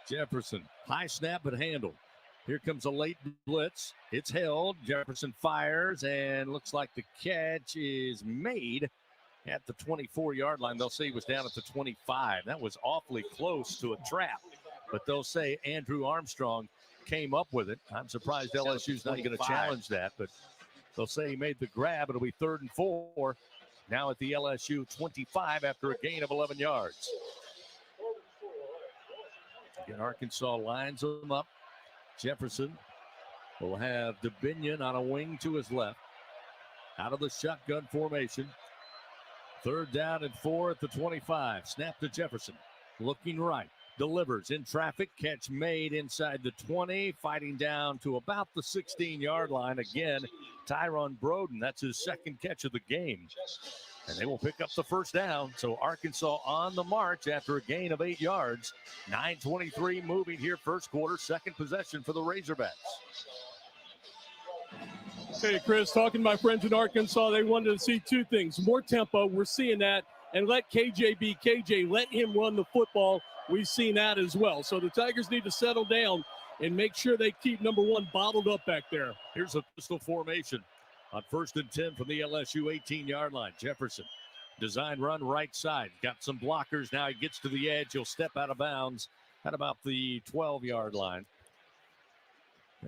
Jefferson, high snap but handled. Here comes a late blitz. It's held. Jefferson fires, and looks like the catch is made at the 24-yard line. They'll say he was down at the 25. That was awfully close to a trap, but they'll say Andrew Armstrong came up with it. I'm surprised LSU's not going to challenge that, but they'll say he made the grab. It'll be 3rd and 4 now at the LSU 25 after a gain of 11 yards. Again, Arkansas lines them up. Jefferson will have DeBinion on a wing to his left. Out of the shotgun formation. 3rd down and 4 at the 25. Snap to Jefferson. Looking right. Delivers in traffic. Catch made inside the 20. Fighting down to about the 16-yard line. Again, Tyron Broden. That's his 2nd catch of the game. And they will pick up the 1st down. So Arkansas on the march after a gain of 8 yards. 9:23 moving here, 1st quarter. 2nd possession for the Razorbacks. Hey, Chris, talking to my friends in Arkansas, they wanted to see 2 things. More tempo, we're seeing that, and let KJ be KJ. Let him run the football. We've seen that as well. So the Tigers need to settle down and make sure they keep number 1 bottled up back there. Here's a pistol formation on 1st and 10 from the LSU 18-yard line. Jefferson, design run right side. Got some blockers. Now he gets to the edge. He'll step out of bounds at about the 12-yard line.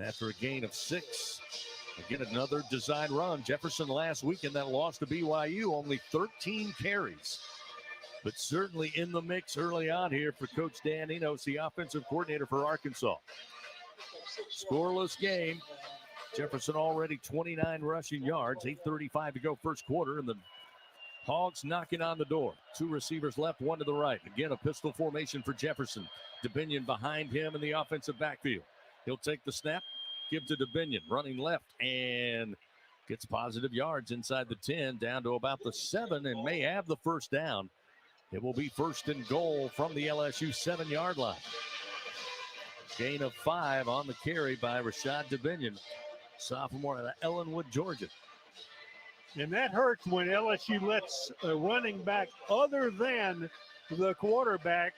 After a gain of 6. Again, another design run. Jefferson last week in that loss to BYU, only 13 carries. But certainly in the mix early on here for Coach Dan Enos, the offensive coordinator for Arkansas. Scoreless game. Jefferson already 29 rushing yards, 8:35 to go 1st quarter, and the Hogs knocking on the door. 2 receivers left, 1 to the right. Again, a pistol formation for Jefferson. DeBinion behind him in the offensive backfield. He'll take the snap, give to DeBinion, running left, and gets positive yards inside the 10, down to about the 7, and may have the 1st down. It will be 1st and goal from the LSU 7-yard line. Gain of 5 on the carry by Rashad DeBinion, sophomore out of Ellenwood, Georgia. And that hurts when LSU lets a running back other than the quarterback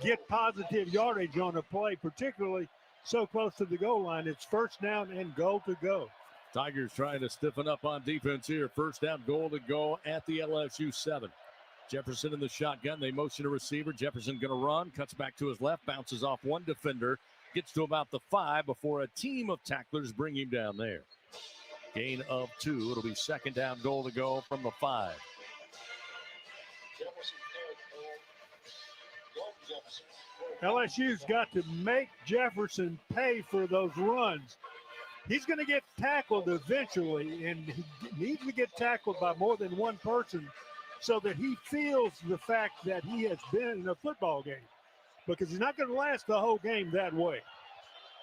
get positive yardage on a play, particularly so close to the goal line. It's 1st down and goal to go. Tigers trying to stiffen up on defense here. 1st down, goal to go at the LSU 7. Jefferson in the shotgun. They motion a receiver. Jefferson going to run. Cuts back to his left. Bounces off 1 defender. Gets to about the 5 before a team of tacklers bring him down there. Gain of 2. It'll be 2nd down, goal to go from the 5. LSU's got to make Jefferson pay for those runs. He's going to get tackled eventually, and he needs to get tackled by more than 1 person so that he feels the fact that he has been in a football game, because he's not going to last the whole game that way.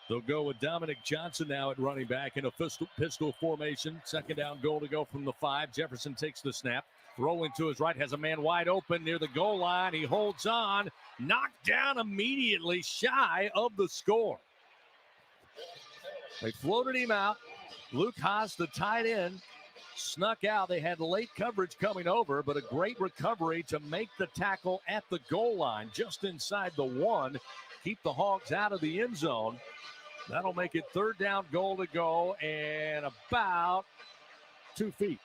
They'll go with Dominic Johnson now at running back in a pistol formation. 2nd down, goal to go from the 5. Jefferson takes the snap. Rolling to his right, has a man wide open near the goal line. He holds on. Knocked down immediately, shy of the score. They floated him out. Luke Haas, the tight end, snuck out. They had late coverage coming over, but a great recovery to make the tackle at the goal line, just inside the 1. Keep the Hogs out of the end zone. That'll make it 3rd down, goal to go, and about 2 feet.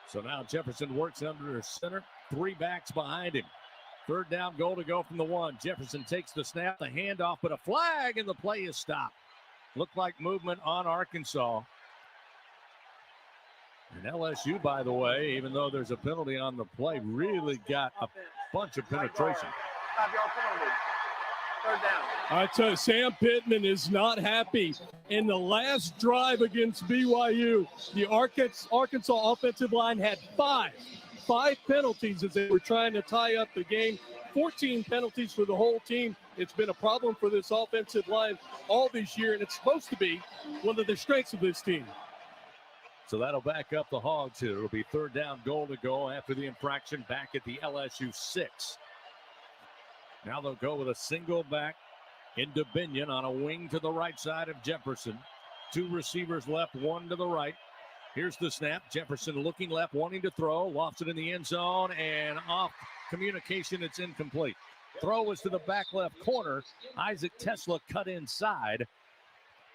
So now Jefferson works under center. 3 backs behind him. 3rd down, goal to go from the 1. Jefferson takes the snap, the handoff, but a flag, and the play is stopped. Looked like movement on Arkansas. And LSU, by the way, even though there's a penalty on the play, really got a bunch of penetration. 5-yard penalty. 3rd down. I tell you, Sam Pittman is not happy. In the last drive against BYU, the Arkansas offensive line had 5 penalties as they were trying to tie up the game. 14 penalties for the whole team. It's been a problem for this offensive line all this year, and it's supposed to be one of the strengths of this team. So that'll back up the Hogs here. It'll be 3rd down, goal to go after the infraction back at the LSU 6. Now they'll go with a single back in DeBinion on a wing to the right side of Jefferson. 2 receivers left, 1 to the right. Here's the snap. Jefferson looking left, wanting to throw. Lofts it in the end zone, and off communication, it's incomplete. Throw was to the back left corner. Isaac Tesla cut inside.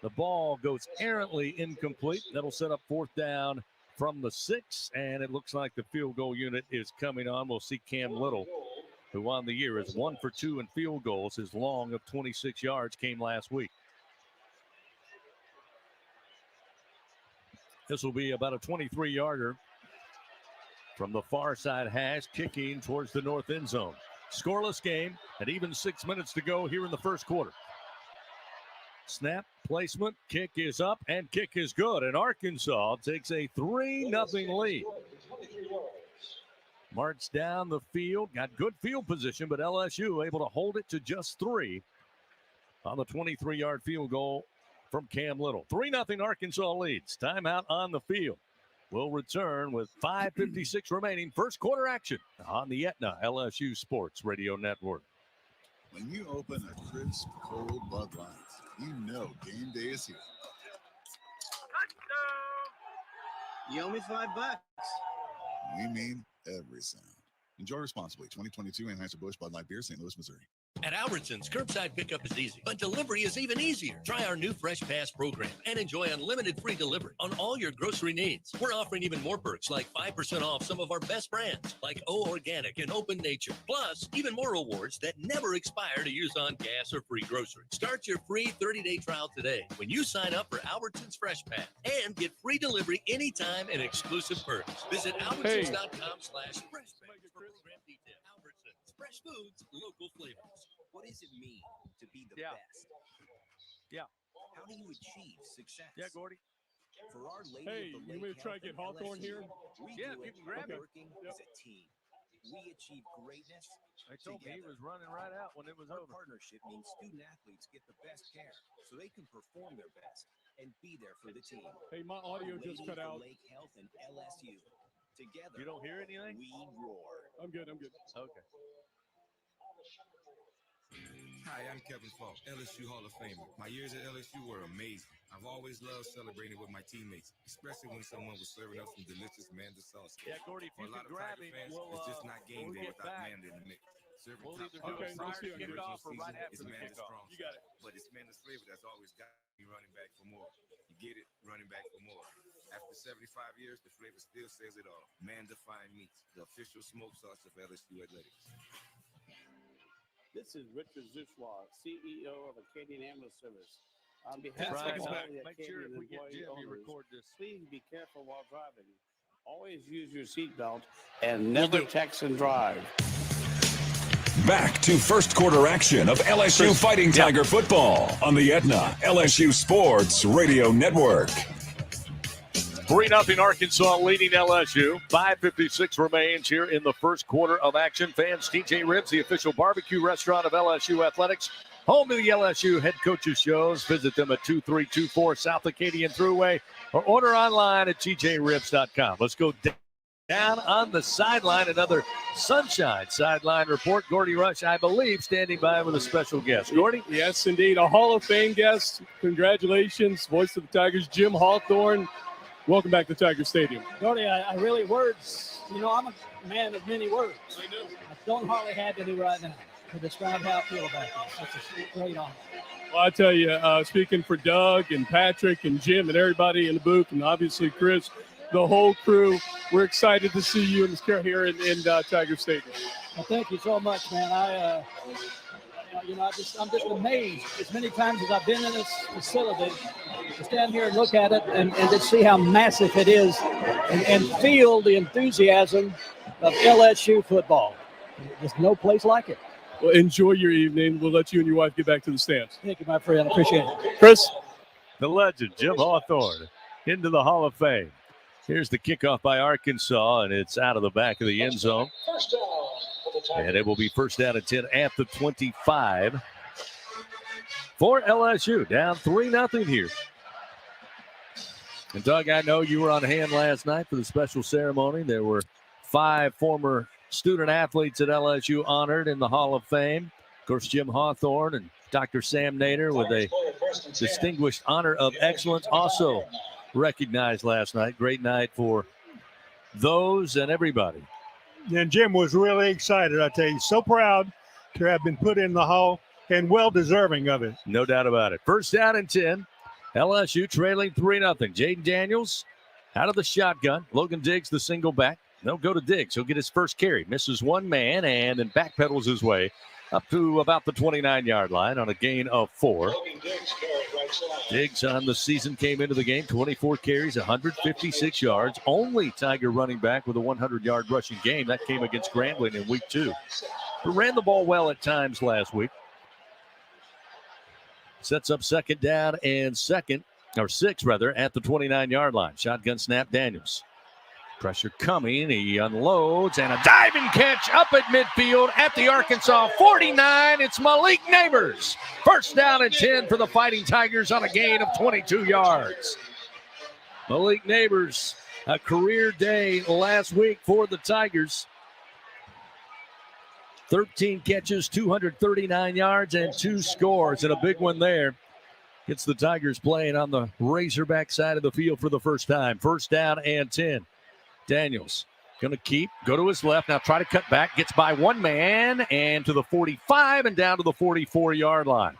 The ball goes errantly incomplete. That'll set up 4th down from the 6, and it looks like the field goal unit is coming on. We'll see Cam Little, who on the year is 1 for 2 in field goals. His long of 26 yards came last week. This will be about a 23-yarder from the far side hash, kicking towards the north end zone. Scoreless game, and even 6 minutes to go here in the first quarter. Snap, placement, kick is up, and kick is good. And Arkansas takes a 3-0 lead. March down the field, got good field position, but LSU able to hold it to just 3 on the 23-yard field goal from Cam Little. 3-0 Arkansas leads. Timeout on the field. We'll return with 5:56 remaining. First quarter action on the Aetna LSU Sports Radio Network. When you open a crisp, cold Bud Light, you know game day is here. You owe me $5. We mean every sound. Enjoy responsibly. 2022 Anheuser-Busch Bud Light Beer, St. Louis, Missouri. At Albertsons, curbside pickup is easy, but delivery is even easier. Try our new Fresh Pass program and enjoy unlimited free delivery on all your grocery needs. We're offering even more perks like 5% off some of our best brands like O Organic and Open Nature. Plus, even more rewards that never expire to use on gas or free groceries. Start your free 30-day trial today when you sign up for Albertsons Fresh Pass and get free delivery anytime and exclusive perks. Visit albertsons.com/freshpass for program details. Albertsons, fresh foods, local flavors. What does it mean to be the best? Yeah. How do you achieve success? Yeah, Gordy. For Our Lady Hey, of the you may Lake try to get Health Hawthorne and here? LSU, we Yeah, do you it can grab by him. working as a team. We achieve greatness I told me he together. was running right out when it was Our over. partnership means student athletes get the best care so they can perform their best and be there for the team. Hey, my audio Our just Lady cut of out. the Lake Health and LSU. Together, You don't hear anything? we roar. I'm good. Okay. Hi, I'm Kevin Falk, LSU Hall of Famer. My years at LSU were amazing. I've always loved celebrating with my teammates, especially when someone was serving up some delicious Manda sauce. Yeah, Gordy, if For you a lot could of grab Tiger him, fans, we'll, it's just not game we'll day get without back. Manda in the mix. Serving We'll top either quality do it sauce prior to in the kickoff original or right season after is the Manda's kickoff. strong You got suit. it. But it's Manda's flavor that's always got me running back for more. You get it, running back for more. After 75 years, the flavor still says it all. Manda Fine Meats, the official smoke sauce of LSU Athletics. This is Richard Zushwa, CEO of Acadian Ambulance Service. On behalf Right. of all Back. the Make sure Acadian if we get employee Jim, you owners, record this. please be careful while driving. Always use your seatbelt and never text and drive. Back to first quarter action of LSU Fighting Tiger football on the Aetna LSU Sports Radio Network. 3-0 Arkansas leading LSU. 5:56 remains here in the first quarter of action. Fans, TJ Ribs, the official barbecue restaurant of LSU Athletics. Home to the LSU head coaches shows. Visit them at 2324 South Acadian Thruway or order online at tjribs.com. Let's go down on the sideline. Another Sunshine sideline report. Gordy Rush, I believe, standing by with a special guest. Gordy? Yes, indeed. A Hall of Fame guest. Congratulations. Voice of the Tigers, Jim Hawthorne. Welcome back to Tiger Stadium. Gordy, I really words. You know, I'm a man of many words. I don't hardly have any right now to describe how I feel about this. It's a great honor. Well, I tell you, speaking for Doug and Patrick and Jim and everybody in the booth, and obviously Chris, the whole crew, we're excited to see you in this here in Tiger Stadium. Well, thank you so much, man. I'm just amazed as many times as I've been in this facility to stand here and look at it and to see how massive it is and feel the enthusiasm of LSU football. There's no place like it. Well, enjoy your evening. We'll let you and your wife get back to the stands. Thank you, my friend. I appreciate it. Chris? The legend, Jim Hawthorne, into the Hall of Fame. Here's the kickoff by Arkansas, and it's out of the back of the end zone. And it will be first down and 10 at the 25 for LSU. Down 3-0 here. And Doug, I know you were on hand last night for the special ceremony. There were 5 former student athletes at LSU honored in the Hall of Fame. Of course, Jim Hawthorne and Dr. Sam Nader with a distinguished honor of excellence. Also recognized last night. Great night for those and everybody. And Jim was really excited, I tell you. So proud to have been put in the Hall and well deserving of it. No doubt about it. First down and 10. LSU trailing 3-0. Jaden Daniels out of the shotgun. Logan Diggs, the single back. They'll go to Diggs. He'll get his first carry. Misses one man and then backpedals his way up to about the 29-yard line on a gain of 4. Diggs on the season came into the game, 24 carries, 156 yards. Only Tiger running back with a 100-yard rushing game. That came against Grambling in week 2. But ran the ball well at times last week. Sets up second down and 6 at the 29-yard line. Shotgun snap, Daniels. Pressure coming. He unloads and a diving catch up at midfield at the Arkansas 49. It's Malik Neighbors. First down and 10 for the Fighting Tigers on a gain of 22 yards. Malik Neighbors, a career day last week for the Tigers. 13 catches, 239 yards, and 2 scores, and a big one there. Gets the Tigers playing on the Razorback side of the field for the first time. First down and 10. Daniels going to go to his left. Now try to cut back. Gets by one man and to the 45 and down to the 44-yard line.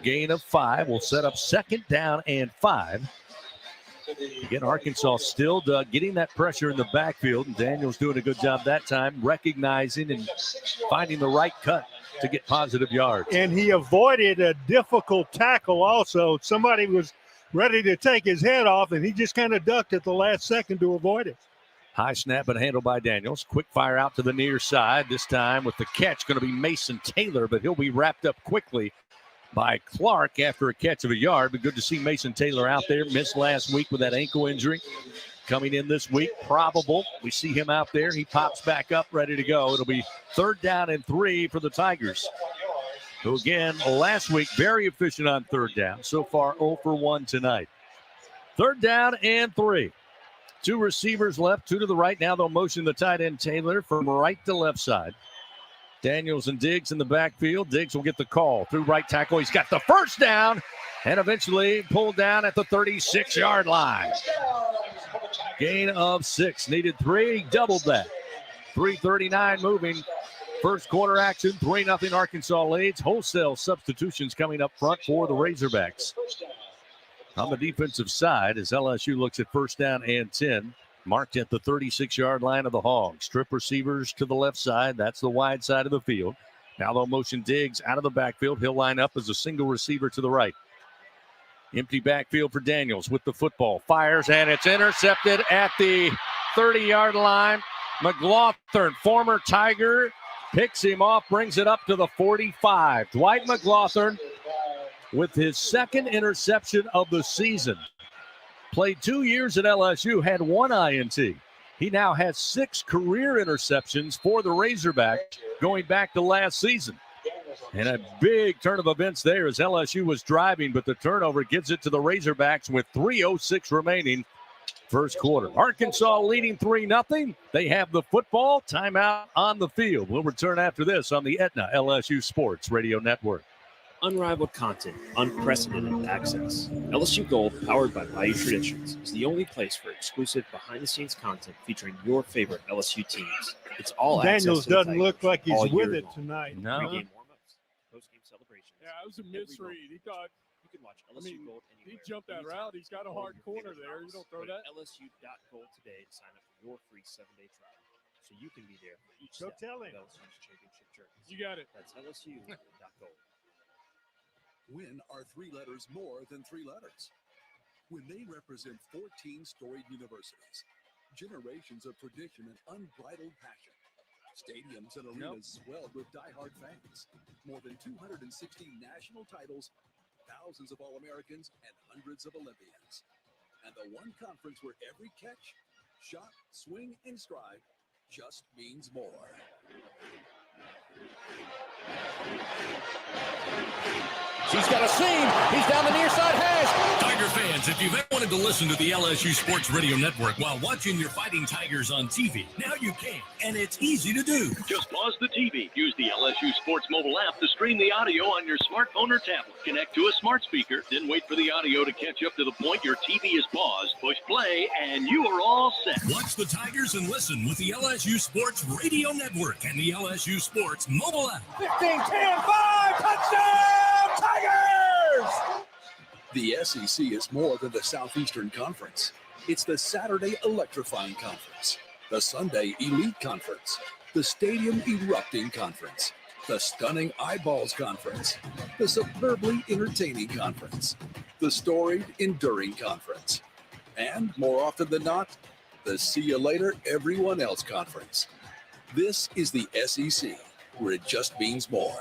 Gain of 5 will set up second down and 5. Again, Arkansas still getting that pressure in the backfield, and Daniels doing a good job that time, recognizing and finding the right cut to get positive yards. And he avoided a difficult tackle also. Somebody was ready to take his head off, and he just kind of ducked at the last second to avoid it. High snap and handled by Daniels. Quick fire out to the near side. This time with the catch going to be Mason Taylor, but he'll be wrapped up quickly by Clark after a catch of a yard. But good to see Mason Taylor out there. Missed last week with that ankle injury. Coming in this week, probable. We see him out there. He pops back up, ready to go. It'll be third down and 3 for the Tigers, who again, last week, very efficient on third down. So far, 0 for 1 tonight. Third down and 3. 2 receivers left, 2 to the right. Now they'll motion the tight end Taylor from right to left side. Daniels and Diggs in the backfield. Diggs will get the call through right tackle. He's got the first down and eventually pulled down at the 36-yard line. Gain of 6. Needed 3. He doubled that. 3:39 moving. First quarter action. 3-0 Arkansas leads. Wholesale substitutions coming up front for the Razorbacks. On the defensive side, as LSU looks at first down and 10, marked at the 36-yard line of the Hogs. Strip receivers to the left side. That's the wide side of the field. Now they'll motion Diggs out of the backfield. He'll line up as a single receiver to the right. Empty backfield for Daniels with the football. Fires, and it's intercepted at the 30-yard line. McLaughlin, former Tiger, picks him off, brings it up to the 45. Dwight McLaughlin with his second interception of the season. Played 2 years at LSU, had 1 INT. He now has 6 career interceptions for the Razorbacks going back to last season. And a big turn of events there as LSU was driving, but the turnover gives it to the Razorbacks with 3:06 remaining first quarter. Arkansas leading 3-0. They have the football. Timeout on the field. We'll return after this on the Aetna LSU Sports Radio Network. Unrivaled content, unprecedented access. LSU Gold, powered by Bayou Traditions, is the only place for exclusive behind-the-scenes content featuring your favorite LSU teams. It's all Daniels access to the doesn't Tigers look like he's all with year it long. tonight. No. Pre-game warm-ups, post-game celebrations. Yeah, it was a misread. He thought, You can watch LSU Gold he anywhere. jumped that anytime. route. He's got a hard corner there. You don't throw Go to that. LSU.gold today to sign up for your free 7-day trial, so you can be there for each Go step tell of him. LSU's championship journey. You got it. That's LSU.gold. When are 3 letters more than 3 letters? When they represent 14 storied universities, generations of tradition and unbridled passion, stadiums and arenas swelled with diehard fans, more than 260 national titles, thousands of All-Americans, and hundreds of Olympians. And the one conference where every catch, shot, swing, and stride just means more. He's got a seam. He's down the near side hash. Tiger fans, if you've ever wanted to listen to the LSU Sports Radio Network while watching your Fighting Tigers on TV, now you can, and it's easy to do. Just pause the TV. Use the LSU Sports mobile app to stream the audio on your smartphone or tablet. Connect to a smart speaker, then wait for the audio to catch up to the point your TV is paused. Push play, and you are all set. Watch the Tigers and listen with the LSU Sports Radio Network and the LSU Sports mobile app. 15, 10, 5, touchdown, Tigers! The SEC is more than the Southeastern Conference. It's the Saturday Electrifying Conference, the Sunday Elite Conference, the Stadium Erupting Conference, the Stunning Eyeballs Conference, the Superbly Entertaining Conference, the Storied Enduring Conference, and, more often than not, the See You Later Everyone Else Conference. This is the SEC, where it just means more.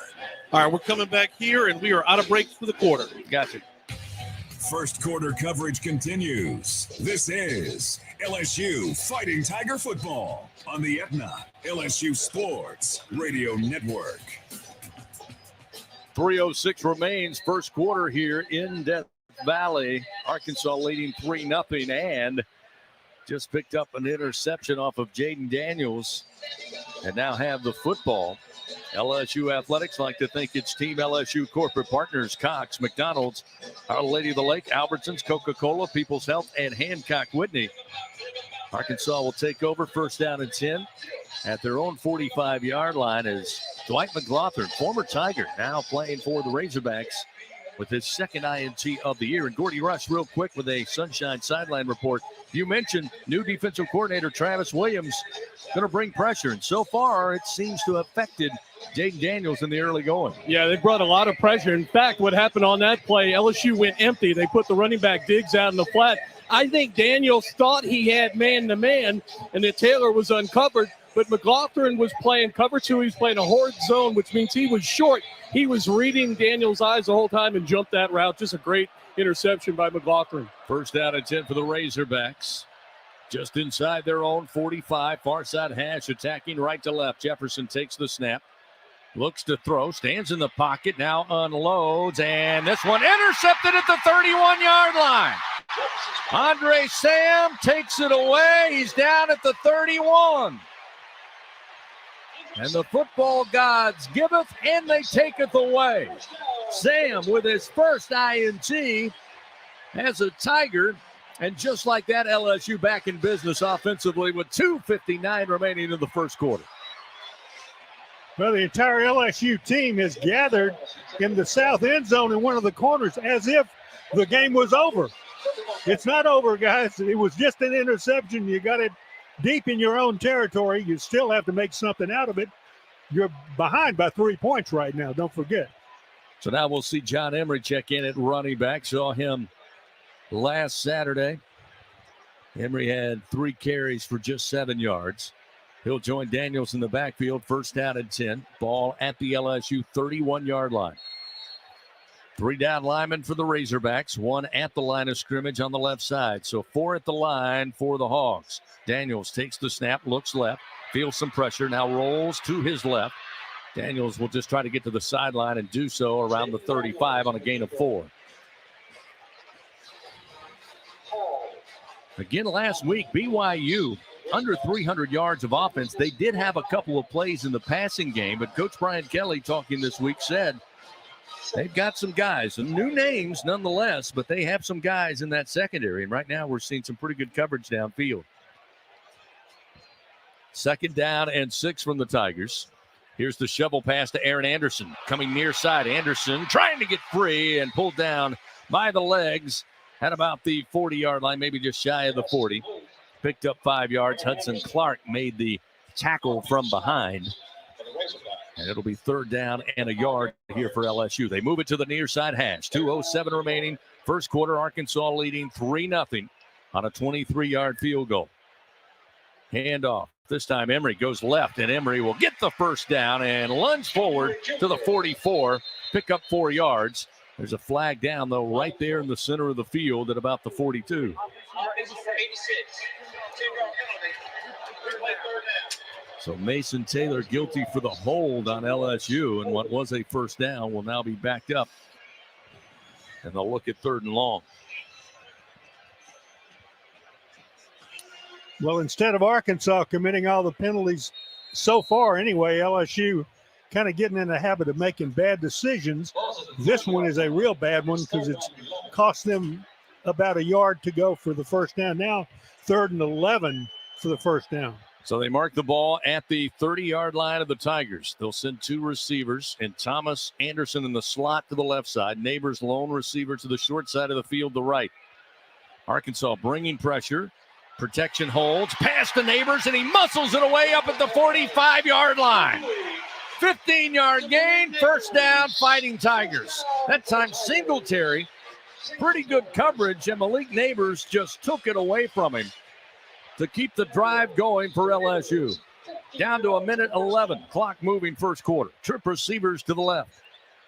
All right, we're coming back here, and we are out of breaks for the quarter. Gotcha. First quarter coverage continues. This is LSU Fighting Tiger Football on the Aetna LSU Sports Radio Network. 3:06 remains, first quarter here in Death Valley. Arkansas leading 3-0 and just picked up an interception off of Jaden Daniels and now have the football. LSU Athletics like to think it's Team LSU corporate partners, Cox, McDonald's, Our Lady of the Lake, Albertsons, Coca-Cola, People's Health, and Hancock Whitney. Arkansas will take over first down and 10 at their own 45-yard line as Dwight McLaughlin, former Tiger, now playing for the Razorbacks with his second INT of the year. And Gordy Rush, real quick, with a Sunshine Sideline report. You mentioned new defensive coordinator Travis Williams going to bring pressure, and so far it seems to have affected Jaden Daniels in the early going. Yeah, they brought a lot of pressure. In fact, what happened on that play, LSU went empty. They put the running back Diggs out in the flat. I think Daniels thought he had man-to-man and that Taylor was uncovered, but McLaughlin was playing cover two. He was playing a horde zone, which means he was short. He was reading Daniels' eyes the whole time and jumped that route. Just a great interception by McLaughlin. First down and 10 for the Razorbacks. Just inside their own 45, far side hash, attacking right to left. Jefferson takes the snap, looks to throw, stands in the pocket, now unloads, and this one intercepted at the 31-yard line. Andre Sam takes it away. He's down at the 31. And the football gods giveth and they taketh away. Sam with his first INT as a Tiger. And just like that, LSU back in business offensively with 2:59 remaining in the first quarter. Well, the entire LSU team has gathered in the south end zone in one of the corners as if the game was over. It's not over, guys. It was just an interception. You got it deep in your own territory. You still have to make something out of it. You're behind by 3 points right now. Don't forget. So now we'll see John Emery check in at running back. Saw him last Saturday. Emery had 3 carries for just 7 yards. He'll join Daniels in the backfield. First down and 10. Ball at the LSU 31-yard line. 3 down linemen for the Razorbacks. 1 at the line of scrimmage on the left side. So 4 at the line for the Hogs. Daniels takes the snap, looks left, feels some pressure, now rolls to his left. Daniels will just try to get to the sideline and do so around the 35 on a gain of 4. Again, last week, BYU under 300 yards of offense. They did have a couple of plays in the passing game, but Coach Brian Kelly talking this week said they've got some guys, some new names nonetheless, but they have some guys in that secondary. And right now we're seeing some pretty good coverage downfield. Second down and 6 from the Tigers. Here's the shovel pass to Aaron Anderson. Coming near side, Anderson trying to get free and pulled down by the legs at about the 40-yard line, maybe just shy of the 40. Picked up 5 yards. Hudson Clark made the tackle from behind. And it'll be third down and a yard here for LSU. They move it to the near side hash. 2:07 remaining. First quarter, Arkansas leading 3-0 on a 23-yard field goal. Handoff. This time Emery goes left, and Emery will get the first down and lunge forward to the 44. Pick up 4 yards. There's a flag down, though, right there in the center of the field at about the 42. So Mason Taylor guilty for the hold on LSU, and what was a first down will now be backed up And they'll look at 3rd and long. Well, instead of Arkansas committing all the penalties so far anyway, LSU kind of getting in the habit of making bad decisions. This one is a real bad one because it's cost them about a yard to go for the first down. Now 3rd and 11 for the first down. So they mark the ball at the 30-yard line of the Tigers. They'll send 2 receivers, and Thomas Anderson in the slot to the left side. Neighbors lone receiver to the short side of the field, the right. Arkansas bringing pressure. Protection holds. Pass to Neighbors, and he muscles it away up at the 45-yard line. 15-yard gain, first down, Fighting Tigers. That time Singletary, pretty good coverage, and Malik Neighbors just took it away from him to keep the drive going for LSU. Down to 1:11, clock moving first quarter. Trip receivers to the left.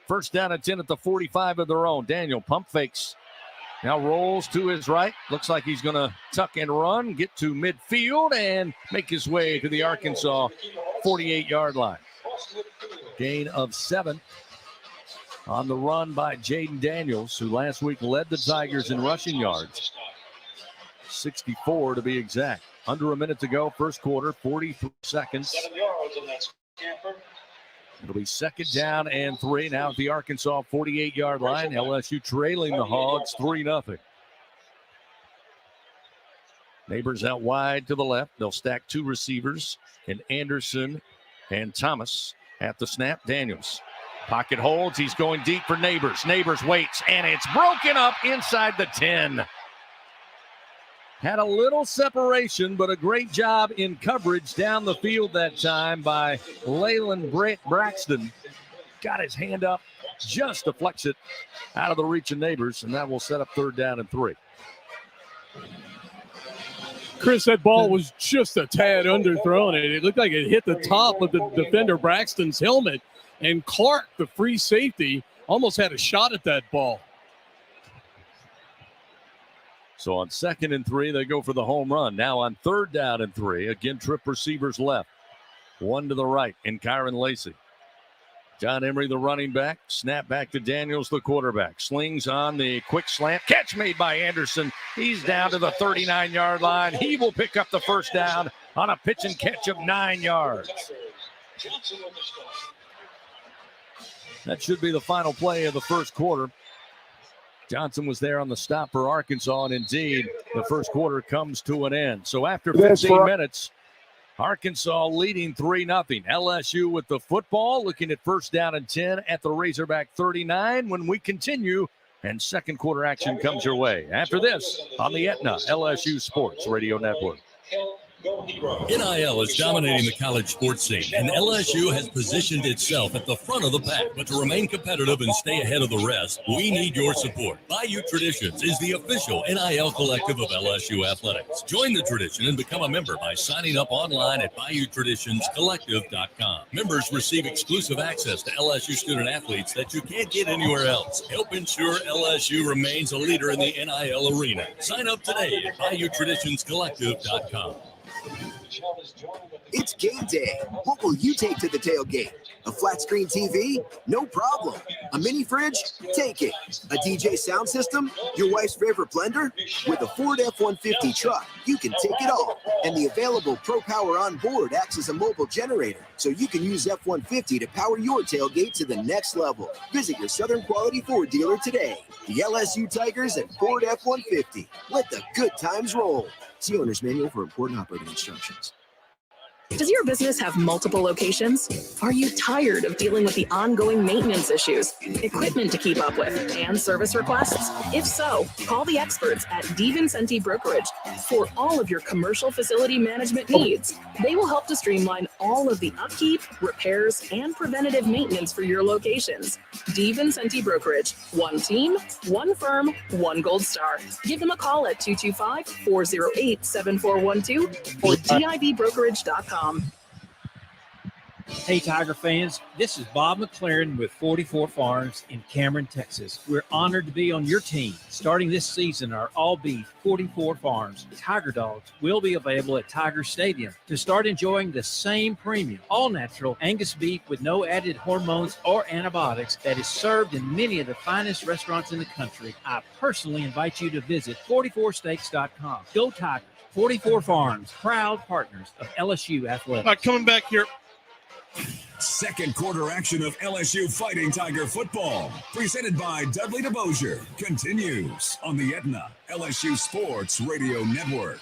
First down and 10 at the 45 of their own. Daniel pump fakes. Now rolls to his right. Looks like he's going to tuck and run, get to midfield, and make his way to the Arkansas 48-yard line. Gain of 7 on the run by Jaden Daniels, who last week led the Tigers in rushing yards. 64 to be exact. Under a minute to go, first quarter, 43 seconds. 7 yards on that scamper. It'll be 2nd down and 3 now at the Arkansas 48-yard line. LSU trailing the Hogs 3-0. Neighbors out wide to the left. They'll stack 2 receivers, and Anderson and Thomas at the snap. Daniels. Pocket holds. He's going deep for Neighbors. Neighbors waits, and it's broken up inside the 10. Had a little separation, but a great job in coverage down the field that time by Leyland Braxton. Got his hand up, just deflects it out of the reach of Neighbors, and that will set up 3rd down and 3. Chris, that ball was just a tad underthrown. It looked like it hit the top of the defender Braxton's helmet, and Clark, the free safety, almost had a shot at that ball. So on 2nd and 3, they go for the home run. Now on 3rd down and 3, again, trip receivers left. 1 to the right in Kyron Lacey. John Emery, the running back. Snap back to Daniels, the quarterback. Slings on the quick slant. Catch made by Anderson. He's down to the 39-yard line. He will pick up the first down on a pitch and catch of 9 yards. That should be the final play of the first quarter. Johnson was there on the stop for Arkansas, and indeed, the first quarter comes to an end. So after 15 minutes, Arkansas leading 3-0. LSU with the football, looking at 1st down and 10 at the Razorback 39 when we continue, and second quarter action comes your way. After this, on the Aetna LSU Sports Radio Network. NIL is dominating the college sports scene, and LSU has positioned itself at the front of the pack. But to remain competitive and stay ahead of the rest, we need your support. Bayou Traditions is the official NIL collective of LSU Athletics. Join the tradition and become a member by signing up online at BayouTraditionsCollective.com. Members receive exclusive access to LSU student athletes that you can't get anywhere else. Help ensure LSU remains a leader in the NIL arena. Sign up today at BayouTraditionsCollective.com. It's game day. What will you take to the tailgate? A flat screen TV? No problem. A mini fridge? Take it. A DJ sound system? Your wife's favorite blender? With a Ford F-150 truck, you can take it all. And the available Pro Power on board acts as a mobile generator, so you can use F-150 to power your tailgate to the next level. Visit your Southern Quality Ford dealer today. The LSU Tigers and Ford F-150. Let the good times roll. See owner's manual for important operating instructions. Does your business have multiple locations? Are you tired of dealing with the ongoing maintenance issues, equipment to keep up with, and service requests? If so, call the experts at DeVincenti Brokerage for all of your commercial facility management needs. They will help to streamline all of the upkeep, repairs, and preventative maintenance for your locations. DeVincenti Brokerage. One team, one firm, one gold star. Give them a call at 225-408-7412 or DIVbrokerage.com. Hey, Tiger fans, this is Bob McLaren with 44 Farms in Cameron, Texas. We're honored to be on your team. Starting this season, our all-beef 44 Farms Tiger Dogs will be available at Tiger Stadium to start enjoying the same premium, all-natural Angus beef with no added hormones or antibiotics that is served in many of the finest restaurants in the country. I personally invite you to visit 44steaks.com. Go Tigers! 44 Farms, proud partners of LSU Athletics. All right, coming back here. Second quarter action of LSU Fighting Tiger football, presented by Dudley DeBosier, continues on the Aetna LSU Sports Radio Network.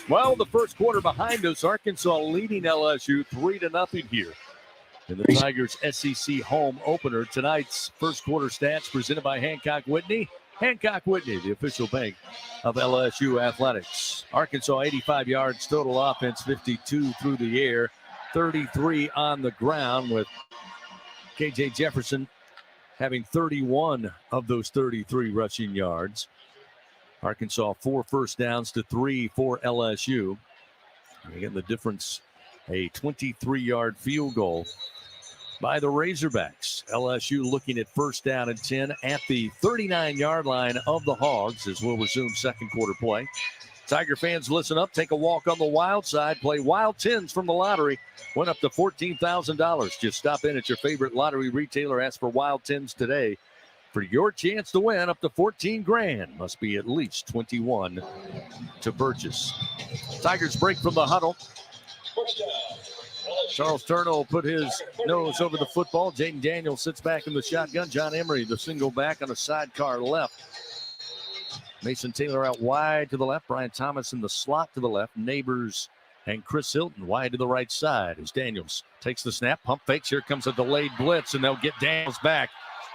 Well, the first quarter behind us, Arkansas leading LSU 3-0 here in the Tigers SEC home opener. Tonight's first quarter stats presented by Hancock Whitney. Hancock Whitney, the official bank of LSU Athletics. Arkansas, 85 yards total offense, 52 through the air, 33 on the ground, with KJ Jefferson having 31 of those 33 rushing yards. Arkansas 4 first downs to 3 for LSU. Again, the difference, a 23-yard field goal by the Razorbacks. LSU looking at first down and 10 at the 39-yard line of the Hogs as we'll resume second quarter play. Tiger fans, listen up. Take a walk on the wild side. Play Wild Tins from the lottery. Went up to $14,000. Just stop in at your favorite lottery retailer. Ask for Wild Tins today for your chance to win up to $14,000. Must be at least 21 to purchase. Tigers break from the huddle. Charles Turner will put his nose over the football. Jaden Daniels sits back in the shotgun. John Emery, the single back on a sidecar left. Mason Taylor out wide to the left. Brian Thomas in the slot to the left. Neighbors and Chris Hilton wide to the right side as Daniels takes the snap. Pump fakes. Here comes a delayed blitz, and they'll get Daniels back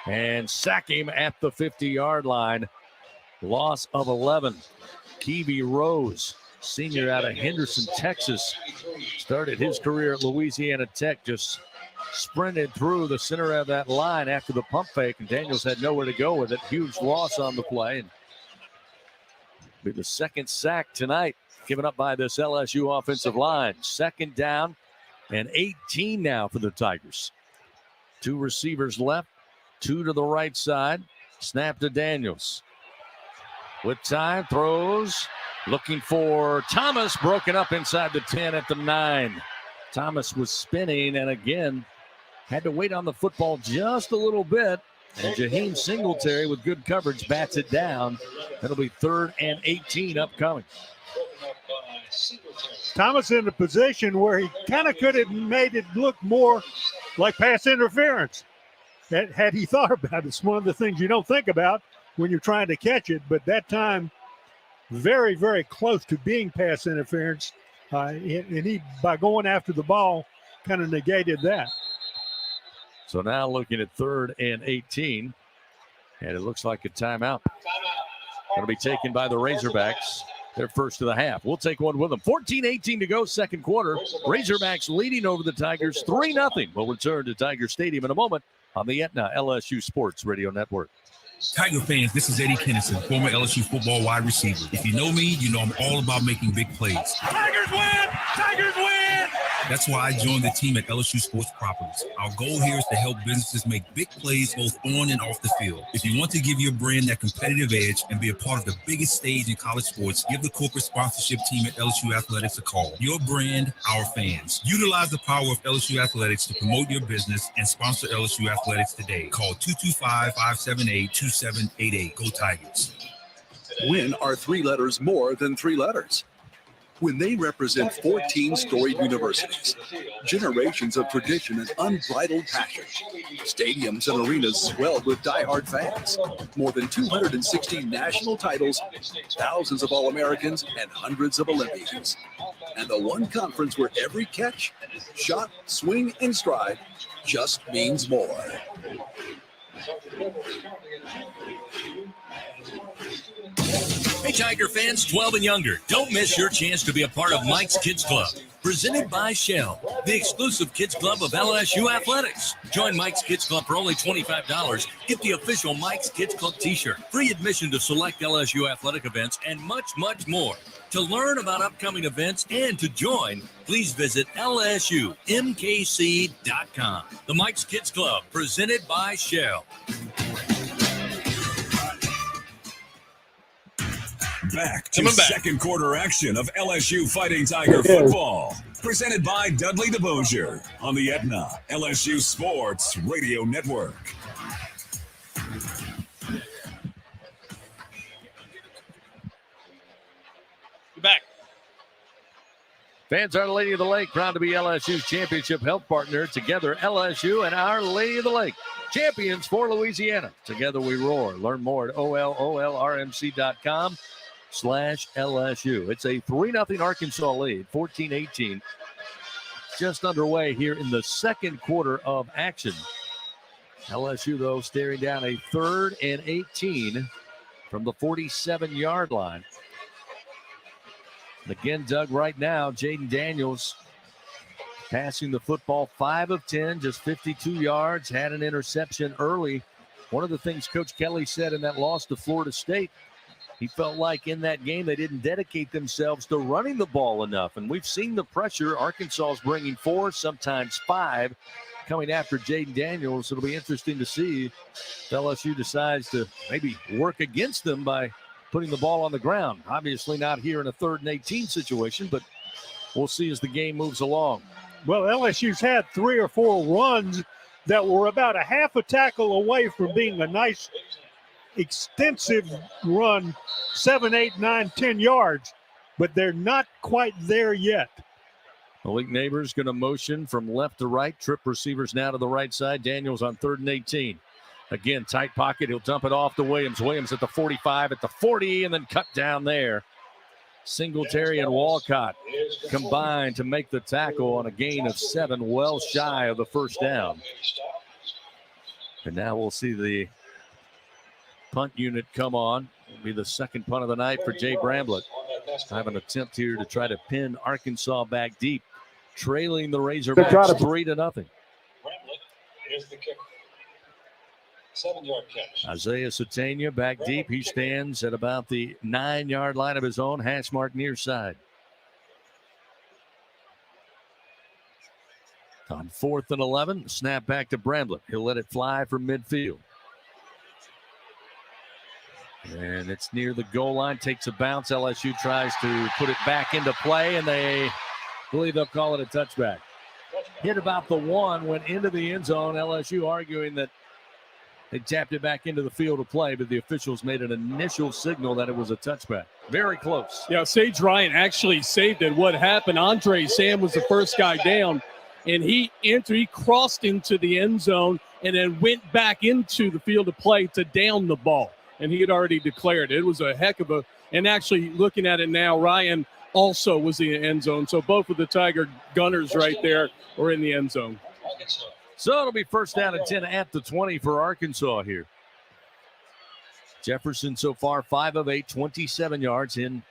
and sack him at the 50-yard line. Loss of 11. Keevy Rose, senior out of Henderson, Texas, started his career at Louisiana Tech, just sprinted through the center of that line after the pump fake, and Daniels had nowhere to go with it. Huge loss on the play. And be the second sack tonight given up by this LSU offensive line. Second down and 18 now for the Tigers. 2 receivers left, 2 to the right side. Snap to Daniels. With time, throws. Looking for Thomas, broken up inside the 10 at the 9. Thomas was spinning and again had to wait on the football just a little bit. And Jaheim Singletary with good coverage bats it down. That'll be 3rd and 18 upcoming. Thomas in a position where he kind of could have made it look more like pass interference. That had he thought about it. It's one of the things you don't think about when you're trying to catch it, but that time very, very close to being pass interference. And he, by going after the ball, kind of negated that. So now looking at 3rd and 18. And it looks like a timeout. Going to be taken by the Razorbacks. Their first of the half. We'll take one with them. 14-18 to go, second quarter. Razorbacks leading over the Tigers 3-0. We'll return to Tiger Stadium in a moment on the Aetna LSU Sports Radio Network. Tiger fans, this is Eddie Kennison, former LSU football wide receiver. If you know me, you know I'm all about making big plays. Tigers win! Tigers win! That's why I joined the team at LSU Sports Properties. Our goal here is to help businesses make big plays both on and off the field. If you want to give your brand that competitive edge and be a part of the biggest stage in college sports, give the corporate sponsorship team at LSU Athletics a call. Your brand, our fans. Utilize the power of LSU Athletics to promote your business and sponsor LSU Athletics today. Call 225-578-2788. Go Tigers. When are 3 letters more than 3 letters? When they represent 14 storied universities, generations of tradition and unbridled passion, stadiums and arenas swelled with diehard fans, more than 260 national titles, thousands of All-Americans, and hundreds of Olympians. And the one conference where every catch, shot, swing, and stride just means more. Hey, Tiger fans, 12 and younger, don't miss your chance to be a part of Mike's Kids Club. Presented by Shell, the exclusive kids club of LSU Athletics. Join Mike's Kids Club for only $25. Get the official Mike's Kids Club t-shirt, free admission to select LSU athletic events, and much, much more. To learn about upcoming events and to join, please visit lsumkc.com. The Mike's Kids Club, presented by Shell. Back to second quarter action of LSU Fighting Tiger football. Presented by Dudley DeBosier on the Aetna LSU Sports Radio Network. Back. Fans, Our Lady of the Lake, proud to be LSU's championship health partner. Together, LSU and Our Lady of the Lake, champions for Louisiana. Together we roar. Learn more at olrmc.com/LSU. It's a 3-0 Arkansas lead, 14-18. Just underway here in the second quarter of action. LSU, though, staring down a 3rd and 18 from the 47-yard line. Again, Doug, right now, Jaden Daniels passing the football 5 of 10, just 52 yards, had an interception early. One of the things Coach Kelly said in that loss to Florida State, he felt like in that game they didn't dedicate themselves to running the ball enough. And we've seen the pressure. Arkansas is bringing 4, sometimes 5, coming after Jaden Daniels. It'll be interesting to see if LSU decides to maybe work against them by putting the ball on the ground. Obviously not here in a 3rd and 18 situation, but we'll see as the game moves along. Well, LSU's had 3 or 4 runs that were about a half a tackle away from being a nice, extensive run, 7, 8, 9, 10 yards, but they're not quite there yet. Malik Neighbors going to motion from left to right. Trip receivers now to the right side. Daniels on 3rd and 18. Again, tight pocket. He'll dump it off to Williams. Williams at the 45, at the 40, and then cut down there. Singletary and Walcott combined to make the tackle on a gain of 7, well shy of the first down. And now we'll see the punt unit come on. It'll be the second punt of the night for Jay Bramblett. Have an attempt here to try to pin Arkansas back deep, trailing the Razorbacks 3-0. Bramblett is the kicker. 7-yard catch. Isaiah Satania back deep. He stands at about the 9-yard line of his own, hash mark near side. On 4th and 11, snap back to Bramblett. He'll let it fly from midfield. And it's near the goal line, takes a bounce. LSU tries to put it back into play, and they believe they'll call it a touchback. Hit about the 1, went into the end zone. LSU arguing that they tapped it back into the field of play, but the officials made an initial signal that it was a touchback. Very close. Yeah, Sage Ryan actually saved it. What happened, Andre Sam was the first guy down, and he crossed into the end zone and then went back into the field of play to down the ball. And he had already declared it. It was a heck of a – and actually looking at it now, Ryan also was in the end zone. So both of the Tiger Gunners right there were in the end zone. So it'll be 1st down and 10 at the 20 for Arkansas here. Jefferson so far 5 of 8, 27 yards in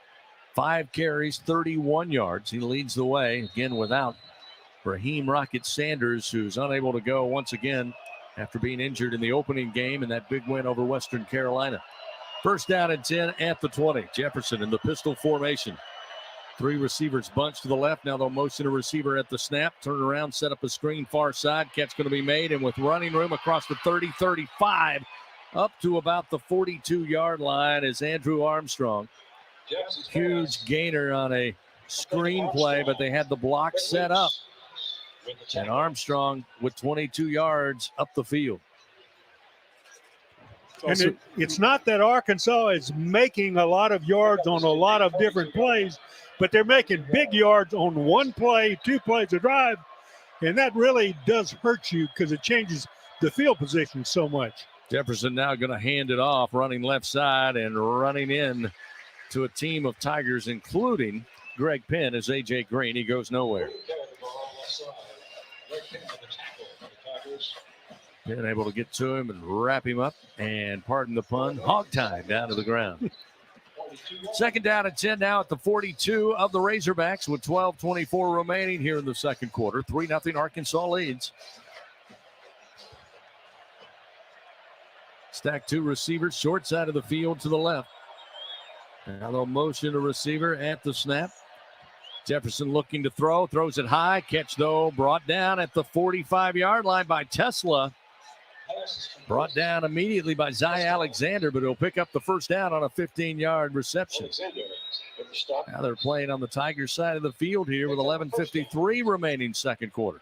5 carries, 31 yards. He leads the way again without Raheem Rocket Sanders, who's unable to go once again after being injured in the opening game in that big win over Western Carolina. 1st down and 10 at the 20. Jefferson in the pistol formation. 3 receivers bunched to the left. Now they'll motion a receiver at the snap. Turn around, set up a screen far side. Catch going to be made. And with running room across the 30, 35, up to about the 42-yard line is Andrew Armstrong. Huge gainer on a screen play, but they had the block set up. And Armstrong with 22 yards up the field. And it's not that Arkansas is making a lot of yards on a lot of different plays, but they're making big yards on 1 play, 2 plays a drive, and that really does hurt you because it changes the field position so much. Jefferson now going to hand it off, running left side and running in to a team of Tigers, including Greg Penn as A.J. Green. He goes nowhere. Penn able to get to him and wrap him up and, pardon the pun, hog tie down to the ground. 2nd down and 10 now at the 42 of the Razorbacks with 12:24 remaining here in the second quarter. 3-0 Arkansas leads. Stack 2 receivers, short side of the field to the left. Now they'll motion a receiver at the snap. Jefferson looking to throw, throws it high. Catch, though, brought down at the 45-yard line by Tesla. Brought down immediately by Zy Alexander, but he'll pick up the first down on a 15-yard reception. Now they're playing on the Tigers side of the field here with 11:53 remaining second quarter.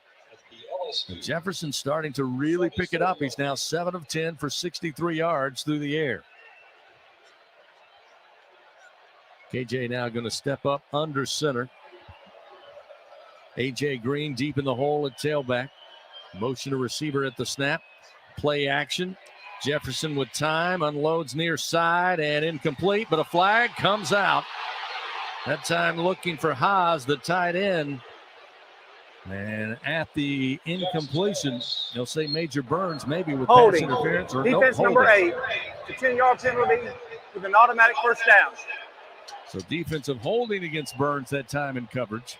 And Jefferson starting to really pick it up. He's now 7 of 10 for 63 yards through the air. KJ now going to step up under center. A.J. Green deep in the hole at tailback. Motion a receiver at the snap. Play action. Jefferson with time. Unloads near side and incomplete, but a flag comes out. That time looking for Haas, the tight end. And at the incompletion, they'll say Major Burns maybe with pass interference. Or defense number 8. The 10-yard penalty with an automatic first down. So defensive holding against Burns that time in coverage.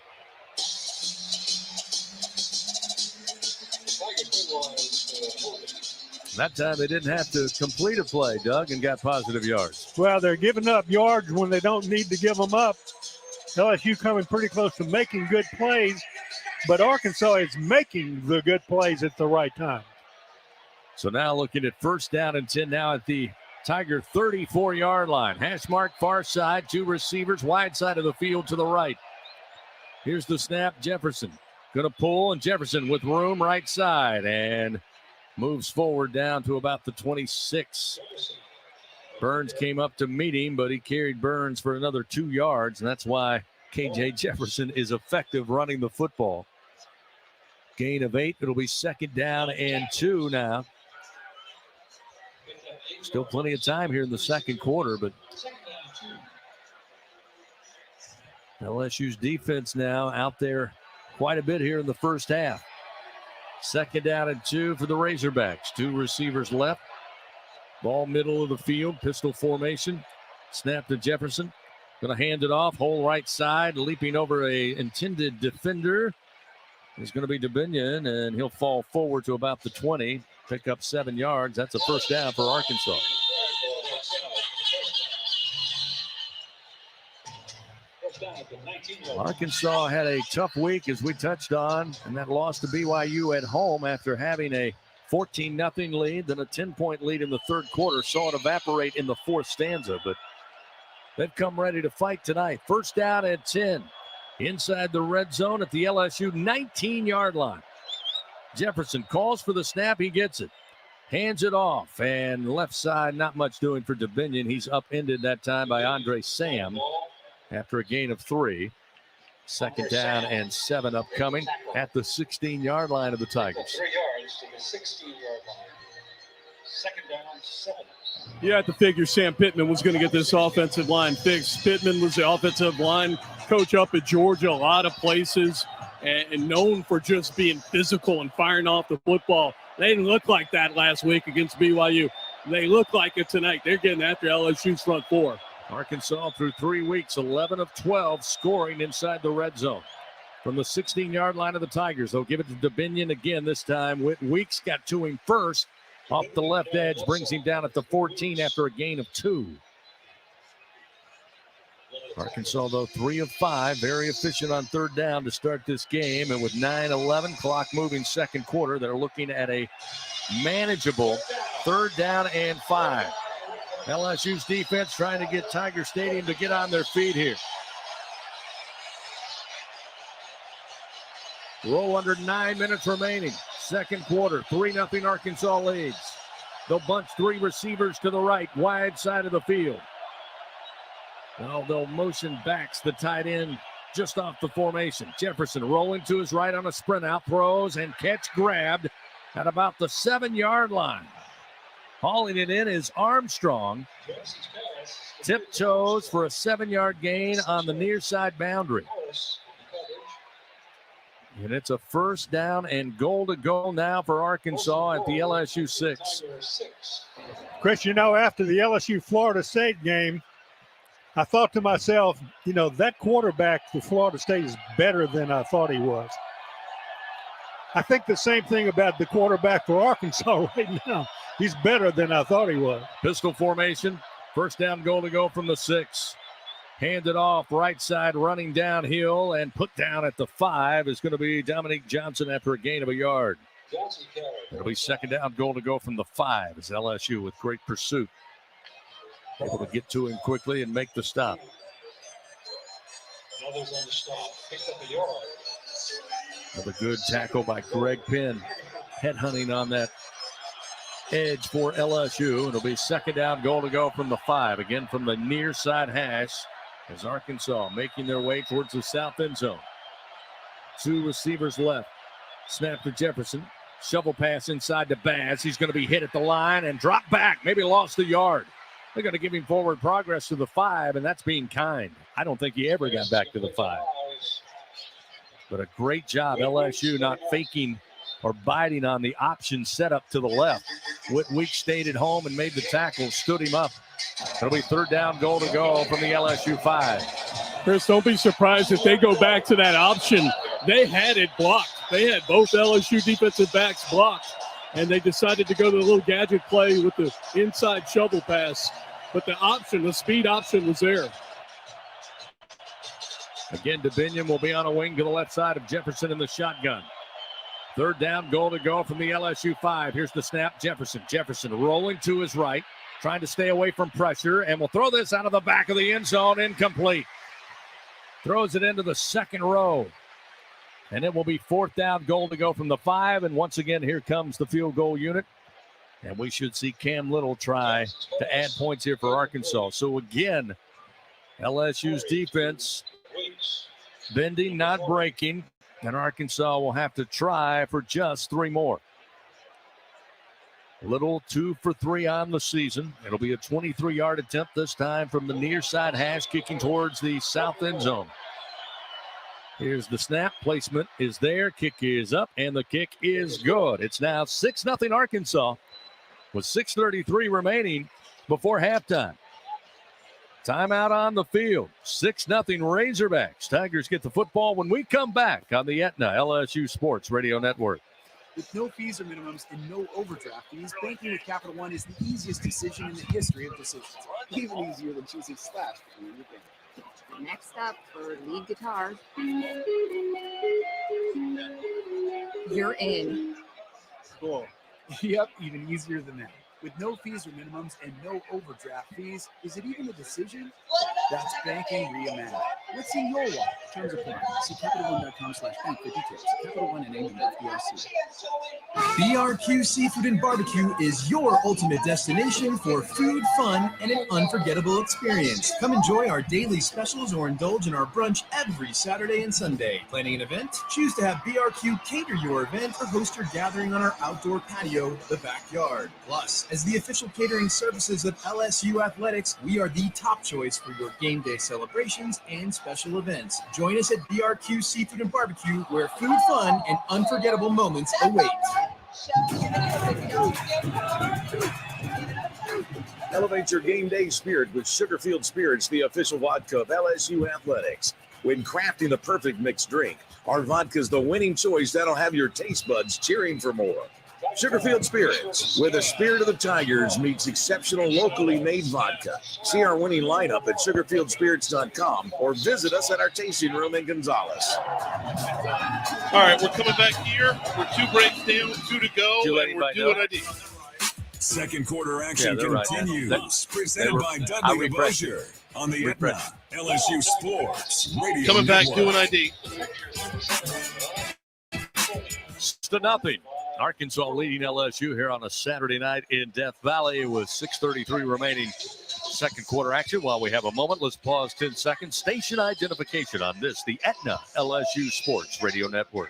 That time they didn't have to complete a play, Doug, and got positive yards. Well, they're giving up yards when they don't need to give them up. LSU coming pretty close to making good plays, but Arkansas is making the good plays at the right time. So now looking at first down and 10 now at the Tiger 34-yard line. Hash mark far side, 2 receivers wide side of the field to the right. Here's the snap. Jefferson going to pull, and Jefferson with room right side and moves forward down to about the 26. Burns came up to meet him, but he carried Burns for another 2 yards, and that's why KJ Jefferson is effective running the football. Gain of 8. It'll be second down and 2 now. Still plenty of time here in the second quarter, but LSU's defense now out there quite a bit here in the first half. Second down and 2 for the Razorbacks. 2 receivers left. Ball middle of the field, pistol formation. Snap to Jefferson. Going to hand it off, hole right side, leaping over a intended defender. Is going to be Dubinion, and he'll fall forward to about the 20. Pick up 7 yards. That's a first down for Arkansas. Arkansas had a tough week, as we touched on, and that loss to BYU at home after having a 14-0 lead, then a 10-point lead in the third quarter. Saw it evaporate in the fourth stanza, but they've come ready to fight tonight. First down at 10. Inside the red zone at the LSU 19-yard line. Jefferson calls for the snap. He gets it. Hands it off. And left side, not much doing for Dubinion. He's upended that time by Andre Sam after a gain of 3. Second down and 7 upcoming at the 16-yard line of the Tigers. 3 yards to the 16-yard line. Second down, 7. You have to figure Sam Pittman was going to get this offensive line fixed. Pittman was the offensive line coach up at Georgia, a lot of places, and known for just being physical and firing off the football. They didn't look like that last week against BYU. They look like it tonight. They're getting after LSU's front 4. Arkansas through 3 weeks, 11 of 12 scoring inside the red zone. From the 16-yard line of the Tigers, they'll give it to Dubinion again this time. Weeks got to him first. Off the left edge, brings him down at the 14 after a gain of 2. Arkansas, though, 3 of 5. Very efficient on third down to start this game. And with 9-11, clock moving second quarter, they're looking at a manageable third down and 5. LSU's defense trying to get Tiger Stadium to get on their feet here. Roll under 9 minutes remaining. Second quarter, 3-0 Arkansas leads. They'll bunch 3 receivers to the right, wide side of the field. Now they'll motion backs the tight end just off the formation. Jefferson rolling to his right on a sprint out, throws and catch grabbed at about the 7-yard line. Hauling it in is Armstrong. Tiptoes for a 7-yard gain on the near side boundary. And it's a first down and goal to go now for Arkansas at the LSU 6. Chris, after the LSU-Florida State game, I thought to myself, that quarterback for Florida State is better than I thought he was. I think the same thing about the quarterback for Arkansas right now. He's better than I thought he was. Pistol formation. First down goal to go from the 6. Handed off right side, running downhill, and put down at the 5 is going to be Dominique Johnson after a gain of a yard. It'll be second down, goal to go from the 5 as LSU with great pursuit. Able to get to him quickly and make the stop. Others on the stop. Picked up a yard. Another good tackle by Greg Penn. Headhunting on that edge for LSU. It'll be second down, goal to go from the 5. Again from the near side hash as Arkansas making their way towards the south end zone. 2 receivers left. Snap to Jefferson. Shovel pass inside to Baz. He's going to be hit at the line and drop back. Maybe lost a yard. They're going to give him forward progress to the 5, and that's being kind. I don't think he ever got back to the 5. But a great job, LSU not faking or biting on the option setup to the left. Whitweek stayed at home and made the tackle, stood him up. It'll be third down, goal to go from the LSU 5. Chris, don't be surprised if they go back to that option. They had it blocked. They had both LSU defensive backs blocked, and they decided to go to the little gadget play with the inside shovel pass. But the option, the speed option was there. Again, DeBinion will be on a wing to the left side of Jefferson in the shotgun. Third down, goal to go from the LSU 5. Here's the snap, Jefferson. Jefferson rolling to his right, trying to stay away from pressure, and will throw this out of the back of the end zone, incomplete. Throws it into the second row. And it will be fourth down, goal to go from the 5. And once again, here comes the field goal unit. And we should see Cam Little try to add points here for Arkansas. So again, LSU's defense bending, not breaking. And Arkansas will have to try for just 3 more. Little 2 for 3 on the season. It'll be a 23-yard attempt this time from the near side hash, kicking towards the south end zone. Here's the snap. Placement is there. Kick is up, and the kick is good. It's now 6-0 Arkansas with 6:33 remaining before halftime. Timeout on the field. 6-0 Razorbacks. Tigers get the football when we come back on the Aetna LSU Sports Radio Network. With no fees or minimums and no overdraft fees, banking with Capital One is the easiest decision in the history of decisions. Even easier than choosing Slash for your bank. Next up for lead guitar. You're in. Cool. Yep, even easier than that. With no fees or minimums and no overdraft fees, is it even a decision? That's banking reimagined. What's in your wallet? Terms apply. See CapitalOne.com/bank for details. Capital One and FDIC. BRQ Seafood and Barbecue is your ultimate destination for food, fun, and an unforgettable experience. Come enjoy our daily specials or indulge in our brunch every Saturday and Sunday. Planning an event? Choose to have BRQ cater your event or host your gathering on our outdoor patio, the backyard. Plus, as the official catering services of LSU Athletics, we are the top choice for your game day celebrations and special events. Join us at BRQ Seafood and Barbecue, where food, fun, and unforgettable moments await. Elevate your game day spirit with Sugarfield Spirits, the official vodka of LSU Athletics. When crafting the perfect mixed drink, our vodka is the winning choice that'll have your taste buds cheering for more. Sugarfield Spirits, where the spirit of the Tigers meets exceptional locally made vodka. See our winning lineup at sugarfieldspirits.com or visit us at our tasting room in Gonzales. All right, we're coming back here. We're 2 breaks down, 2 to go, and we're doing ID. Second quarter action continues. Right. Presented by Dudley & Bosher on the Aetna LSU Sports Radio Coming back, Network. doing ID. 6-0. Arkansas leading LSU here on a Saturday night in Death Valley with 6:33 remaining second quarter action. While we have a moment, let's pause 10 seconds. Station identification on this, the Aetna LSU Sports Radio Network.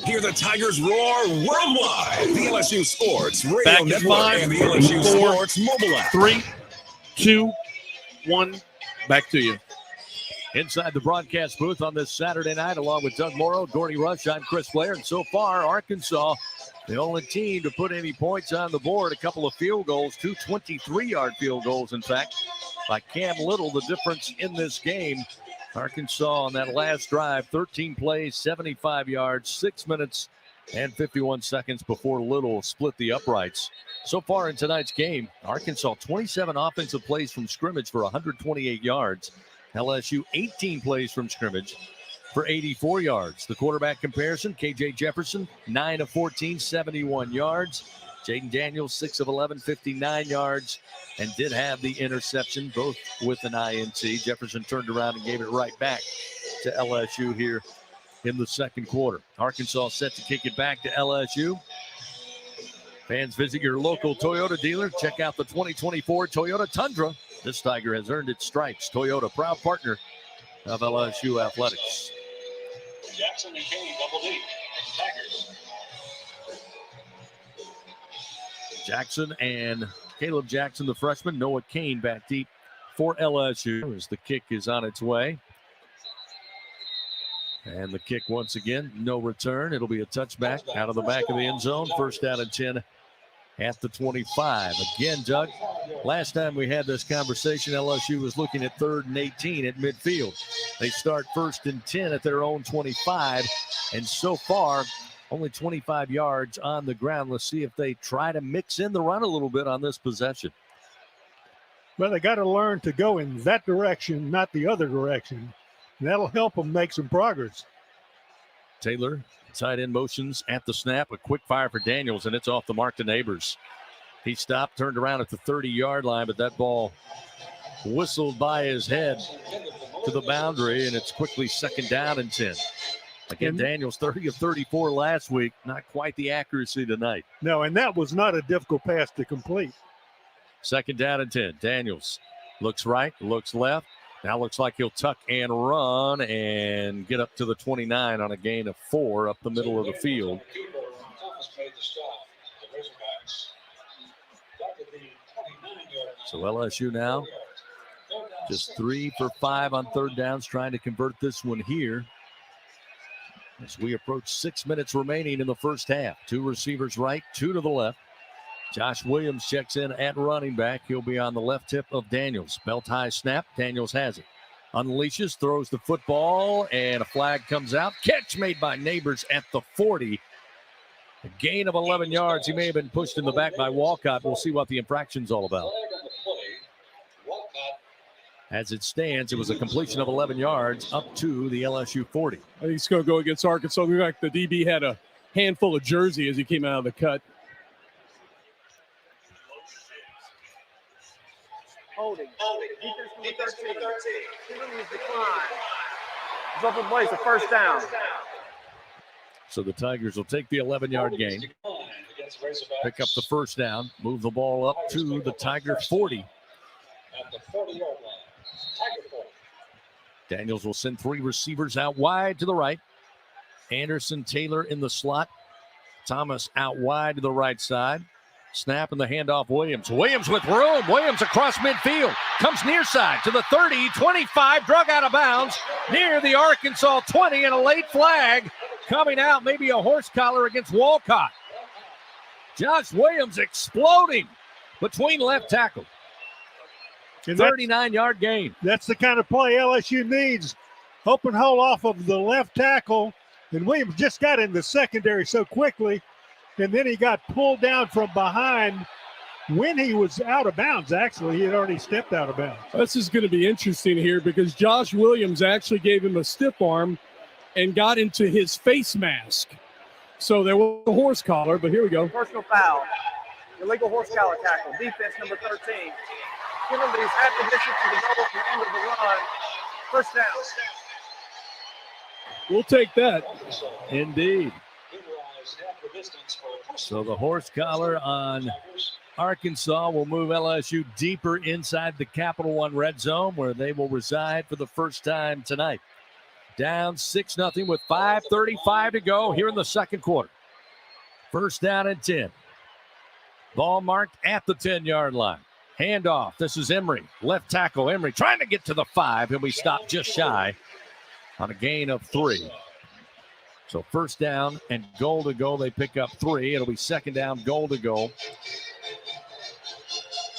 Hear the Tigers roar worldwide. The LSU Sports Radio Back at Network 5, and the LSU 4, Sports mobile app. 3, 2, 1. Back to you. Inside the broadcast booth on this Saturday night, along with Doug Morrow, Gordy Rush, I'm Chris Blair. And so far, Arkansas, the only team to put any points on the board. A couple of field goals, 2 23-yard field goals, in fact, by Cam Little. The difference in this game, Arkansas on that last drive, 13 plays, 75 yards, 6 minutes and 51 seconds before Little split the uprights. So far in tonight's game, Arkansas 27 offensive plays from scrimmage for 128 yards. LSU 18 plays from scrimmage for 84 yards. The quarterback comparison, KJ Jefferson, 9 of 14, 71 yards. Jaden Daniels, 6 of 11, 59 yards, and did have the interception, both with an INT. Jefferson turned around and gave it right back to LSU here in the second quarter. Arkansas set to kick it back to LSU. Fans, visit your local Toyota dealer. Check out the 2024 Toyota Tundra. This Tiger has earned its stripes. Toyota, proud partner of LSU Athletics. Jackson and Kane double D. Tigers. Jackson and Caleb Jackson, the freshman. Noah Kane back deep for LSU as the kick is on its way. And the kick once again, no return. It'll be a touchback out of the back of the end zone. First down and 10 at the 25. Again, Doug, last time we had this conversation, LSU was looking at 3rd and 18 at midfield. They start 1st and 10 at their own 25. And so far, only 25 yards on the ground. Let's see if they try to mix in the run a little bit on this possession. Well, they got to learn to go in that direction, not the other direction. And that'll help them make some progress. Taylor, tight end motions at the snap. A quick fire for Daniels, and it's off the mark to Neighbors. He stopped, turned around at the 30-yard line, but that ball whistled by his head to the boundary, and it's quickly 2nd down and 10. Again, Daniels 30 of 34 last week. Not quite the accuracy tonight. No, and that was not a difficult pass to complete. 2nd down and 10. Daniels looks right, looks left. Now looks like he'll tuck and run and get up to the 29 on a gain of 4 up the middle of the field. So LSU now just 3 for 5 on 3rd downs, trying to convert this one here as we approach 6 minutes remaining in the first half. 2 receivers right, 2 to the left. Josh Williams checks in at running back. He'll be on the left hip of Daniels. Belt high snap. Daniels has it. Unleashes, throws the football, and a flag comes out. Catch made by Neighbors at the 40. A gain of 11 yards. He may have been pushed in the back by Walcott. We'll see what the infraction's all about. As it stands, it was a completion of 11 yards up to the LSU 40. I think he's going to go against Arkansas. In fact, the DB had a handful of jersey as he came out of the cut. Holding. Defense number 13. Penalties decline. It's up in place, a first down. So the Tigers will take the 11-yard gain, pick up the first down, move the ball up to the Tiger 40. At the 40-yard line. Tiger 40. Daniels will send 3 receivers out wide to the right. Anderson, Taylor in the slot. Thomas out wide to the right side. Snap and the handoff, Williams. Williams with room. Williams across midfield. Comes near side to the 30, 25, drug out of bounds near the Arkansas 20, and a late flag coming out. Maybe a horse collar against Walcott. Josh Williams exploding between left tackle. 39-yard gain. That's the kind of play LSU needs. Open hole off of the left tackle, and Williams just got in the secondary so quickly. And then he got pulled down from behind when he was out of bounds. Actually, he had already stepped out of bounds. This is going to be interesting here because Josh Williams actually gave him a stiff arm and got into his face mask. So there was a horse collar, but here we go. Personal foul. Illegal horse collar tackle. Defense number 13. Penalties at the distance to the goal from the end of the run. First down. We'll take that. Indeed. So the horse collar on Arkansas will move LSU deeper inside the Capital One red zone, where they will reside for the first time tonight. Down 6-0 with 5:35 to go here in the second quarter. First down and 10. Ball marked at the 10-yard line. Handoff. This is Emery. Left tackle. Emery trying to get to the 5. He'll be stopped just shy on a gain of 3. So first down and goal to go. They pick up 3. It'll be second down, goal to go.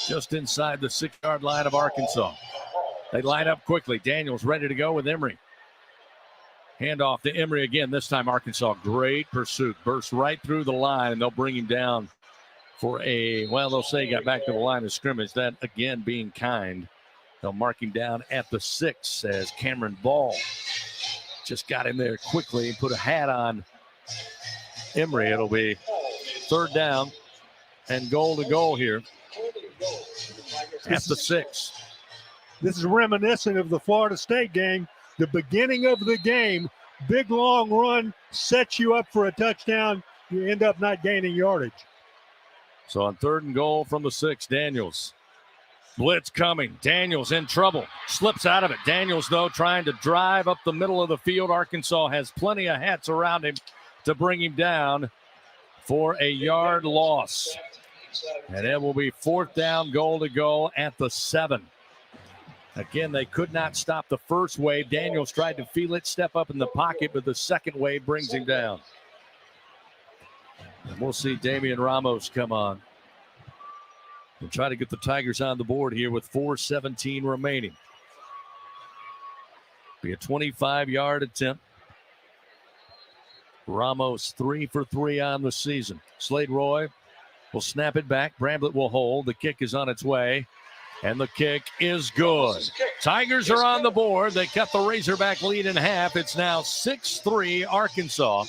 Just inside the 6-yard line of Arkansas. They line up quickly. Daniels ready to go with Emery. Handoff to Emery again. This time Arkansas, great pursuit. Bursts right through the line, and they'll bring him down for they'll say he got back to the line of scrimmage. That, again, being kind They'll mark him down at the 6 as Cameron Ball just got in there quickly and put a hat on Emery. It'll be 3rd down and goal to goal here at the 6. This is reminiscent of the Florida State game. The beginning of the game, big long run sets you up for a touchdown. You end up not gaining yardage. So on 3rd and goal from the 6, Daniels. Blitz coming. Daniels in trouble. Slips out of it. Daniels, though, trying to drive up the middle of the field. Arkansas has plenty of hats around him to bring him down for a yard loss. And it will be 4th down, goal to go at the 7. Again, they could not stop the first wave. Daniels tried to feel it, step up in the pocket, but the second wave brings him down. And we'll see Damian Ramos come on. We'll try to get the Tigers on the board here with 4:17 remaining. Be a 25-yard attempt. Ramos 3 for 3 on the season. Slade Roy will snap it back. Bramblett will hold. The kick is on its way. And the kick is good. Tigers are on the board. They cut the Razorback lead in half. It's now 6-3 Arkansas.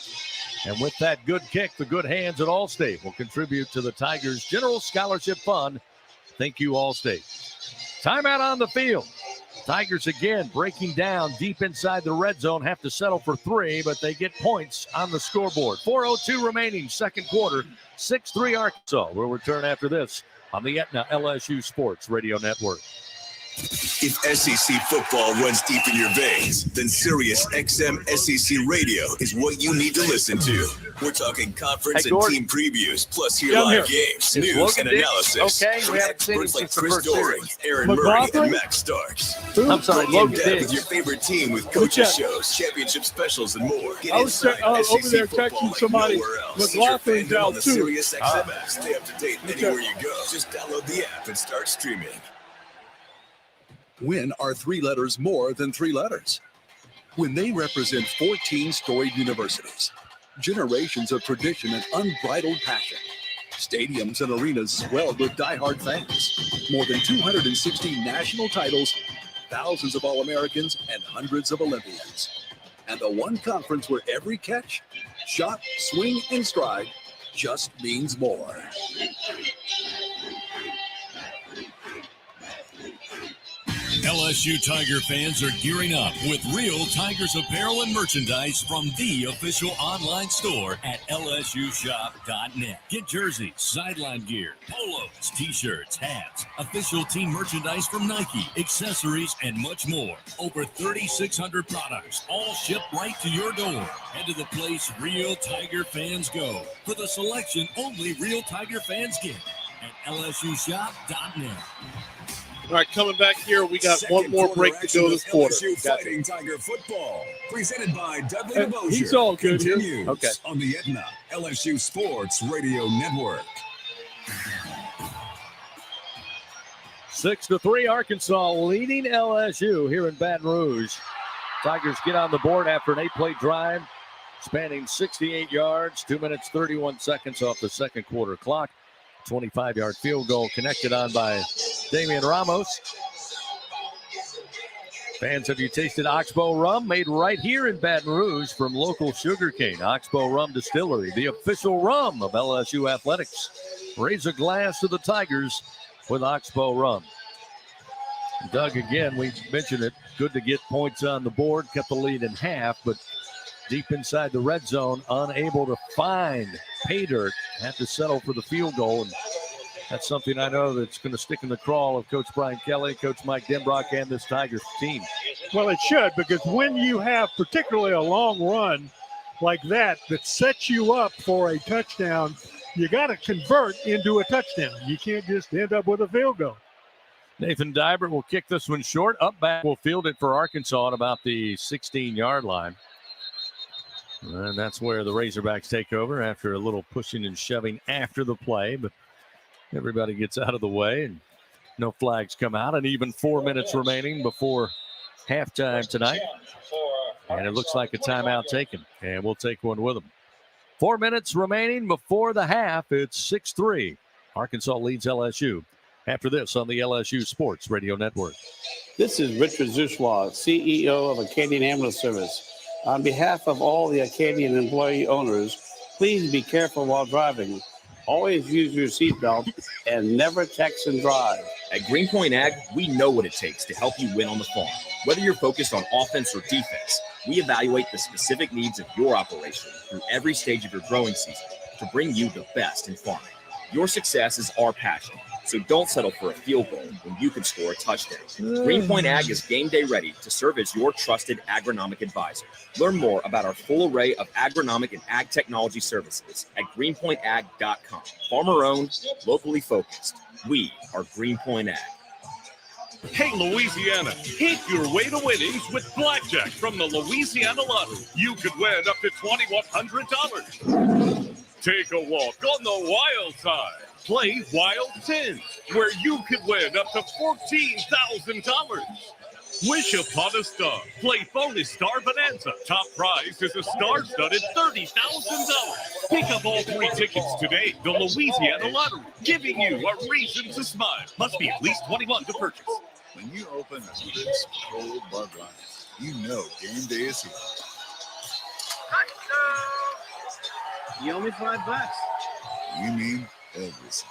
And with that good kick, the good hands at Allstate will contribute to the Tigers' General Scholarship Fund. Thank you, Allstate. Timeout on the field. Tigers again breaking down deep inside the red zone. Have to settle for 3, but they get points on the scoreboard. 4:02 remaining, second quarter. 6-3 Arkansas. We'll return after this on the Aetna LSU Sports Radio Network. If SEC football runs deep in your veins, then Sirius XM SEC Radio is what you need to listen to. We're talking conference and team previews, plus your live games, news, and analysis. Okay, we haven't seen experts like Chris Doring, Aaron McLaughlin? Murray, and Max Starks. I'm sorry, Get in depth with your favorite team with coaching shows, championship specials, and more. Get I was inside over SEC there football texting like somebody. nowhere else. McLaughlin's Your fandom out on the too. Sirius XM app. Stay up to date anywhere you go. Just download the app and start streaming. When are 3 letters more than 3 letters? When they represent 14 storied universities, generations of tradition and unbridled passion, stadiums and arenas swelled with diehard fans, more than 260 national titles, thousands of All-Americans, and hundreds of Olympians. And the one conference where every catch, shot, swing, and stride just means more. LSU Tiger fans are gearing up with real Tigers apparel and merchandise from the official online store at lsushop.net. Get jerseys, sideline gear, polos, t-shirts, hats, official team merchandise from Nike, accessories, and much more. Over 3,600 products, all shipped right to your door. Head to the place real Tiger fans go for the selection only real Tiger fans get at lsushop.net. All right, coming back here, we got one more break to go this quarter. LSU Fighting Tiger football, presented by Dudley DeBosier. He's all good here. Continues Okay. on the Aetna LSU Sports Radio Network. 6-3 Arkansas leading LSU here in Baton Rouge. Tigers get on the board after an 8-play drive spanning 68 yards, 2 minutes, 31 seconds off the second quarter clock. 25-yard field goal connected on by Damian Ramos. Fans, have you tasted Oxbow rum made right here in Baton Rouge from local sugarcane? Oxbow Rum Distillery, the official rum of LSU athletics. Raise a glass to the Tigers with Oxbow rum. Doug, again, we mentioned it. Good to get points on the board, kept the lead in half, but deep inside the red zone, unable to find pay dirt. Had to settle for the field goal, and that's something I know that's going to stick in the crawl of Coach Brian Kelly, Coach Mike Denbrock, and this Tigers team. Well, it should, because when you have particularly a long run like that sets you up for a touchdown, you got to convert into a touchdown. You can't just end up with a field goal. Nathan Dybert will kick this one short. Up back will field it for Arkansas at about the 16-yard line. And that's where the Razorbacks take over after a little pushing and shoving after the play. But everybody gets out of the way and no flags come out. And even 4 minutes remaining before halftime tonight. And it looks like a timeout taken. And we'll take one with them. 4 minutes remaining before the half. It's 6-3. Arkansas leads LSU after this on the LSU Sports Radio Network. This is Richard Zuswa, CEO of Acadian Ambulance Service. On behalf of all the Acadian employee owners, please be careful while driving. Always use your seatbelt and never text and drive. At Greenpoint Ag, we know what it takes to help you win on the farm. Whether you're focused on offense or defense, we evaluate the specific needs of your operation through every stage of your growing season to bring you the best in farming. Your success is our passion, so don't settle for a field goal when you can score a touchdown. Greenpoint Ag is game day ready to serve as your trusted agronomic advisor. Learn more about our full array of agronomic and ag technology services at greenpointag.com. Farmer-owned, locally focused. We are Greenpoint Ag. Hey, Louisiana, hit your way to winnings with Blackjack from the Louisiana Lottery. You could win up to $2,100. Take a walk on the wild side. Play Wild 10, where you could win up to $14,000. Wish upon a star. Play Bonus Star Bonanza. Top prize is a star-studded $30,000. Pick up all 3 tickets today. The Louisiana Lottery, giving you a reason to smile. Must be at least 21 to purchase. When you open a crisp, cold Bud Light, you know game day is here. You owe me $5. You mean everything.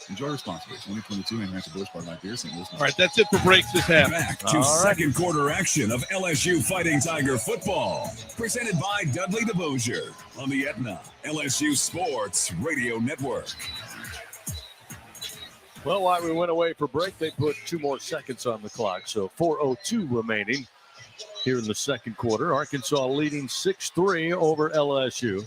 Enjoy responsibly. 2022 Anheuser-Busch Bud Light Beer, St. Louis. All right, that's it for breaks this half. Back to second quarter action of LSU Fighting Tiger football. Presented by Dudley DeBosier on the Aetna LSU Sports Radio Network. Well, while we went away for break, they put 2 more seconds on the clock. So 4:02 remaining here in the second quarter. Arkansas leading 6-3 over LSU.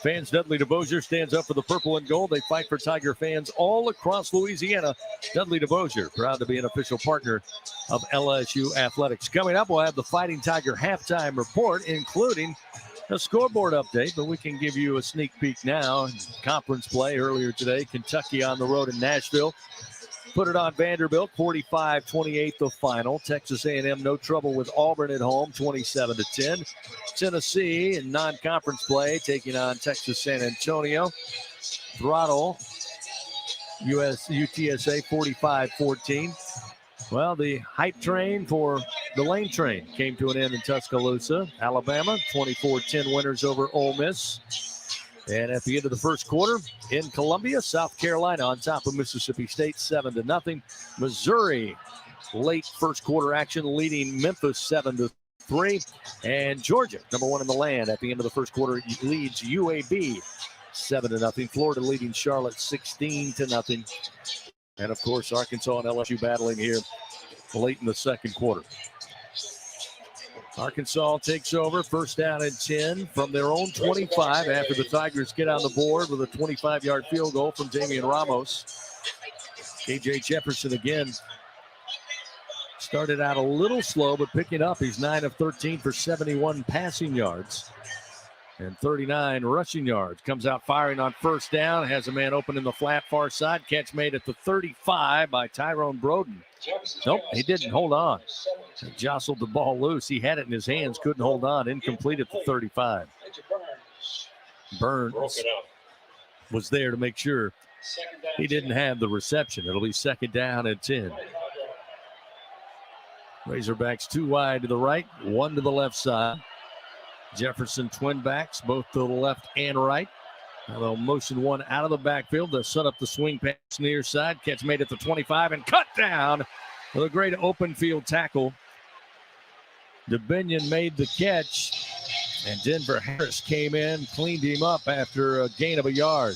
Fans, Dudley DeBosier stands up for the purple and gold. They fight for Tiger fans all across Louisiana. Dudley DeBosier, proud to be an official partner of LSU Athletics. Coming up, we'll have the Fighting Tiger halftime report, including a scoreboard update, but we can give you a sneak peek now. Conference play earlier today, Kentucky on the road in Nashville. Put it on Vanderbilt, 45-28 the final. Texas A&M no trouble with Auburn at home, 27-10. Tennessee in non-conference play, taking on Texas San Antonio. Throttle, UTSA 45-14. Well, the hype train for the lane train came to an end in Tuscaloosa. Alabama, 24-10 winners over Ole Miss. And at the end of the first quarter, in Columbia, South Carolina on top of Mississippi State, 7-0. Missouri, late first quarter action, leading Memphis 7-3. And Georgia, number 1 in the land, at the end of the first quarter, leads UAB 7-0. Florida leading Charlotte 16-0. And of course, Arkansas and LSU battling here late in the second quarter. Arkansas takes over, first down and 10 from their own 25 after the Tigers get on the board with a 25-yard field goal from Damian Ramos. KJ Jefferson again started out a little slow, but picking up. He's 9 of 13 for 71 passing yards and 39 rushing yards. Comes out firing on first down, has a man open in the flat far side. Catch made at the 35 by Tyrone Broden. Nope, he didn't hold on. He jostled the ball loose. He had it in his hands, couldn't hold on. Incomplete at the 35. Burns was there to make sure he didn't have the reception. It'll be second down and 10. Razorbacks 2 wide to the right, 1 to the left side. Jefferson twin backs, both to the left and right. Now they'll motion one out of the backfield. They'll set up the swing pass near side. Catch made at the 25 and cut down with a great open field tackle. DeBinion made the catch, and Denver Harris came in, cleaned him up after a gain of a yard.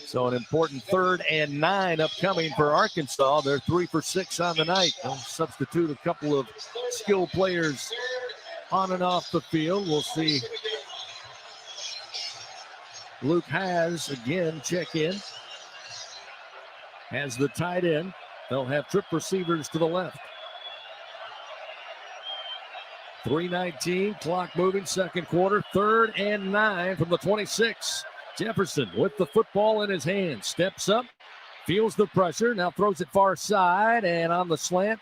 So an important 3rd and 9 upcoming for Arkansas. They're 3 for 6 on the night. They'll substitute a couple of skilled players on and off the field. We'll see Luke Haas again check in. Has the tight end. They'll have trip receivers to the left. 3:19, clock moving, second quarter, 3rd and 9 from the 26. Jefferson with the football in his hand, steps up, feels the pressure, now throws it far side, and on the slant,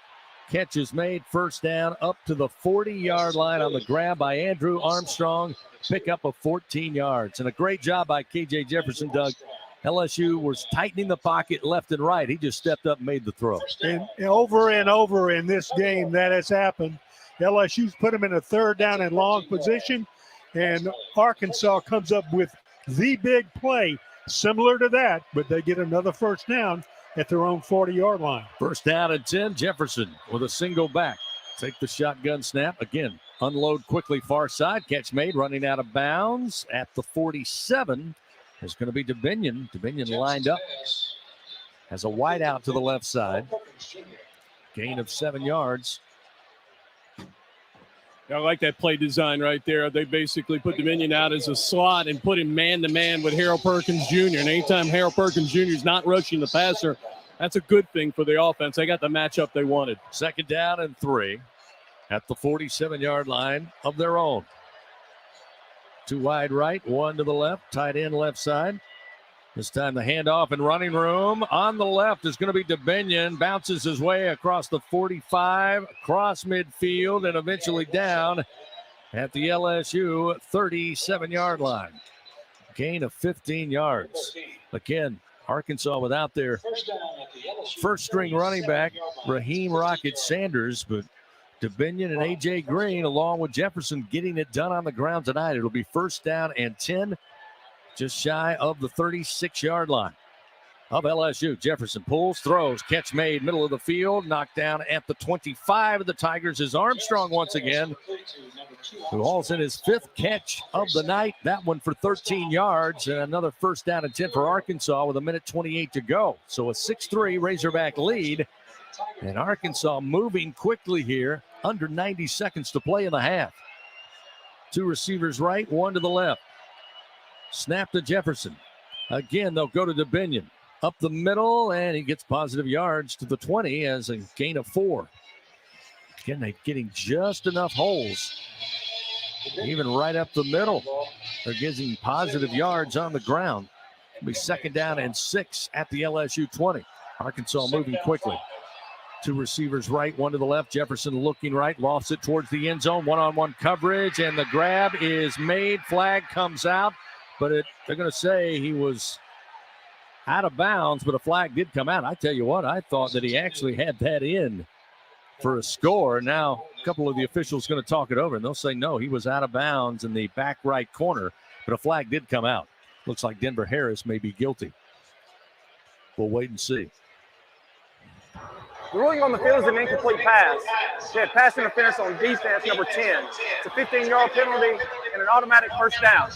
catch is made, first down up to the 40-yard line on the grab by Andrew Armstrong. Pick up of 14 yards. And a great job by KJ Jefferson, Doug, LSU was tightening the pocket left and right. He just stepped up and made the throw. And over in this game that has happened. LSU's put them in a third down and long position, and Arkansas comes up with the big play similar to that, but they get another first down at their own 40-yard line. First down and 10, Jefferson with a single back. Take the shotgun snap. Again, unload quickly far side. Catch made, running out of bounds at the 47. There's going to be Dominion. Dominion lined up. Has a wide out to the left side. Gain of 7 yards. I like that play design right there. They basically put Dominion out as a slot and put him man-to-man with Harold Perkins Jr. And anytime Harold Perkins Jr. is not rushing the passer, that's a good thing for the offense. They got the matchup they wanted. Second down and 3 at the 47-yard line of their own. 2 wide right, 1 to the left, tight end left side. This time the handoff and running room. On the left is going to be Dominion. Bounces his way across the 45, across midfield, and eventually down at the LSU 37-yard line. Gain of 15 yards. Again, Arkansas without their first-string running back, Raheem Rocket Sanders, but Dominion and A.J. Green, along with Jefferson, getting it done on the ground tonight. It'll be first down and 10. Just shy of the 36-yard line of LSU. Jefferson pulls, throws, catch made, middle of the field, knocked down at the 25 of the Tigers is Armstrong once again, who hauls in his 5th catch of the night. That one for 13 yards, and another first down and 10 for Arkansas with 1:28 to go. So a 6-3 Razorback lead, and Arkansas moving quickly here, under 90 seconds to play in the half. 2 receivers right, 1 to the left. Snap to Jefferson. Again, they'll go to Dominion. Up the middle, and he gets positive yards to the 20 as a gain of 4. Again, they're getting just enough holes. Even right up the middle. They're getting positive yards on the ground. It'll be second down and 6 at the LSU 20. Arkansas moving quickly. 2 receivers right, 1 to the left. Jefferson looking right, lofts it towards the end zone. One-on-one coverage, and the grab is made. Flag comes out. But they're going to say he was out of bounds, but a flag did come out. I tell you what, I thought that he actually had that in for a score. Now, a couple of the officials going to talk it over, and they'll say, no, he was out of bounds in the back right corner, but a flag did come out. Looks like Denver Harris may be guilty. We'll wait and see. The ruling on the field is an incomplete pass. They had pass interference on defense, number 10. It's a 15-yard penalty and an automatic first down.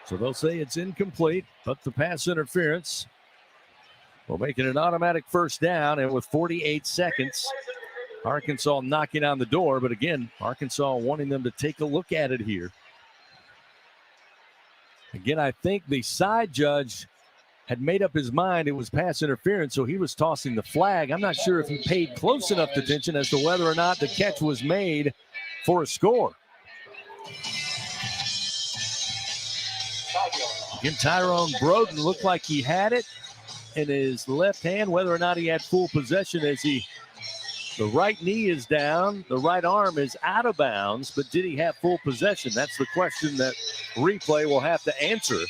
So they'll say it's incomplete, but the pass interference will make it an automatic first down. And with 48 seconds, Arkansas knocking on the door. But again, Arkansas wanting them to take a look at it here. Again, I think the side judge had made up his mind it was pass interference, so he was tossing the flag. I'm not sure if he paid close enough attention as to whether or not the catch was made for a score. Again, Tyrone Broden looked like he had it in his left hand, whether or not he had full possession as the right knee is down, the right arm is out of bounds, but did he have full possession? That's the question that replay will have to answer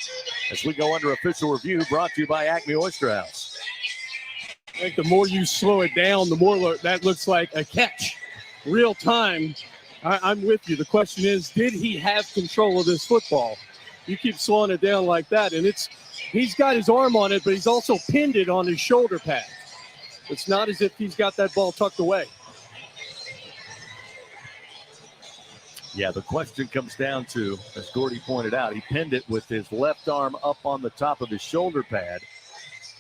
as we go under official review, brought to you by Acme Oyster House. I think the more you slow it down, the more that looks like a catch. Real time, I'm with you. The question is, did he have control of this football? You keep slowing it down like that, and he's got his arm on it, but he's also pinned it on his shoulder pad. It's not as if he's got that ball tucked away. Yeah, the question comes down to, as Gordy pointed out, he pinned it with his left arm up on the top of his shoulder pad.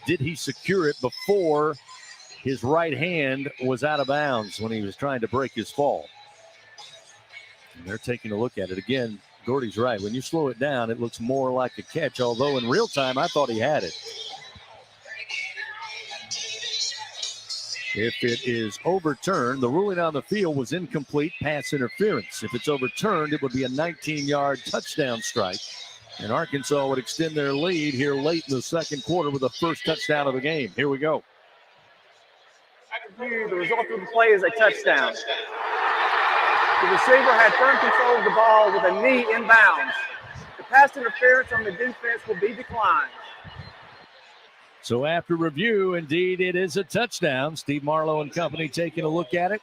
Did he secure it before his right hand was out of bounds when he was trying to break his fall? And they're taking a look at it again. Gordy's right. When you slow it down, it looks more like a catch, although in real time, I thought he had it. If it is overturned, the ruling on the field was incomplete pass interference. If it's overturned, it would be a 19-yard touchdown strike. And Arkansas would extend their lead here late in the second quarter with the first touchdown of the game. Here we go. The result of the play is a touchdown. The receiver had firm control of the ball with a knee inbounds. The pass interference on the defense will be declined. So after review, indeed, it is a touchdown. Steve Marlowe and company taking a look at it.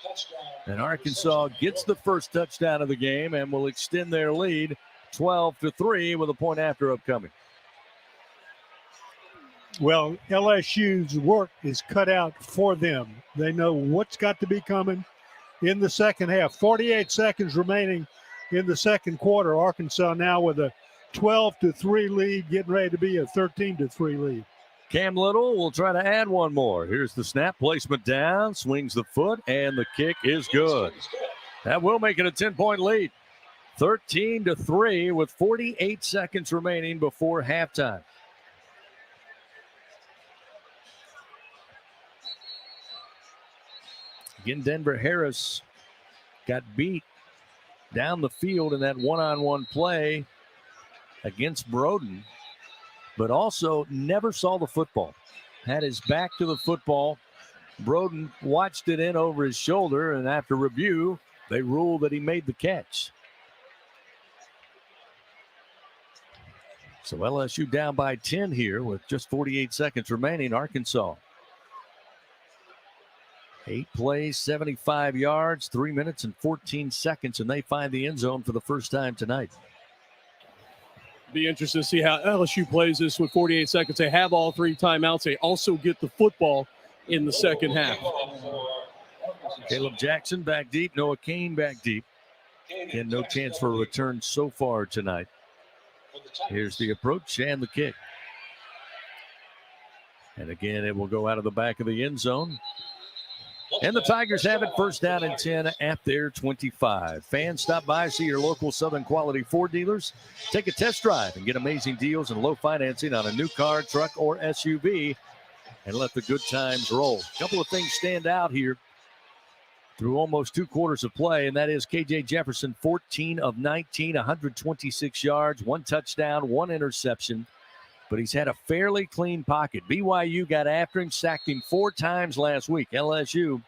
And Arkansas gets the first touchdown of the game and will extend their lead 12-3 with a point after upcoming. Well, LSU's work is cut out for them. They know what's got to be coming in the second half. 48 seconds remaining in the second quarter. Arkansas now with a 12-3 lead, getting ready to be a 13-3 lead. Cam Little will try to add one more. Here's the snap, placement down, swings the foot, and the kick is good. That will make it a 10-point lead. 13-3 with 48 seconds remaining before halftime. Again, Denver Harris got beat down the field in that one-on-one play against Broden, but also never saw the football. Had his back to the football. Broden watched it in over his shoulder, and after review, they ruled that he made the catch. So LSU down by 10 here with just 48 seconds remaining. Arkansas. 8 plays, 75 yards, 3 minutes and 14 seconds, and they find the end zone for the first time tonight. Be interested to see how LSU plays this with 48 seconds. They have all 3 timeouts. They also get the football in the second half. Caleb Jackson back deep. Noah Kane back deep. And no chance for a return so far tonight. Here's the approach and the kick. And again, it will go out of the back of the end zone. And the Tigers have it first down and 10 at their 25. Fans, stop by, see your local Southern Quality Ford dealers. Take a test drive and get amazing deals and low financing on a new car, truck, or SUV. And let the good times roll. A couple of things stand out here through almost 2 quarters of play, and that is K.J. Jefferson, 14 of 19, 126 yards, 1 touchdown, 1 interception. But he's had a fairly clean pocket. BYU got after him, sacked him 4 times last week. LSU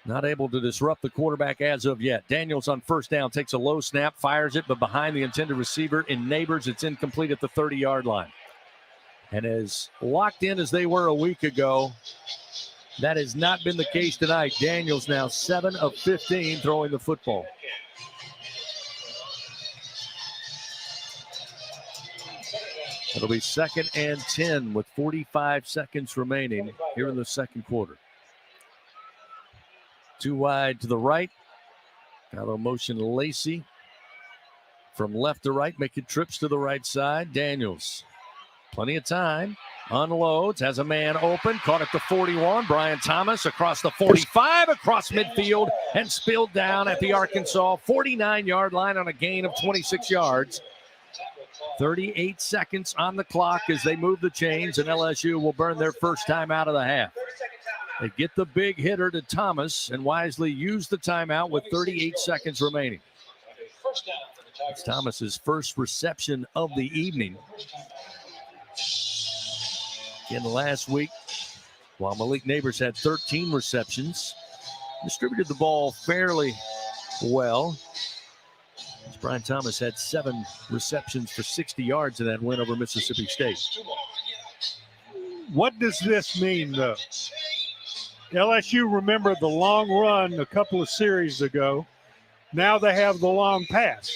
not able to disrupt the quarterback as of yet. Daniels on first down takes a low snap, fires it, but behind the intended receiver in Neighbors, it's incomplete at the 30-yard line. And as locked in as they were a week ago, that has not been the case tonight. Daniels now 7 of 15 throwing the football. It'll be 2nd and 10 with 45 seconds remaining here in the second quarter. 2 wide to the right. Now they'll motion Lacey from left to right, making trips to the right side. Daniels, plenty of time, unloads, has a man open, caught at the 41. Brian Thomas across the 45, across midfield, and spilled down at the Arkansas 49-yard line on a gain of 26 yards. 38 seconds on the clock as they move the chains, and LSU will burn their first time out of the half. They get the big hitter to Thomas and wisely use the timeout with 38 seconds remaining. It's Thomas's first reception of the evening. Again, last week, while Malik Neighbors had 13 receptions, distributed the ball fairly well. Brian Thomas had 7 receptions for 60 yards in that win over Mississippi State. What does this mean, though? LSU remembered the long run a couple of series ago. Now they have the long pass.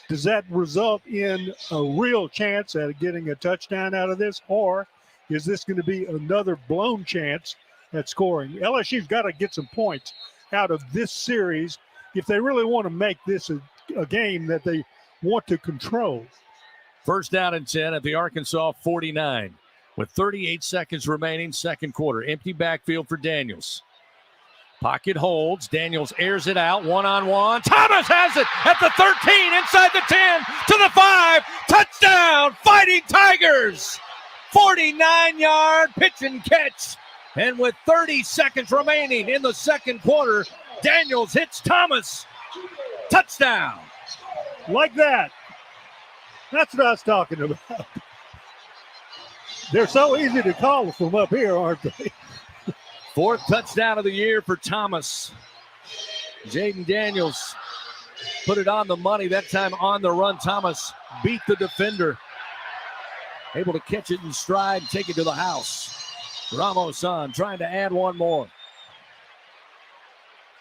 Does that result in a real chance at getting a touchdown out of this, or is this going to be another blown chance at scoring? LSU's got to get some points out of this series if they really want to make this a game that they want to control. First down and 10 at the Arkansas 49 with 38 seconds remaining, second quarter. Empty backfield for Daniels. Pocket holds. Daniels airs it out, one-on-one. Thomas has it at the 13, inside the 10, to the 5. Touchdown, Fighting Tigers. 49-yard pitch and catch. And with 30 seconds remaining in the second quarter, Daniels hits Thomas. Touchdown. Like that. That's what I was talking about. They're so easy to call from up here, aren't they? 4th touchdown of the year for Thomas. Jaden Daniels put it on the money, that time on the run. Thomas beat the defender. Able to catch it in stride and take it to the house. Ramos on, trying to add one more.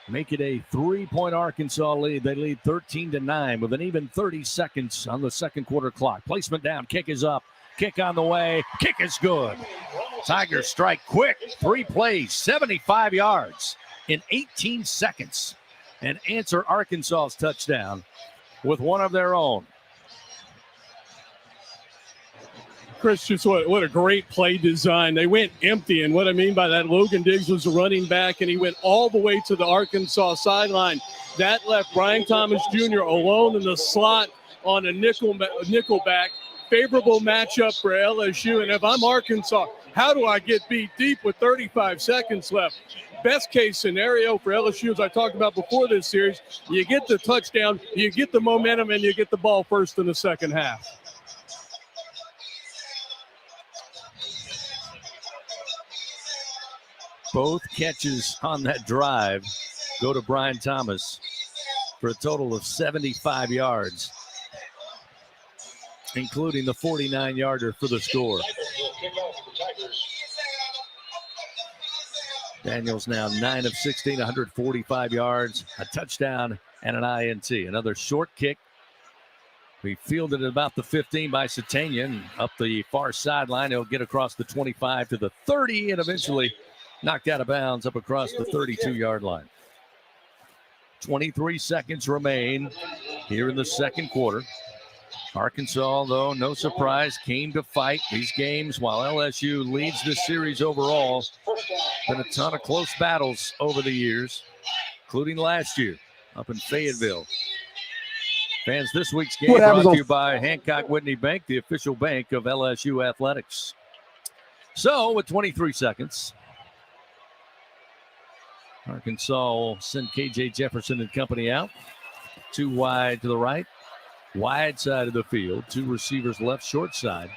Make it a 3-point Arkansas lead. They lead 13-9 with an even 30 seconds on the second quarter clock. Placement down, kick is up. Kick on the way, kick is good. Tigers strike quick, 3 plays, 75 yards in 18 seconds. And answer Arkansas's touchdown with one of their own. Chris, just what a great play design. They went empty, and what I mean by that, Logan Diggs was a running back, and he went all the way to the Arkansas sideline. That left Brian Thomas Jr. alone in the slot on a nickelback. Favorable matchup for LSU, and if I'm Arkansas, how do I get beat deep with 35 seconds left? Best case scenario for LSU, as I talked about before this series, you get the touchdown, you get the momentum, and you get the ball first in the second half. Both catches on that drive go to Brian Thomas for a total of 75 yards, including the 49-yarder for the score. Daniels now 9 of 16, 145 yards, a touchdown, and an INT. Another short kick. We fielded at about the 15 by Satania, and up the far sideline. He'll get across the 25 to the 30 and eventually knocked out of bounds up across the 32-yard line. 23 seconds remain here in the second quarter. Arkansas, though, no surprise, came to fight these games while LSU leads this series overall. Been a ton of close battles over the years, including last year up in Fayetteville. Fans, this week's game brought to you by Hancock Whitney Bank, the official bank of LSU athletics. So, with 23 seconds, Arkansas will send KJ Jefferson and company out. 2 wide to the right. Wide side of the field. 2 receivers left, short side.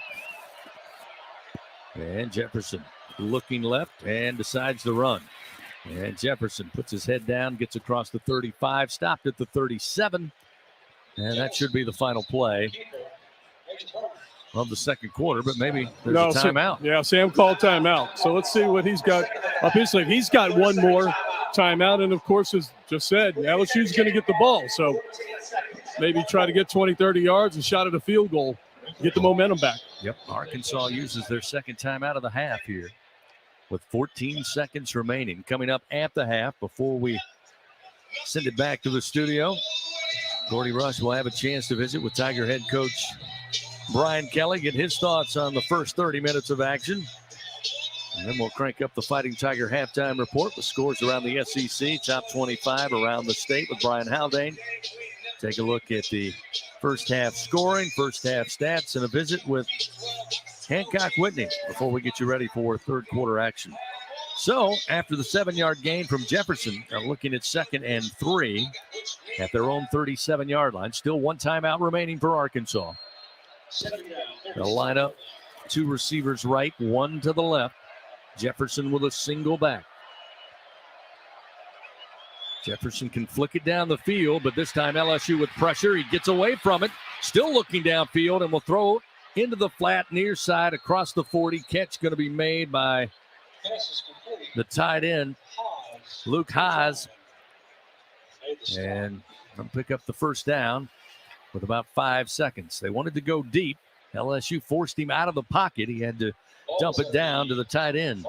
And Jefferson looking left and decides to run. And Jefferson puts his head down, gets across the 35, stopped at the 37. And that should be the final play of the second quarter, but maybe there's a timeout. Sam called timeout. So let's see what he's got up his sleeve. He's got one more timeout, and of course, as just said, LSU's going to get the ball. So maybe try to get 20, 30 yards and shot at a field goal, get the momentum back. Yep, Arkansas uses their second timeout of the half here with 14 seconds remaining. Coming up at the half before we send it back to the studio, Gordy Rush will have a chance to visit with Tiger head coach Brian Kelly, get his thoughts on the first 30 minutes of action. And then we'll crank up the Fighting Tiger halftime report with scores around the SEC, top 25 around the state with Brian Haldane. Take a look at the first half scoring, first half stats, and a visit with Hancock Whitney before we get you ready for third quarter action. So after the 7-yard gain from Jefferson, looking at 2nd and 3 at their own 37-yard line. Still 1 timeout remaining for Arkansas. They'll line up 2 receivers right, 1 to the left. Jefferson with a single back. Jefferson can flick it down the field, but this time LSU with pressure. He gets away from it, still looking downfield, and will throw into the flat near side across the 40. Catch going to be made by the tight end, Luke Haas. And they'll pick up the first down with about 5 seconds. They wanted to go deep. LSU forced him out of the pocket. He had to dump it down to the tight end.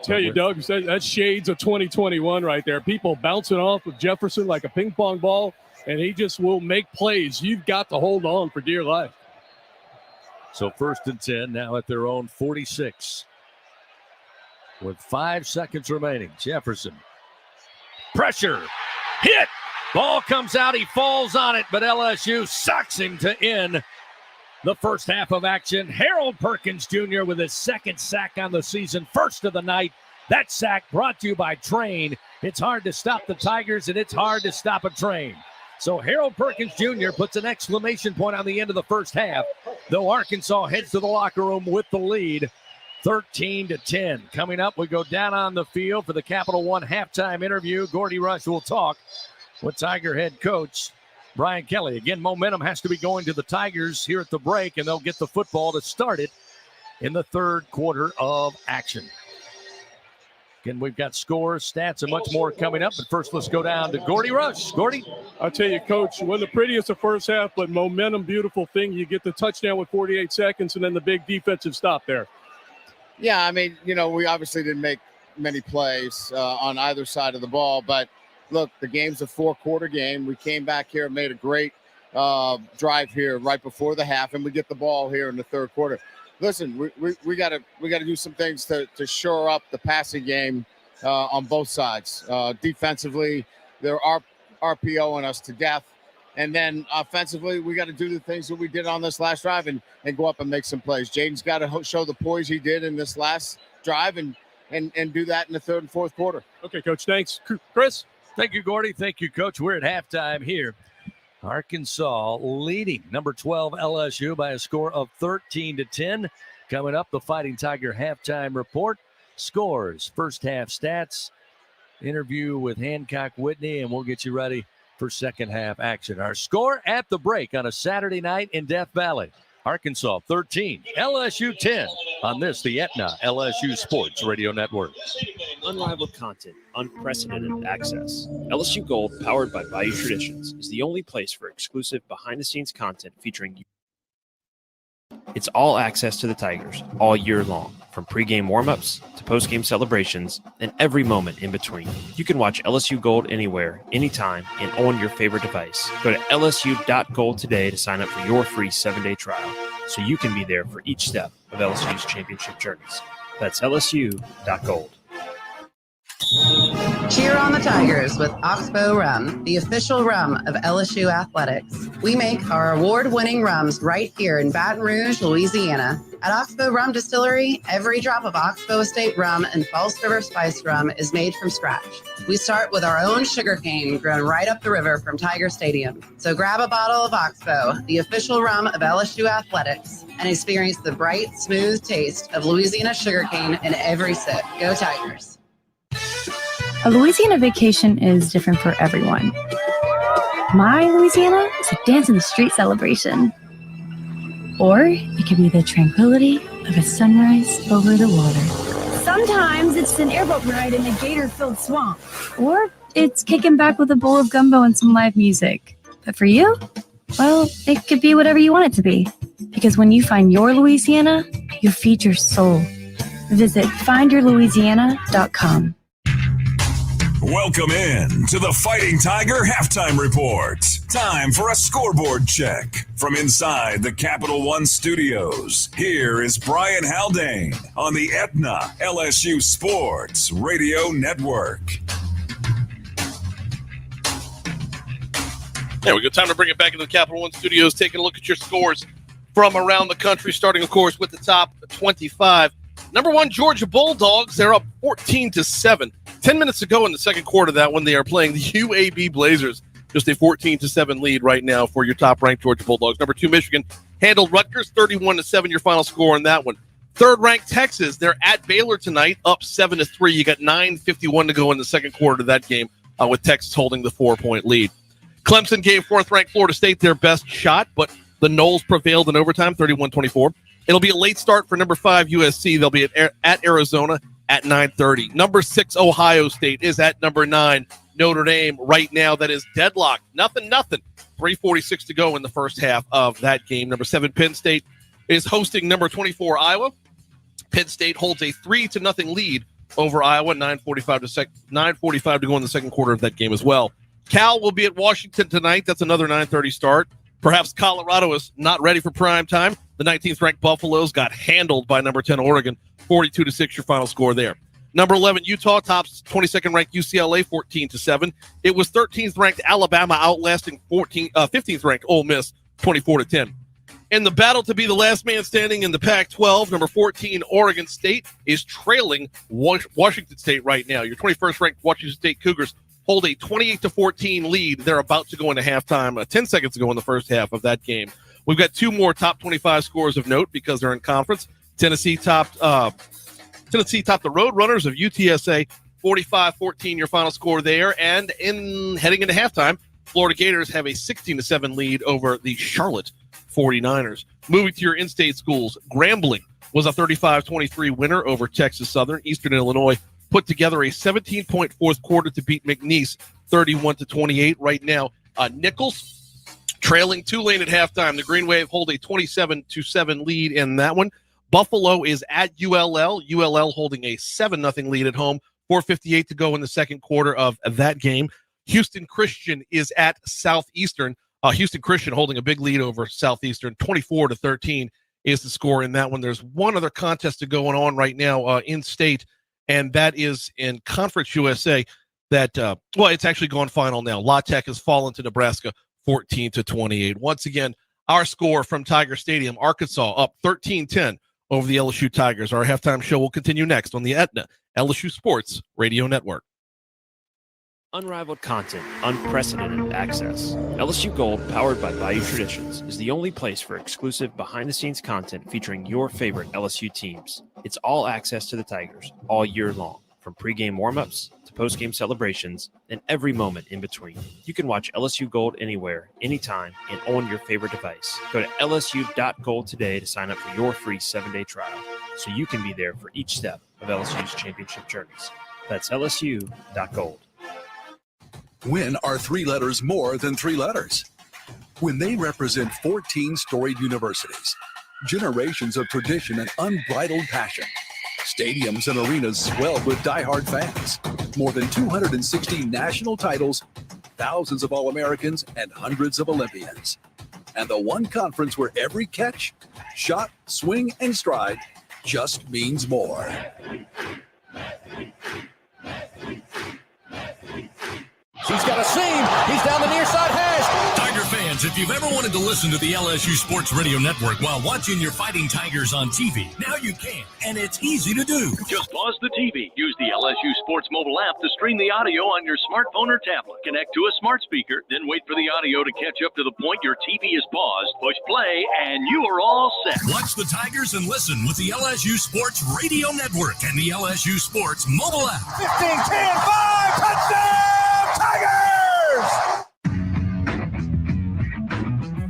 Tell you, Doug, that shades of 2021 right there. People bouncing off of Jefferson like a ping pong ball, and he just will make plays. You've got to hold on for dear life. So 1st and 10 now at their own 46. With 5 seconds remaining, Jefferson. Pressure. Hit. Ball comes out. He falls on it, but LSU sucks him to end the first half of action. Harold Perkins Jr. with his 2nd sack on the season, 1st of the night. That sack brought to you by Train. It's hard to stop the Tigers, and it's hard to stop a train. So Harold Perkins Jr. puts an exclamation point on the end of the first half, though Arkansas heads to the locker room with the lead, 13-10. Coming up, we go down on the field for the Capital One halftime interview. Gordy Rush will talk with Tiger head coach Brian Kelly. Again, momentum has to be going to the Tigers here at the break, and they'll get the football to start it in the third quarter of action. Again, we've got scores, stats, and much more coming up. But first, let's go down to Gordy Rush. Gordy? I'll tell you, Coach, one of the prettiest of first half, but momentum, beautiful thing. You get the touchdown with 48 seconds and then the big defensive stop there. Yeah, I mean, we obviously didn't make many plays on either side of the ball. But, look, the game's a four-quarter game. We came back here and made a great drive here right before the half, and we get the ball here in the third quarter. Listen, we got to do some things to shore up the passing game on both sides. Defensively, they're RPOing us to death. And then offensively, we got to do the things that we did on this last drive and go up and make some plays. Jaden's got to show the poise he did in this last drive and do that in the third and fourth quarter. Okay, Coach, thanks. Chris? Thank you, Gordy. Thank you, Coach. We're at halftime here. Arkansas leading number 12 LSU by a score of 13-10. Coming up, the Fighting Tiger halftime report. Scores, first half stats, interview with Hancock Whitney, and we'll get you ready for second half action. Our score at the break on a Saturday night in Death Valley. Arkansas 13, LSU 10 on this, the Aetna LSU Sports Radio Network. Unrivaled content, unprecedented access. LSU Gold, powered by Bayou Traditions, is the only place for exclusive behind-the-scenes content featuring you. It's all access to the Tigers all year long, from pregame warm-ups to postgame celebrations and every moment in between. You can watch LSU Gold anywhere, anytime, and on your favorite device. Go to lsu.gold today to sign up for your free 7-day trial so you can be there for each step of LSU's championship journeys. That's lsu.gold. Cheer on the Tigers with Oxbow Rum, the official rum of LSU athletics. We make our award-winning rums right here in Baton Rouge, Louisiana. At Oxbow Rum Distillery, every drop of Oxbow Estate rum and False River Spice rum is made from scratch. We start with our own sugarcane grown right up the river from Tiger Stadium. So grab a bottle of Oxbow, the official rum of LSU athletics, and experience the bright, smooth taste of Louisiana sugarcane in every sip. Go Tigers. A Louisiana vacation is different for everyone. My Louisiana is a dance in the street celebration. Or it could be the tranquility of a sunrise over the water. Sometimes it's an airboat ride in a gator-filled swamp. Or it's kicking back with a bowl of gumbo and some live music. But for you, well, it could be whatever you want it to be. Because when you find your Louisiana, you feed your soul. Visit findyourlouisiana.com. Welcome in to the Fighting Tiger Halftime Report. Time for a scoreboard check. From inside the Capital One studios, here is Brian Haldane on the Aetna LSU Sports Radio Network. There we go. Time to bring it back into the Capital One studios, taking a look at your scores from around the country, starting, of course, with the top 25. Number one, Georgia Bulldogs. They're up 14-7. 10 minutes ago in the second quarter of that one, they are playing the UAB Blazers. Just a 14-7 lead right now for your top-ranked Georgia Bulldogs. Number two, Michigan handled Rutgers 31-7, your final score on that one. Third-ranked Texas, they're at Baylor tonight, up 7-3. You got 9:51 to go in the second quarter of that game, with Texas holding the 4-point lead. Clemson gave fourth-ranked Florida State their best shot, but the Noles prevailed in overtime, 31-24. It'll be a late start for number 5 USC. They'll be at Arizona at 9:30. Number 6 Ohio State is at number 9 Notre Dame right now. That is deadlocked. Nothing. 3:46 to go in the first half of that game. Number 7 Penn State is hosting number 24 Iowa. Penn State holds a 3-0 lead over Iowa. 9:45 to go in the second quarter of that game as well. Cal will be at Washington tonight. That's another 9:30 start. Perhaps Colorado is not ready for prime time. The 19th-ranked Buffaloes got handled by number 10 Oregon, 42-6 your final score there. Number 11 Utah tops 22nd-ranked UCLA 14-7. It was 13th-ranked Alabama outlasting 15th-ranked Ole Miss 24-10. In the battle to be the last man standing in the Pac-12, number 14 Oregon State is trailing Washington State right now. Your 21st-ranked Washington State Cougars hold a 28-14 lead. They're about to go into halftime 10 seconds to go in the first half of that game. We've got two more top 25 scores of note because they're in conference. Tennessee topped the Roadrunners of UTSA 45-14, your final score there. And heading into halftime, Florida Gators have a 16-7 lead over the Charlotte 49ers. Moving to your in-state schools, Grambling was a 35-23 winner over Texas Southern. Eastern Illinois put together a 17-point fourth quarter to beat McNeese 31-28. Right now, Nichols trailing Tulane at halftime. The Green Wave hold a 27-7 lead in that one. Buffalo is at ULL. ULL holding a 7-0 lead at home. 4:58 to go in the second quarter of that game. Houston Christian is at Southeastern. Houston Christian holding a big lead over Southeastern. 24-13 is the score in that one. There's one other contest going on right now in state, and that is in Conference USA. That it's actually gone final now. La Tech has fallen to Nebraska 14-28. Once again, our score from Tiger Stadium: Arkansas up 13-10 over the LSU Tigers. Our halftime show will continue next on the Aetna LSU Sports Radio Network. Unrivaled content, unprecedented access. LSU Gold, powered by Bayou Traditions, is the only place for exclusive behind-the-scenes content featuring your favorite LSU teams. It's all access to the Tigers all year long, from pregame warm-ups to postgame celebrations and every moment in between. You can watch LSU Gold anywhere, anytime, and on your favorite device. Go to lsu.gold today to sign up for your free 7-day trial, so you can be there for each step of LSU's championship journeys. That's lsu.gold. When are 3 letters more than 3 letters? When they represent 14 storied universities, generations of tradition and unbridled passion, stadiums and arenas swelled with diehard fans, more than 260 national titles, thousands of All-Americans, and hundreds of Olympians. And the one conference where every catch, shot, swing, and stride just means more. He's got a seam. He's down the near side hash. Tiger fans, if you've ever wanted to listen to the LSU Sports Radio Network while watching your Fighting Tigers on TV, now you can, and it's easy to do. Just pause the TV. Use the LSU Sports mobile app to stream the audio on your smartphone or tablet. Connect to a smart speaker, then wait for the audio to catch up to the point your TV is paused. Push play, and you are all set. Watch the Tigers and listen with the LSU Sports Radio Network and the LSU Sports mobile app. 15, 10, 5, touchdown! Tigers!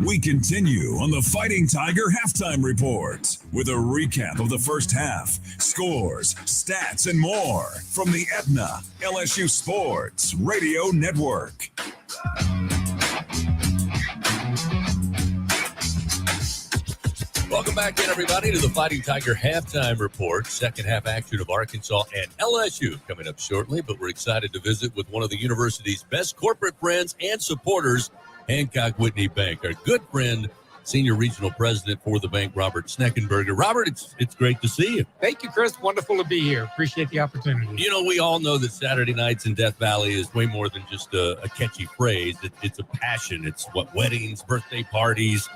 We continue on the Fighting Tiger Halftime Report with a recap of the first half, scores, stats, and more from the Aetna LSU Sports Radio Network. Welcome back in, everybody, to the Fighting Tiger Halftime Report. Second half action of Arkansas and LSU coming up shortly, but we're excited to visit with one of the university's best corporate friends and supporters, Hancock Whitney Bank. Our good friend, Senior Regional President for the bank, Robert Sneckenberger. Robert, it's great to see you. Thank you, Chris. Wonderful to be here. Appreciate the opportunity. You know, we all know that Saturday nights in Death Valley is way more than just a catchy phrase. It's a passion. It's what weddings, birthday parties,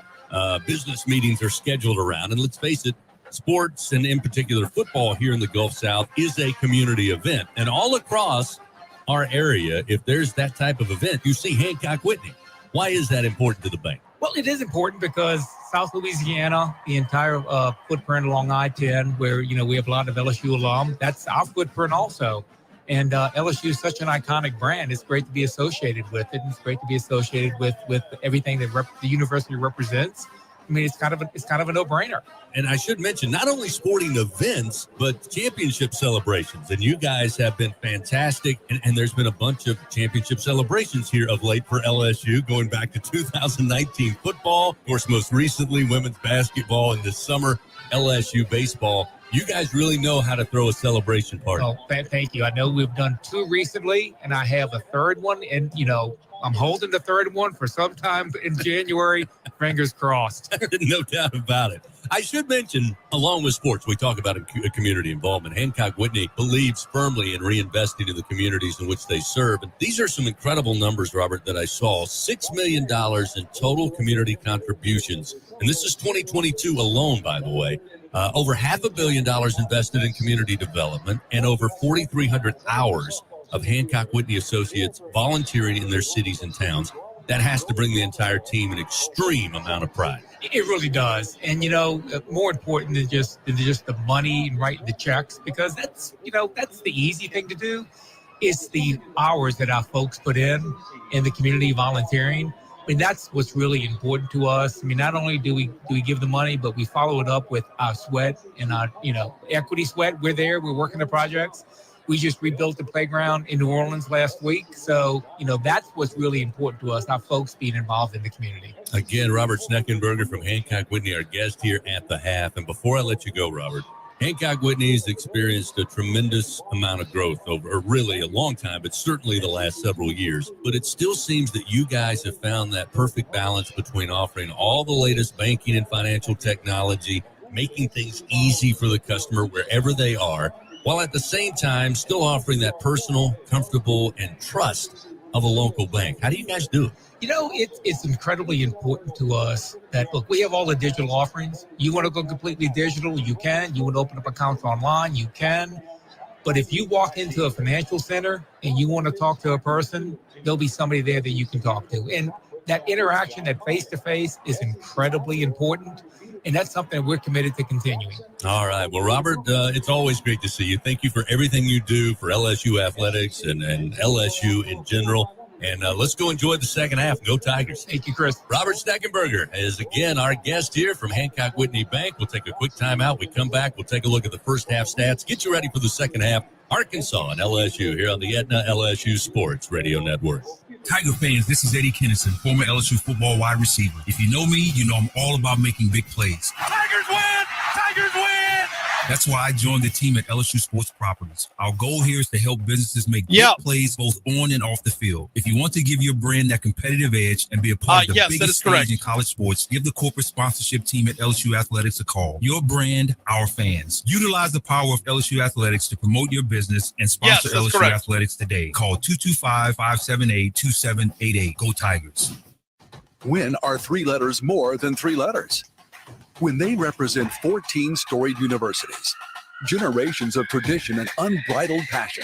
business meetings are scheduled around. And let's face it, sports, and in particular football here in the Gulf South, is a community event. And all across our area, if there's that type of event, you see Hancock Whitney. Why is that important to the bank? Well, it is important because South Louisiana, the entire footprint along I-10, where, you know, we have a lot of LSU alum, that's our footprint also. And LSU is such an iconic brand. It's great to be associated with it. It's great to be associated with everything that the university represents. I mean, it's kind of a no-brainer. And I should mention, not only sporting events, but championship celebrations. And you guys have been fantastic. And there's been a bunch of championship celebrations here of late for LSU, going back to 2019 football. Of course, most recently, women's basketball, and this summer, LSU baseball. You guys really know how to throw a celebration party. Oh, thank you. I know we've done 2 recently, and I have a third one. And, you know, I'm holding the third one for sometime in January. Fingers crossed. No doubt about it. I should mention, along with sports, we talk about community involvement. Hancock Whitney believes firmly in reinvesting in the communities in which they serve. And these are some incredible numbers, Robert, that I saw. $6 million in total community contributions. And this is 2022 alone, by the way. Over $500 million invested in community development, and over 4,300 hours of Hancock Whitney associates volunteering in their cities and towns. That has to bring the entire team an extreme amount of pride. It really does. And, you know, more important than just the money and writing the checks, because that's the easy thing to do. it's the hours that our folks put in the community volunteering. I mean, that's what's really important to us. I mean, not only do we give the money, but we follow it up with our sweat and our, equity sweat. We're there. We're working the projects. We just rebuilt the playground in New Orleans last week. So, that's what's really important to us, our folks being involved in the community. Again, Robert Sneckenberger from Hancock Whitney, our guest here at the half. And before I let you go, Robert, Hancock Whitney's experienced a tremendous amount of growth over really a long time, but certainly the last several years. But it still seems that you guys have found that perfect balance between offering all the latest banking and financial technology, making things easy for the customer wherever they are, while at the same time still offering that personal, comfortable, and trust of a local bank. How do you guys do it? It's incredibly important to us that, look, we have all the digital offerings. You want to go completely digital, you can. You want to open up accounts online, you can. But if you walk into a financial center and you want to talk to a person, there'll be somebody there that you can talk to. And that interaction, that face-to-face is incredibly important. And that's something we're committed to continuing. All right. Well, Robert, it's always great to see you. Thank you for everything you do for LSU athletics and LSU in general. And let's go enjoy the second half. Go Tigers. Thank you, Chris. Robert Sneckenberger is, again, our guest here from Hancock Whitney Bank. We'll take a quick timeout. We come back. We'll take a look at the first half stats. Get you ready for the second half. Arkansas and LSU here on the Aetna LSU Sports Radio Network. Tiger fans, this is Eddie Kennison, former LSU football wide receiver. If you know me, you know I'm all about making big plays. Tigers win! Tigers win! That's why I joined the team at LSU Sports Properties. Our goal here is to help businesses make big plays both on and off the field. If you want to give your brand that competitive edge and be a part of the biggest stage in college sports, give the corporate sponsorship team at LSU Athletics a call. Your brand, our fans. Utilize the power of LSU Athletics to promote your business and sponsor LSU Athletics today. Call 225-578-2788. Go Tigers. When are three letters more than three letters? When they represent 14 storied universities, generations of tradition and unbridled passion,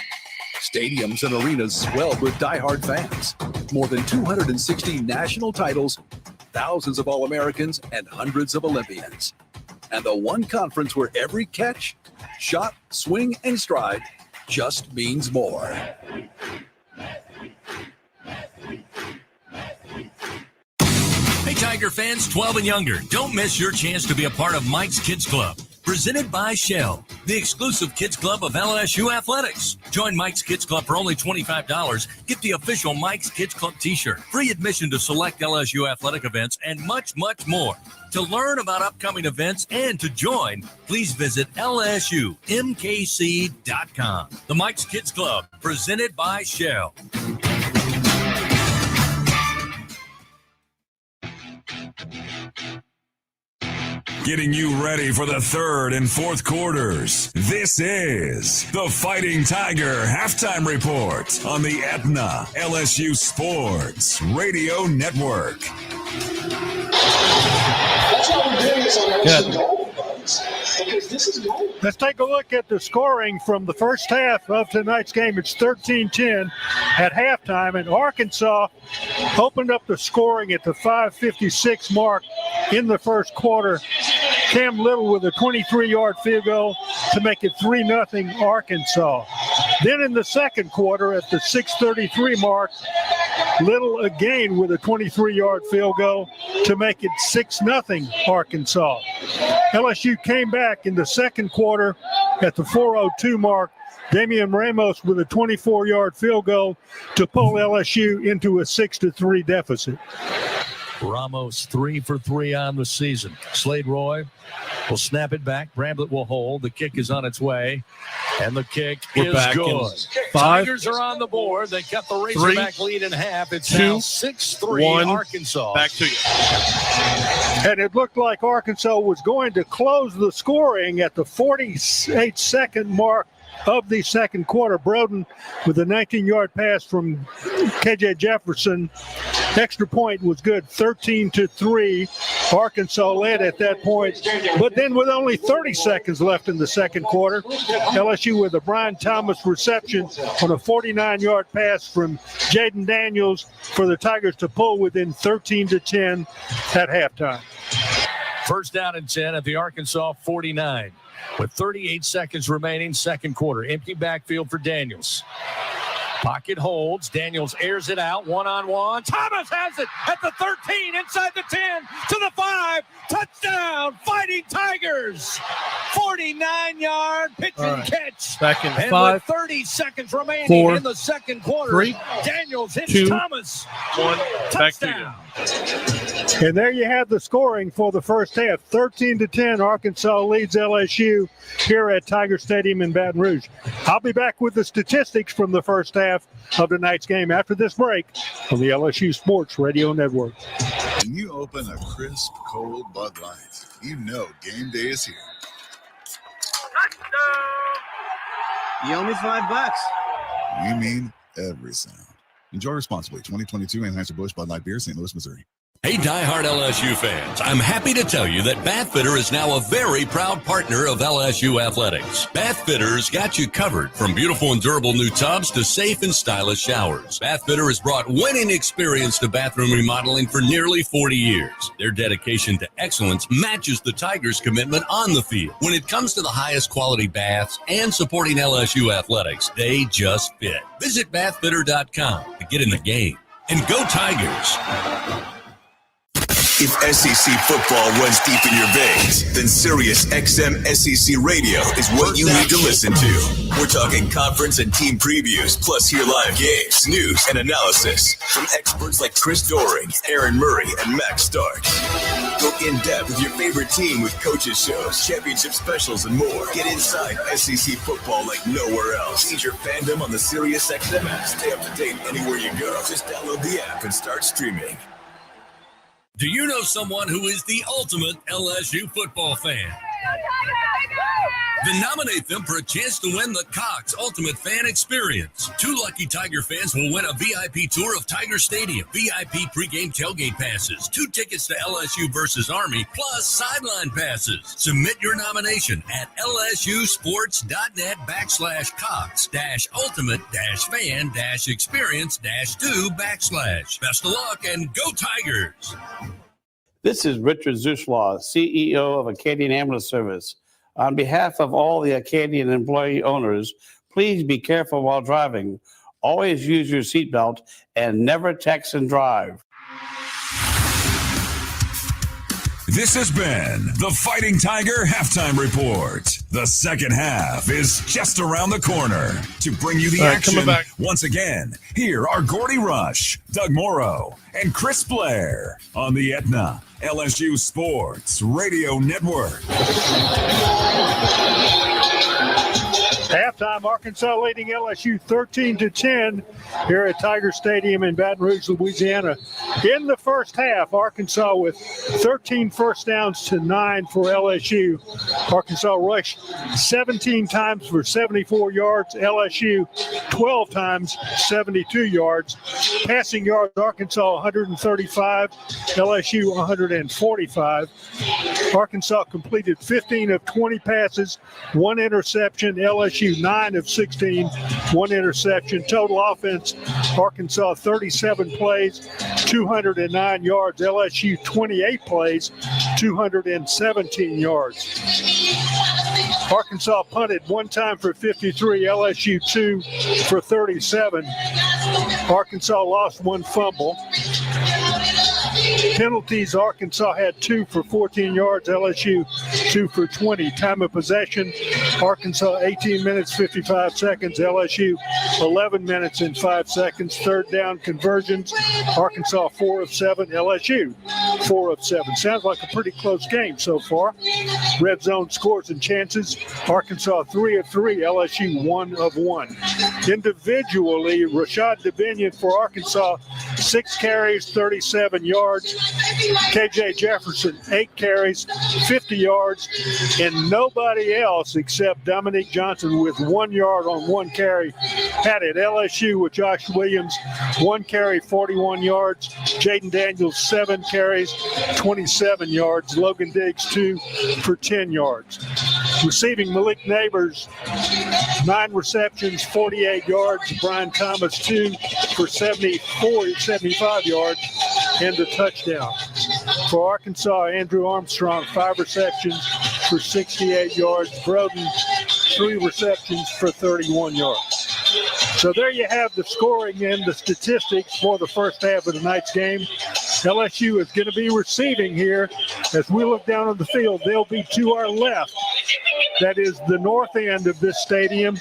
stadiums and arenas swelled with diehard fans, more than 260 national titles, thousands of All-Americans, and hundreds of Olympians. And the one conference where every catch, shot, swing, and stride just means more. Hey, Tiger fans, 12 and younger, don't miss your chance to be a part of Mike's Kids Club, presented by Shell, the exclusive kids club of LSU Athletics. Join Mike's Kids Club for only $25. Get the official Mike's Kids Club t-shirt, free admission to select LSU athletic events, and much, much more. To learn about upcoming events and to join, please visit LSUMKC.com. The Mike's Kids Club, presented by Shell. Getting you ready for the third and fourth quarters. This is the Fighting Tiger Halftime Report on the Aetna LSU Sports Radio Network. Let's take a look at the scoring from the first half of tonight's game. It's 13-10 at halftime, and Arkansas opened up the scoring at the 5:56 mark in the first quarter. Cam Little with a 23-yard field goal to make it 3-0 Arkansas. Then in the second quarter at the 6:33 mark, Little again with a 23-yard field goal to make it 6-0 Arkansas. LSU came back in the second quarter at the 4:02 mark. Damian Ramos with a 24-yard field goal to pull LSU into a 6-3 deficit. Ramos 3 for 3 on the season. Slade Roy will snap it back. Bramblett will hold. The kick is on its way. And the kick is good. Tigers are on the board. They cut the Razorback lead in half. It's now 6-3 Arkansas. Back to you. And it looked like Arkansas was going to close the scoring at the 48-second mark of the second quarter. Broden with a 19-yard pass from KJ Jefferson. Extra point was good, 13-3. Arkansas led at that point. But then with only 30 seconds left in the second quarter, LSU with a Brian Thomas reception on a 49-yard pass from Jaden Daniels for the Tigers to pull within 13-10 at halftime. First down and 10 at the Arkansas 49. With 38 seconds remaining, second quarter. Empty backfield for Daniels. Pocket holds. Daniels airs it out. One-on-one. Thomas has it at the 13, inside the 10, to the 5. Touchdown, Fighting Tigers. 49-yard pitch and catch. Back in and 5, with 30 seconds remaining 4, in the second quarter. 3, Daniels hits 2, Thomas. 1. Touchdown. Back to you. And there you have the scoring for the first half. 13-10, Arkansas leads LSU here at Tiger Stadium in Baton Rouge. I'll be back with the statistics from the first half of tonight's game after this break on the LSU Sports Radio Network. When you open a crisp, cold Bud Light, you know game day is here. You owe me $5. We mean every sound. Enjoy responsibly. 2022 Anheuser-Busch Bud Light Beer, St. Louis, Missouri. Hey, diehard LSU fans, I'm happy to tell you that Bathfitter is now a very proud partner of LSU Athletics. Bathfitter's got you covered from beautiful and durable new tubs to safe and stylish showers. Bathfitter has brought winning experience to bathroom remodeling for nearly 40 years. Their dedication to excellence matches the Tigers' commitment on the field. When it comes to the highest quality baths and supporting LSU Athletics, they just fit. Visit bathfitter.com to get in the game. And go Tigers! If SEC football runs deep in your veins, then Sirius XM SEC Radio is what you need to listen to. We're talking conference and team previews, plus hear live games, news, and analysis from experts like Chris Doering, Aaron Murray, and Max Starks. Go in-depth with your favorite team with coaches shows, championship specials, and more. Get inside SEC football like nowhere else. Feed your fandom on the Sirius XM app. Stay up to date anywhere you go. Just download the app and start streaming. Do you know someone who is the ultimate LSU football fan? Then nominate them for a chance to win the Cox Ultimate Fan Experience. 2 lucky Tiger fans will win a VIP tour of Tiger Stadium, VIP pregame tailgate passes, 2 tickets to LSU versus Army, plus sideline passes. Submit your nomination at lsusports.net/Cox-ultimate-fan-experience-2/. Best of luck and go Tigers! This is Richard Zuschlaw, CEO of Acadian Ambulance Service. On behalf of all the Acadian employee owners, please be careful while driving. Always use your seatbelt and never text and drive. This has been the Fighting Tiger Halftime Report. The second half is just around the corner. To bring you the action, once again, here are Gordy Rush, Doug Morrow, and Chris Blair on the Aetna LSU Sports Radio Network. Halftime, Arkansas leading LSU 13-10 here at Tiger Stadium in Baton Rouge, Louisiana. In the first half, Arkansas with 13 first downs to 9 for LSU. Arkansas rushed 17 times for 74 yards. LSU 12 times, 72 yards. Passing yards, Arkansas 135, LSU 145. Arkansas completed 15 of 20 passes, 1 interception. LSU 9 of 16, 1 interception. Total offense, Arkansas 37 plays, 209 yards. LSU 28 plays, 217 yards. Arkansas punted 1 time for 53, LSU 2 for 37. Arkansas lost 1 fumble. Penalties, Arkansas had 2 for 14 yards, LSU 2 for 20. Time of possession, Arkansas 18 minutes, 55 seconds, LSU 11 minutes and 5 seconds. Third down conversions, Arkansas 4 of 7, LSU 4 of 7. Sounds like a pretty close game so far. Red zone scores and chances, Arkansas 3 of 3, LSU 1 of 1. Individually, Rashad Devinian for Arkansas, 6 carries, 37 yards. KJ Jefferson, 8 carries, 50 yards, and nobody else except Dominique Johnson with 1 yard on 1 carry had it. LSU with Josh Williams, 1 carry, 41 yards. Jaden Daniels, 7 carries, 27 yards. Logan Diggs, 2 for 10 yards. Receiving, Malik Neighbors, 9 receptions, 48 yards. Brian Thomas, 2 for 75 yards and a touchdown. For Arkansas, Andrew Armstrong, 5 receptions for 68 yards. Broden, 3 receptions for 31 yards. So there you have the scoring and the statistics for the first half of tonight's game. LSU is going to be receiving here. As we look down on the field, they'll be to our left. That is the north end of this stadium.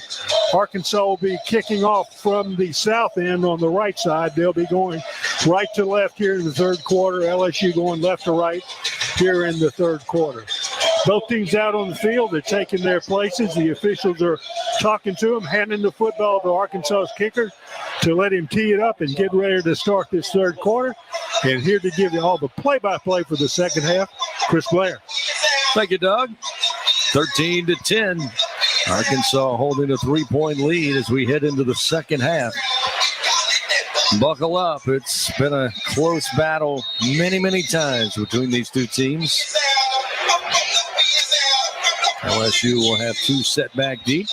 Arkansas will be kicking off from the south end on the right side. They'll be going right to left here in the third quarter. LSU going left to right here in the third quarter. Both teams out on the field. They're taking their places. The officials are talking to them, handing the football to Arkansas's kicker to let him tee it up and get ready to start this third quarter. And here to give you all the play-by-play for the second half, Chris Blair. Thank you, Doug. 13-10. Arkansas holding a 3-point lead as we head into the second half. Buckle up. It's been a close battle many, many times between these two teams. LSU will have two set back deep.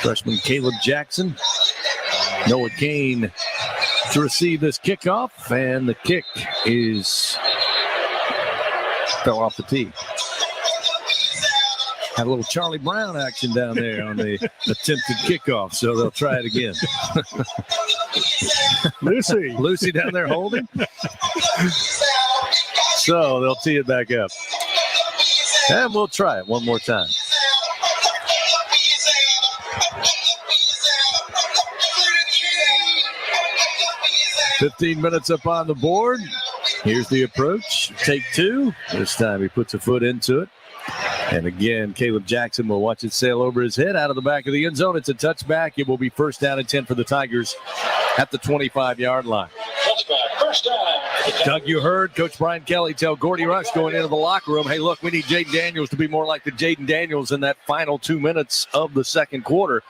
Freshman Caleb Jackson, Noah Kane to receive this kickoff, and the kick fell off the tee. Had a little Charlie Brown action down there on the attempted kickoff, so they'll try it again. Lucy down there holding. So they'll tee it back up. And we'll try it one more time. $15 minutes up on the board. Here's the approach. Take two. This time he puts a foot into it. And again, Caleb Jackson will watch it sail over his head out of the back of the end zone. It's a touchback. It will be first down and 10 for the Tigers at the 25-yard line. Doug, you heard Coach Brian Kelly tell Gordy Rush going into the locker room, hey, look, we need Jaden Daniels to be more like the Jaden Daniels in that final 2 minutes of the second quarter.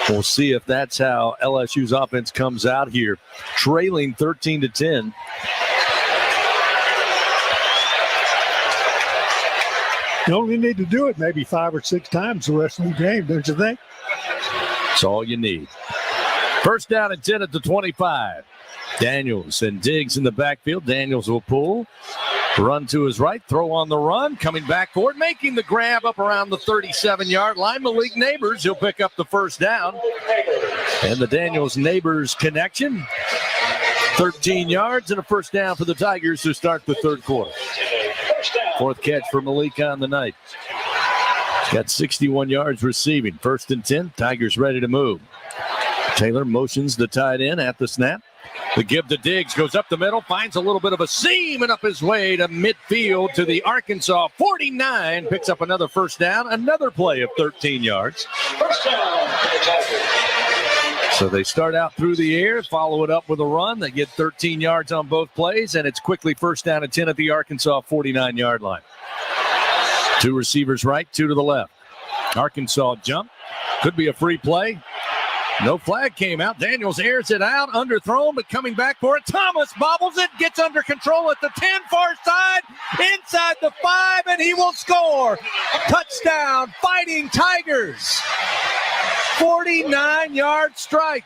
We'll see if that's how LSU's offense comes out here, trailing 13-10. You only need to do it maybe 5 or 6 times the rest of the game, don't you think? That's all you need. First down and 10 at the 25. Daniels and Diggs in the backfield. Daniels will pull, run to his right, throw on the run, coming back forward, making the grab up around the 37-yard line. Malik Neighbors, he'll pick up the first down. And the Daniels-Neighbors connection, 13 yards and a first down for the Tigers to start the third quarter. Fourth catch for Malik on the night. Got 61 yards receiving. First and 10, Tigers ready to move. Taylor motions the tight end at the snap. The give to Diggs, goes up the middle, finds a little bit of a seam and up his way to midfield to the Arkansas 49. Picks up another first down, another play of 13 yards. First down for the Tigers. So they start out through the air, follow it up with a run. They get 13 yards on both plays, and it's quickly first down and 10 at the Arkansas 49-yard line. Two receivers right, two to the left. Arkansas jump. Could be a free play. No flag came out. Daniels airs it out, underthrown, but coming back for it. Thomas bobbles it, gets under control at the 10, far side, inside the 5, and he will score. Touchdown, Fighting Tigers. 49-yard strike.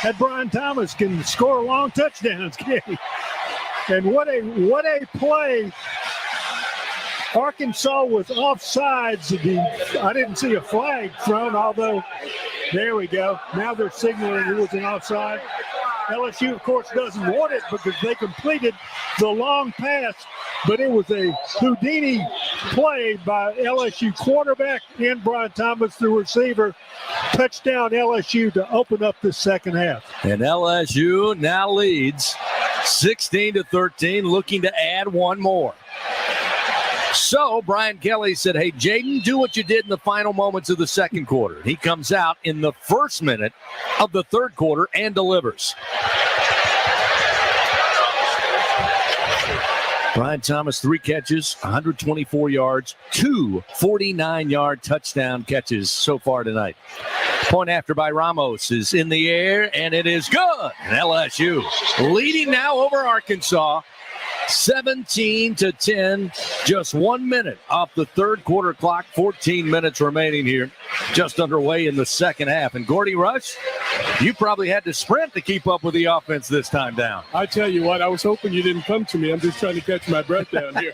That Brian Thomas can score long touchdowns, can he? And what a play. Arkansas was offsides. I didn't see a flag thrown, although there we go. Now they're signaling it was an offside. LSU, of course, doesn't want it because they completed the long pass, but it was a Houdini play by LSU quarterback and Brian Thomas, the receiver. Touchdown LSU to open up the second half. And LSU now leads 16-13, looking to add one more. So Brian Kelly said, hey, Jaden, do what you did in the final moments of the second quarter. He comes out in the first minute of the third quarter and delivers. Brian Thomas, 3 catches, 124 yards, 2 49-yard touchdown catches so far tonight. Point after by Ramos is in the air, and it is good. And LSU leading now over Arkansas. 17-10, just 1 minute off the third quarter clock, 14 minutes remaining here, just underway in the second half. And Gordy Rush, you probably had to sprint to keep up with the offense this time down. I tell you what, I was hoping you didn't come to me. I'm just trying to catch my breath down here.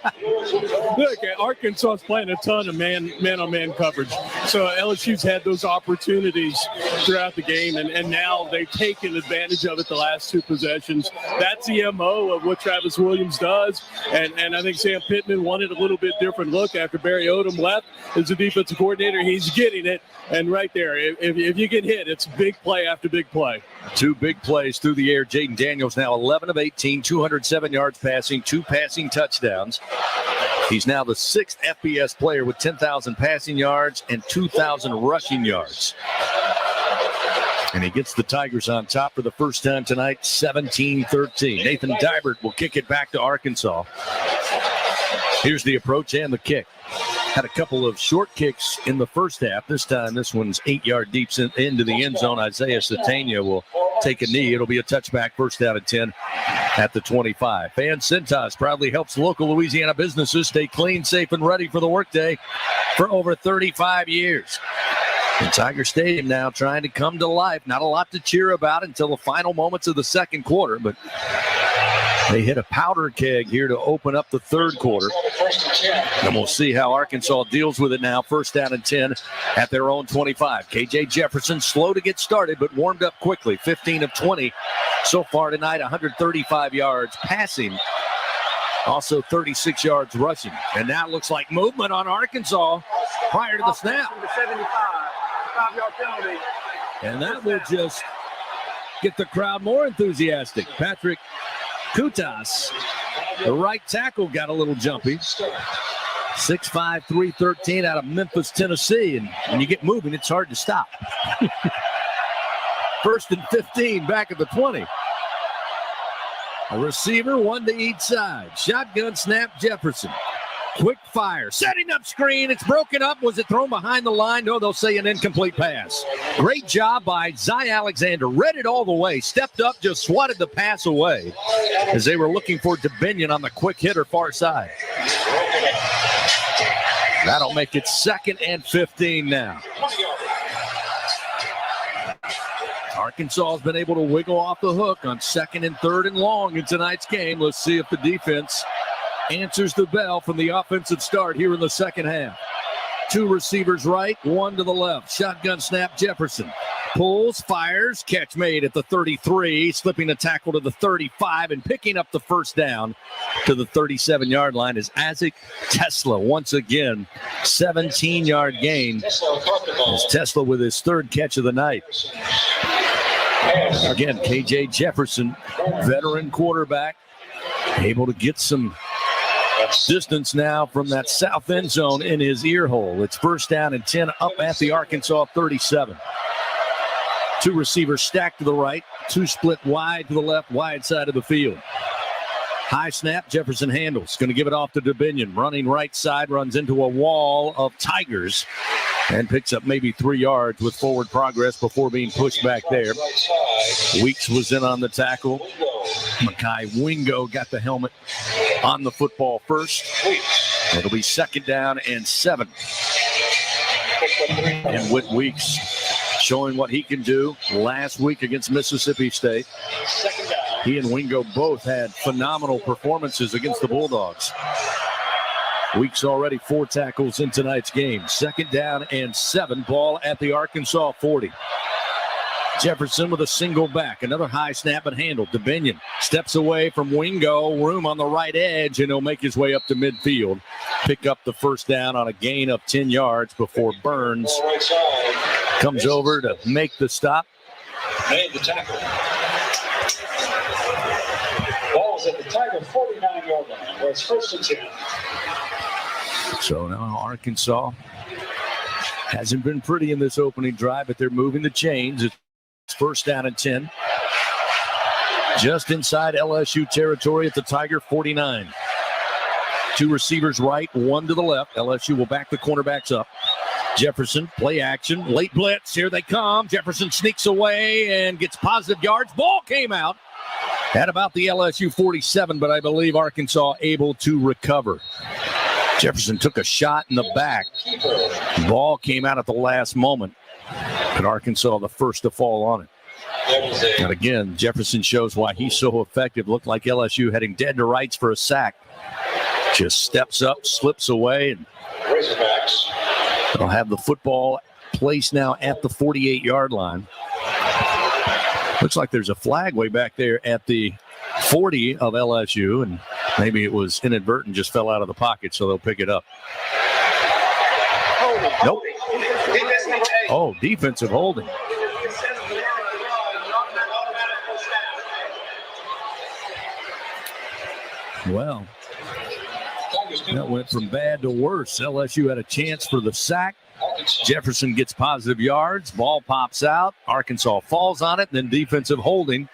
Look, Arkansas is playing a ton of man-on-man coverage. So LSU's had those opportunities throughout the game, and now they've taken advantage of it the last two possessions. That's the MO of what Travis Williams does, and I think Sam Pittman wanted a little bit different look after Barry Odom left as the defensive coordinator. He's getting it, and right there, if you get hit, it's big play after big play. Two big plays through the air. Jaden Daniels now 11 of 18, 207 yards passing, 2 passing touchdowns. He's now the 6th FBS player with 10,000 passing yards and 2,000 rushing yards. And he gets the Tigers on top for the first time tonight, 17-13. Nathan Dybert will kick it back to Arkansas. Here's the approach and the kick. Had a couple of short kicks in the first half. This time, this one's 8 yard deep into the end zone. Isaiah Satania will take a knee. It'll be a touchback, first down and 10 at the 25. Fan Cintas proudly helps local Louisiana businesses stay clean, safe, and ready for the workday for over 35 years. And Tiger Stadium now trying to come to life. Not a lot to cheer about until the final moments of the second quarter, but they hit a powder keg here to open up the third quarter. And we'll see how Arkansas deals with it now. First down and 10 at their own 25. KJ Jefferson slow to get started, but warmed up quickly. 15 of 20 so far tonight, 135 yards passing. Also 36 yards rushing. And now it looks like movement on Arkansas prior to the snap. 5-yard penalty. And that will just get the crowd more enthusiastic. Patrick Kutas, the right tackle, got a little jumpy. 6'5", 313 out of Memphis, Tennessee. And when you get moving, it's hard to stop. First and 15 back at the 20. A receiver, one to each side. Shotgun snap, Jefferson. Quick fire, setting up screen. It's broken up. Was it thrown behind the line? No, they'll say an incomplete pass. Great job by Zy Alexander. Read it all the way. Stepped up, just swatted the pass away as they were looking for Dominion on the quick hitter far side. That'll make it 2nd and 15 now. Arkansas has been able to wiggle off the hook on 2nd and 3rd and long in tonight's game. Let's see if the defense answers the bell from the offensive start here in the second half. 2 receivers right, 1 to the left. Shotgun snap, Jefferson. Pulls, fires, catch made at the 33, slipping a tackle to the 35 and picking up the first down to the 37-yard line is Isaac Tesla. Once again, 17-yard gain. As Tesla with his 3rd catch of the night. Again, KJ Jefferson, veteran quarterback, able to get some distance now from that south end zone in his ear hole. It's first down and 10 up at the Arkansas 37. 2 receivers stacked to the right, 2 split wide to the left, wide side of the field. High snap, Jefferson handles. Going to give it off to Dominion. Running right side, runs into a wall of Tigers and picks up maybe 3 yards with forward progress before being pushed back there. Weeks was in on the tackle. Makai Wingo got the helmet on the football first. It'll be 2nd down and 7. And Whit Weeks showing what he can do last week against Mississippi State. He and Wingo both had phenomenal performances against the Bulldogs. Weeks already 4 tackles in tonight's game. 2nd down and 7. Ball at the Arkansas 40. Jefferson with a single back. Another high snap and handled. Dominion steps away from Wingo. Room on the right edge, and he'll make his way up to midfield. Pick up the first down on a gain of 10 yards before Burns comes over to make the stop. Made the tackle. Ball's at the Tiger 49-yard line. Where it's 1st and 10. So now Arkansas hasn't been pretty in this opening drive, but they're moving the chains. It's first down and 10. Just inside LSU territory at the Tiger 49. 2 receivers right, 1 to the left. LSU will back the cornerbacks up. Jefferson, play action, late blitz. Here they come. Jefferson sneaks away and gets positive yards. Ball came out at about the LSU 47, but I believe Arkansas able to recover. Jefferson took a shot in the back. Ball came out at the last moment, and Arkansas the first to fall on it. And again, Jefferson shows why he's so effective. Looked like LSU heading dead to rights for a sack. just steps up, slips away, and Razorbacks. they'll have the football placed now at the 48-yard line. Looks like there's a flag way back there at the 40 of LSU, and maybe it was inadvertent, just fell out of the pocket, so they'll pick it up. Nope. Oh, defensive holding. Well, that went from bad to worse. LSU had a chance for the sack. Jefferson gets positive yards. Ball pops out. Arkansas falls on it. Then defensive holding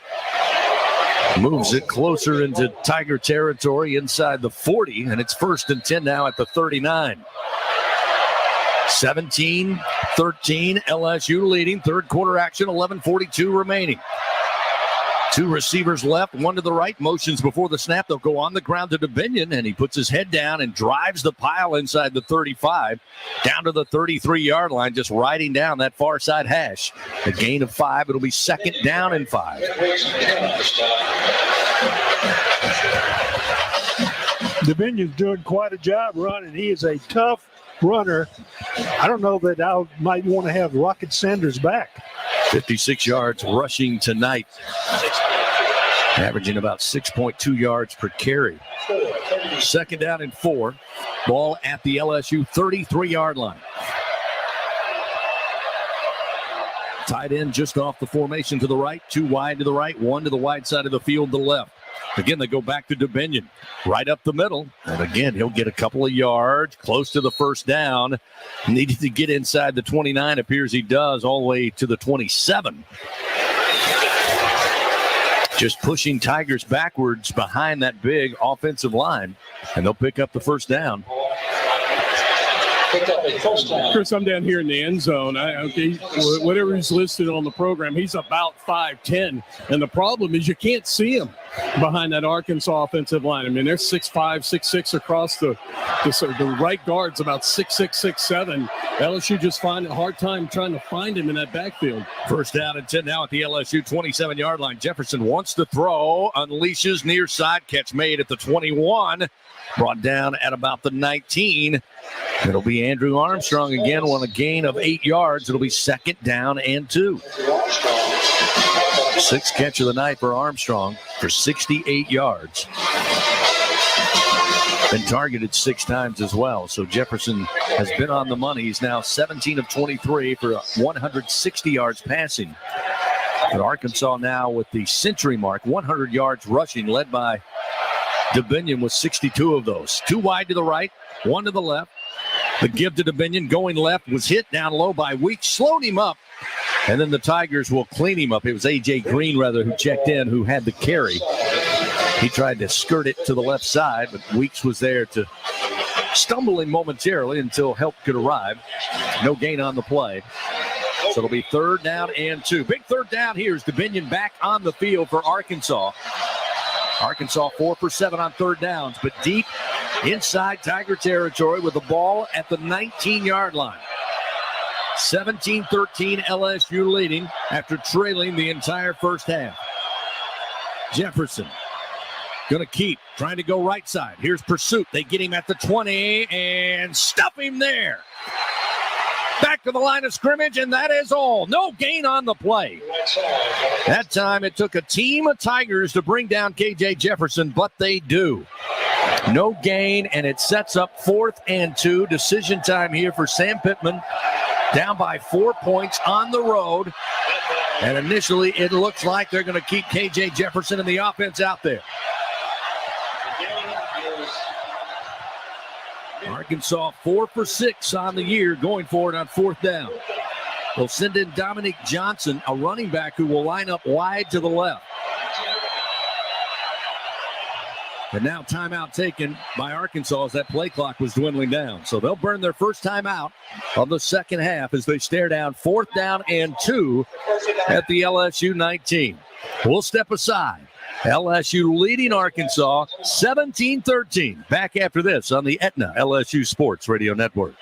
moves it closer into Tiger territory inside the 40. And it's 1st and 10 now at the 39. 17-13. LSU leading. Third quarter action. 11:42 remaining. 2 receivers left, 1 to the right, motions before the snap. They'll go on the ground to DeBinion, and he puts his head down and drives the pile inside the 35, down to the 33-yard line, just riding down that far side hash. A gain of 5. It'll be 2nd down and 5. DeBinion's doing quite a job running. He is a tough runner. I don't know that I might want to have Rocket Sanders back. 56 yards rushing tonight, averaging about 6.2 yards per carry. 2nd down and 4. Ball at the LSU 33-yard line. Tight end just off the formation to the right, 2 wide to the right, 1 to the wide side of the field to the left. Again, they go back to DeBinion, right up the middle. And again, he'll get a couple of yards close to the 1st down. Needed to get inside the 29. Appears he does, all the way to the 27. Just pushing Tigers backwards behind that big offensive line. And they'll pick up the 1st down. Chris, I'm down here in the end zone. Whatever he's listed on the program, he's about 5'10", and the problem is you can't see him behind that Arkansas offensive line. I mean, they're 6'5", 6'6" across the right guard's about 6'6", 6'7". LSU just find a hard time trying to find him in that backfield. 1st down and 10 now at the LSU 27-yard line. Jefferson wants to throw, unleashes near side, catch made at the 21. Brought down at about the 19. It'll be Andrew Armstrong again on a gain of 8 yards. It'll be 2nd down and 2. 6th catch of the night for Armstrong for 68 yards. Been targeted 6 times as well. So Jefferson has been on the money. He's now 17 of 23 for 160 yards passing. But Arkansas now with the century mark, 100 yards rushing, led by DeBinion with 62 of those. 2 wide to the right, 1 to the left. The give to DeBinion going left was hit down low by Weeks, slowed him up, and then the Tigers will clean him up. It was A.J. Green, who checked in, who had the carry. He tried to skirt it to the left side, but Weeks was there to stumble him momentarily until help could arrive. No gain on the play. So it'll be 3rd down and 2. Big 3rd down here is DeBinion back on the field for Arkansas. Arkansas 4 for 7 on 3rd downs, but deep inside Tiger territory with the ball at the 19-yard line. 17-13 LSU leading after trailing the entire 1st half. Jefferson going to keep trying to go right side. Here's pursuit. They get him at the 20 and stuff him there. Back to the line of scrimmage, and that is all. No gain on the play. That time it took a team of Tigers to bring down K.J. Jefferson, but they do. No gain, and it sets up 4th and 2. Decision time here for Sam Pittman. Down by 4 points on the road. And initially it looks like they're going to keep K.J. Jefferson and the offense out there. Arkansas 4 for 6 on the year, going for it on 4th down. They'll send in Dominic Johnson, a running back who will line up wide to the left. And now timeout taken by Arkansas as that play clock was dwindling down. So they'll burn their first timeout of the 2nd half as they stare down 4th down and 2 at the LSU 19. We'll step aside. LSU leading Arkansas 17-13. Back after this on the Aetna LSU Sports Radio Network.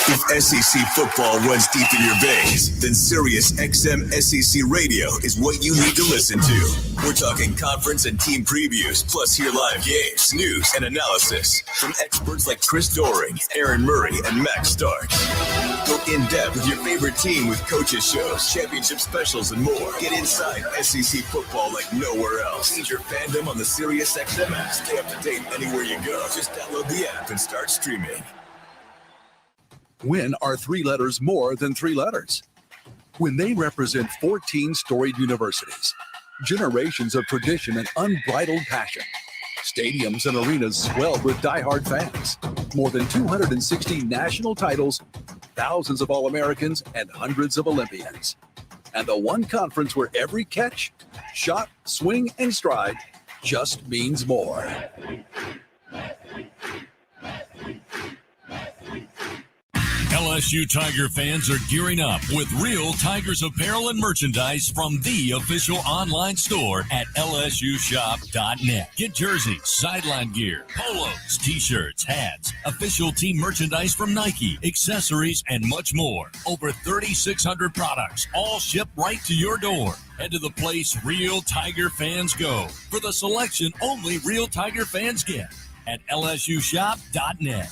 If SEC football runs deep in your veins, then Sirius XM SEC Radio is what you need to listen to. We're talking conference and team previews, plus hear live games, news, and analysis from experts like Chris Doering, Aaron Murray, and Max Starks. Go in-depth with your favorite team with coaches shows, championship specials, and more. Get inside SEC football like nowhere else. Change your fandom on the Sirius XM app. Stay up to date anywhere you go. Just download the app and start streaming. When are 3 letters more than 3 letters? When they represent 14 storied universities, generations of tradition and unbridled passion, stadiums and arenas swelled with diehard fans, more than 260 national titles, thousands of All-Americans, and hundreds of Olympians. And the one conference where every catch, shot, swing, and stride just means more. LSU Tiger fans are gearing up with real Tigers apparel and merchandise from the official online store at lsushop.net. Get jerseys, sideline gear, polos, t-shirts, hats, official team merchandise from Nike, accessories, and much more. Over 3,600 products, all shipped right to your door. Head to the place real Tiger fans go for the selection only real Tiger fans get at lsushop.net.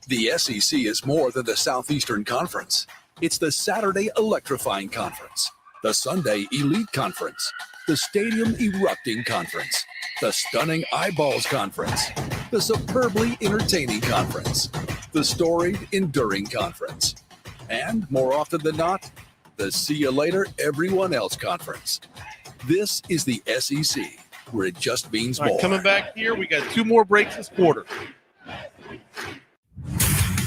The SEC is more than the Southeastern Conference. It's the Saturday Electrifying Conference, the Sunday Elite Conference, the Stadium Erupting Conference, the Stunning Eyeballs Conference, the Superbly Entertaining Conference, the Storied Enduring Conference, and, more often than not, the See You Later Everyone Else Conference. This is the SEC, where it just means more. Coming back here, we got 2 more breaks this quarter.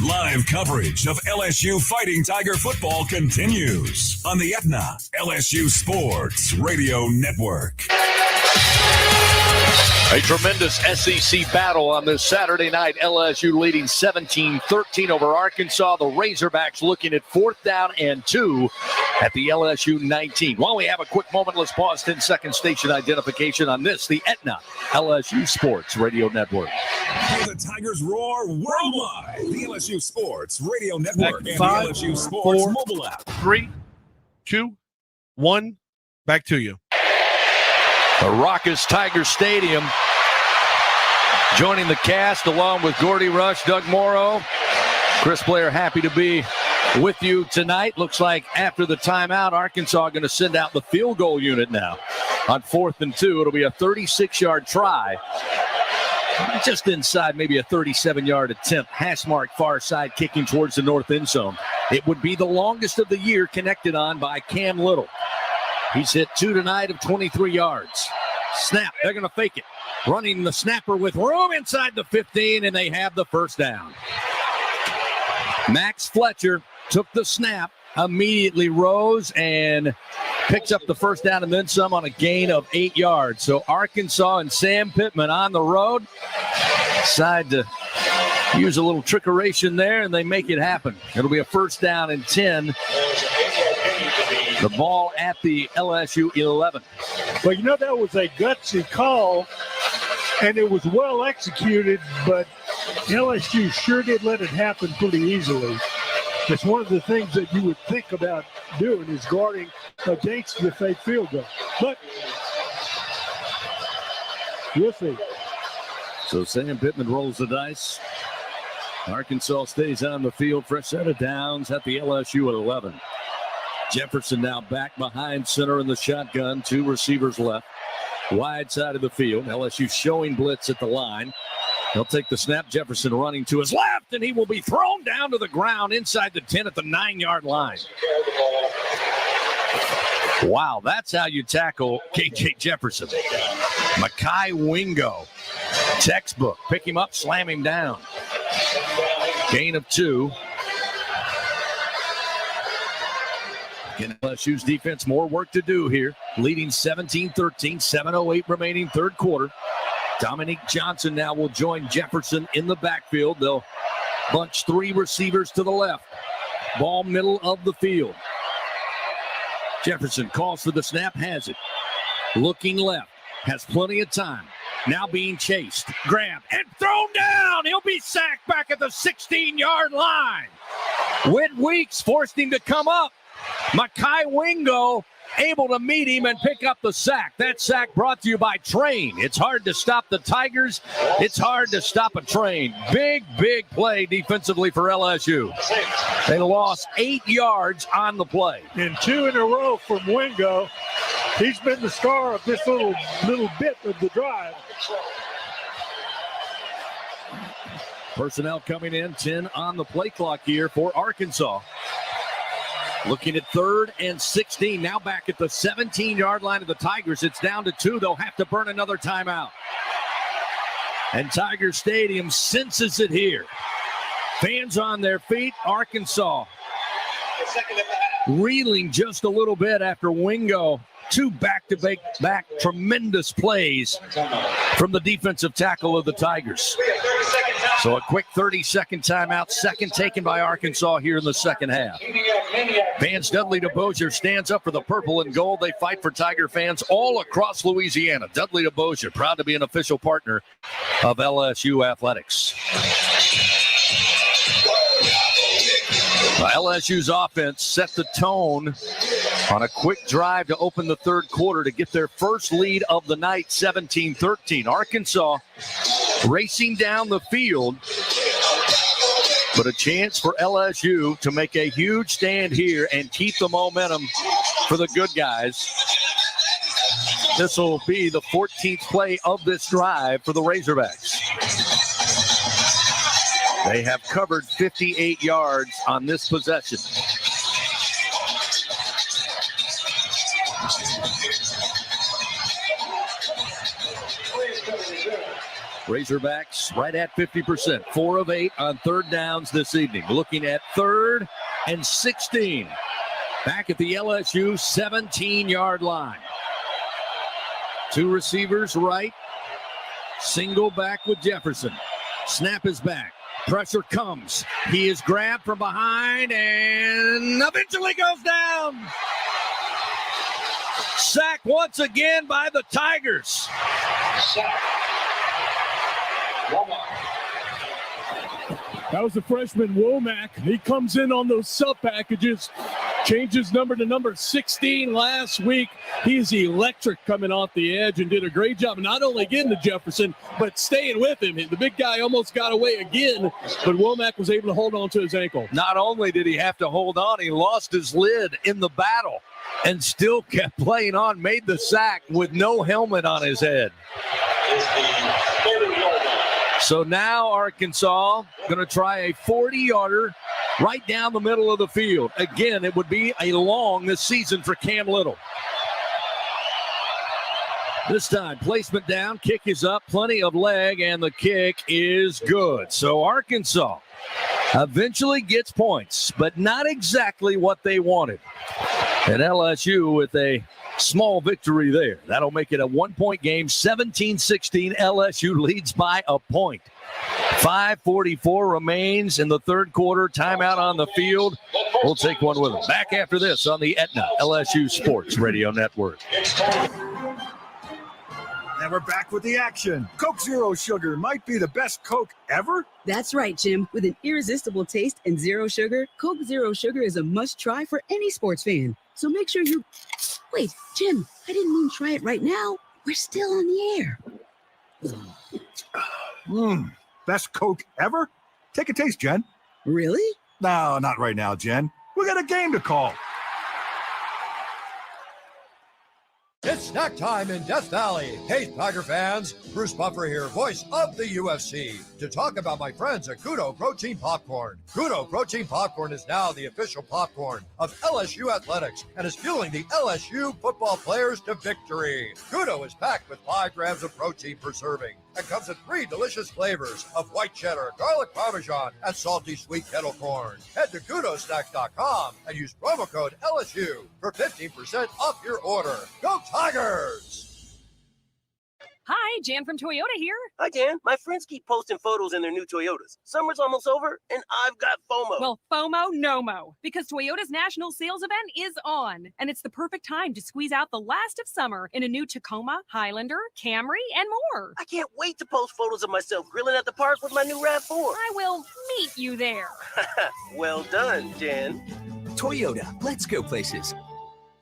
Live coverage of LSU Fighting Tiger football continues on the Aetna LSU Sports Radio Network. A tremendous SEC battle on this Saturday night. LSU leading 17-13 over Arkansas. The Razorbacks looking at 4th down and 2 at the LSU 19. While we have a quick moment, let's pause 10-second station identification on this, the Aetna LSU Sports Radio Network. Hear the Tigers roar worldwide. The LSU Sports Radio Network and 5, the LSU Sports 4, mobile app. 3, 2, 1. Back to you. The raucous Tiger Stadium. Joining the cast along with Gordy Rush, Doug Morrow. Chris Blair, happy to be with you tonight. Looks like after the timeout, Arkansas going to send out the field goal unit now. On 4th and 2, it'll be a 36-yard try. Just inside, maybe a 37-yard attempt. Hash mark far side, kicking towards the north end zone. It would be the longest of the year connected on by Cam Little. He's hit 2 tonight of 23 yards. Snap, they're going to fake it. Running the snapper with room inside the 15, and they have the first down. Max Fletcher took the snap, immediately rose, and picks up the first down and then some on a gain of 8 yards. So Arkansas and Sam Pittman on the road. Decide to use a little trickeration there, and they make it happen. It'll be a 1st down and 10. The ball at the LSU 11. Well, you know, that was a gutsy call, and it was well executed, but LSU sure did let it happen pretty easily. It's one of the things that you would think about doing is guarding against the fake field goal. But we'll see. So Sam Pittman rolls the dice. Arkansas stays on the field. Fresh set of downs at the LSU at 11. Jefferson now back behind center in the shotgun. 2 receivers left. Wide side of the field. LSU showing blitz at the line. He'll take the snap. Jefferson running to his left, and he will be thrown down to the ground inside the 10 at the 9-yard line. Wow, that's how you tackle KJ Jefferson. Mekhi Wingo. Textbook. Pick him up, slam him down. Gain of 2. Again, LSU's defense, more work to do here. Leading 17-13, 7:08 remaining 3rd quarter. Dominique Johnson now will join Jefferson in the backfield. They'll bunch 3 receivers to the left. Ball middle of the field. Jefferson calls for the snap, has it. Looking left. Has plenty of time. Now being chased. Grabbed and thrown down. He'll be sacked back at the 16-yard line. Whit Weeks forced him to come up. Makai Wingo able to meet him and pick up the sack. That sack brought to you by Train. It's hard to stop the Tigers. It's hard to stop a Train. Big play defensively for LSU. They lost 8 yards on the play. And 2 in a row from Wingo. He's been the star of this little bit of the drive. Personnel coming in, 10 on the play clock here for Arkansas. Looking at 3rd and 16. Now back at the 17-yard line of the Tigers. It's down to 2. They'll have to burn another timeout. And Tiger Stadium senses it here. Fans on their feet. Arkansas reeling just a little bit after Wingo. 2 back-to-back tremendous plays from the defensive tackle of the Tigers. So a quick 30-second timeout, second taken by Arkansas here in the second half. Vance Dudley DeBosier stands up for the purple and gold. They fight for Tiger fans all across Louisiana. Dudley DeBosier, proud to be an official partner of LSU athletics. LSU's offense set the tone on a quick drive to open the third quarter to get their first lead of the night, 17-13. Arkansas racing down the field, but a chance for LSU to make a huge stand here and keep the momentum for the good guys. This will be the 14th play of this drive for the Razorbacks. They have covered 58 yards on this possession. Razorbacks right at 50%, 4 of 8 on third downs this evening. Looking at 3rd and 16. Back at the LSU 17-yard line. 2 receivers right. Single back with Jefferson. Snap is back. Pressure comes. He is grabbed from behind and eventually goes down. Sack once again by the Tigers. That was the freshman Womack. He comes in on those sub packages, changes number to number 16 last week. He's electric coming off the edge and did a great job of not only getting to Jefferson, but staying with him. The big guy almost got away again, but Womack was able to hold on to his ankle. Not only did he have to hold on, he lost his lid in the battle and still kept playing on, made the sack with no helmet on his head. So now Arkansas going to try a 40-yarder right down the middle of the field. Again, it would be a long this season for Cam Little. This time, placement down, kick is up, plenty of leg, and the kick is good. So Arkansas eventually gets points, but not exactly what they wanted. And LSU with a small victory there. That'll make it a 1-point game, 17-16. LSU leads by a point. 5:44 remains in the third quarter. Timeout on the field. We'll take one with them. Back after this on the Aetna LSU Sports Radio Network. And we're back with the action. Coke Zero Sugar might be the best Coke ever. That's right, Jim. With an irresistible taste and zero sugar, Coke Zero Sugar is a must-try for any sports fan. So make sure you... Wait, Jim, I didn't mean try it right now. We're still on the air. Best Coke ever? Take a taste, Jen. Really? No, not right now, Jen. We got a game to call. It's snack time in Death Valley. Hey, Tiger fans. Bruce Buffer here, voice of the UFC, to talk about my friends at Kudo Protein Popcorn. Kudo Protein Popcorn is now the official popcorn of LSU Athletics and is fueling the LSU football players to victory. Kudo is packed with 5 grams of protein per serving and comes in 3 delicious flavors of white cheddar, garlic parmesan, and salty sweet kettle corn. Head to kudosnacks.com and use promo code LSU for 15% off your order. Go Tigers! Hi, Jan from Toyota here. Hi, Jan. My friends keep posting photos in their new Toyotas. Summer's almost over, and I've got FOMO. Well, FOMO, no-mo, because Toyota's national sales event is on, and it's the perfect time to squeeze out the last of summer in a new Tacoma, Highlander, Camry, and more. I can't wait to post photos of myself grilling at the park with my new RAV4. I will meet you there. Well done, Jan. Toyota, let's go places.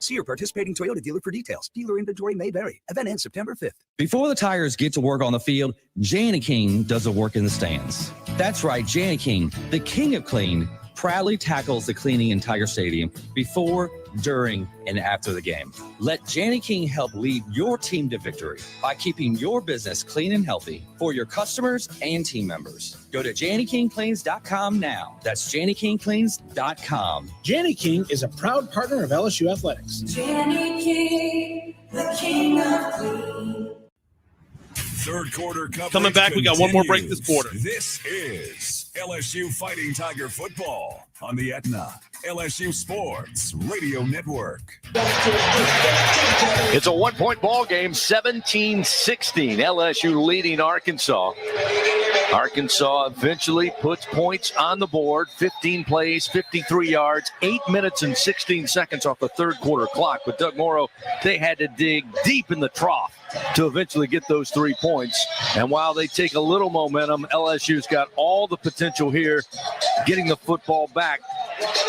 See your participating Toyota dealer for details. Dealer inventory may vary. Event ends September 5th. Before the Tigers get to work on the field, Janny King does the work in the stands. That's right, Janny King, the king of clean, proudly tackles the cleaning in Tiger Stadium before, during, and after the game. Let Janny King help lead your team to victory by keeping your business clean and healthy for your customers and team members. Go to JannyKingCleans.com now. That's JannyKingCleans.com. Janny King is a proud partner of LSU Athletics. Janny King, the king of clean. Third quarter coverage coming back. We got one more break this quarter. This is LSU Fighting Tiger football on the Aetna LSU Sports Radio Network. It's a 1-point ball game, 17-16. LSU leading Arkansas. Arkansas eventually puts points on the board. 15 plays, 53 yards, 8 minutes and 16 seconds off the third quarter clock. But Doug Morrow, they had to dig deep in the trough to eventually get those 3 points. And while they take a little momentum, LSU's got all the potential here, getting the football back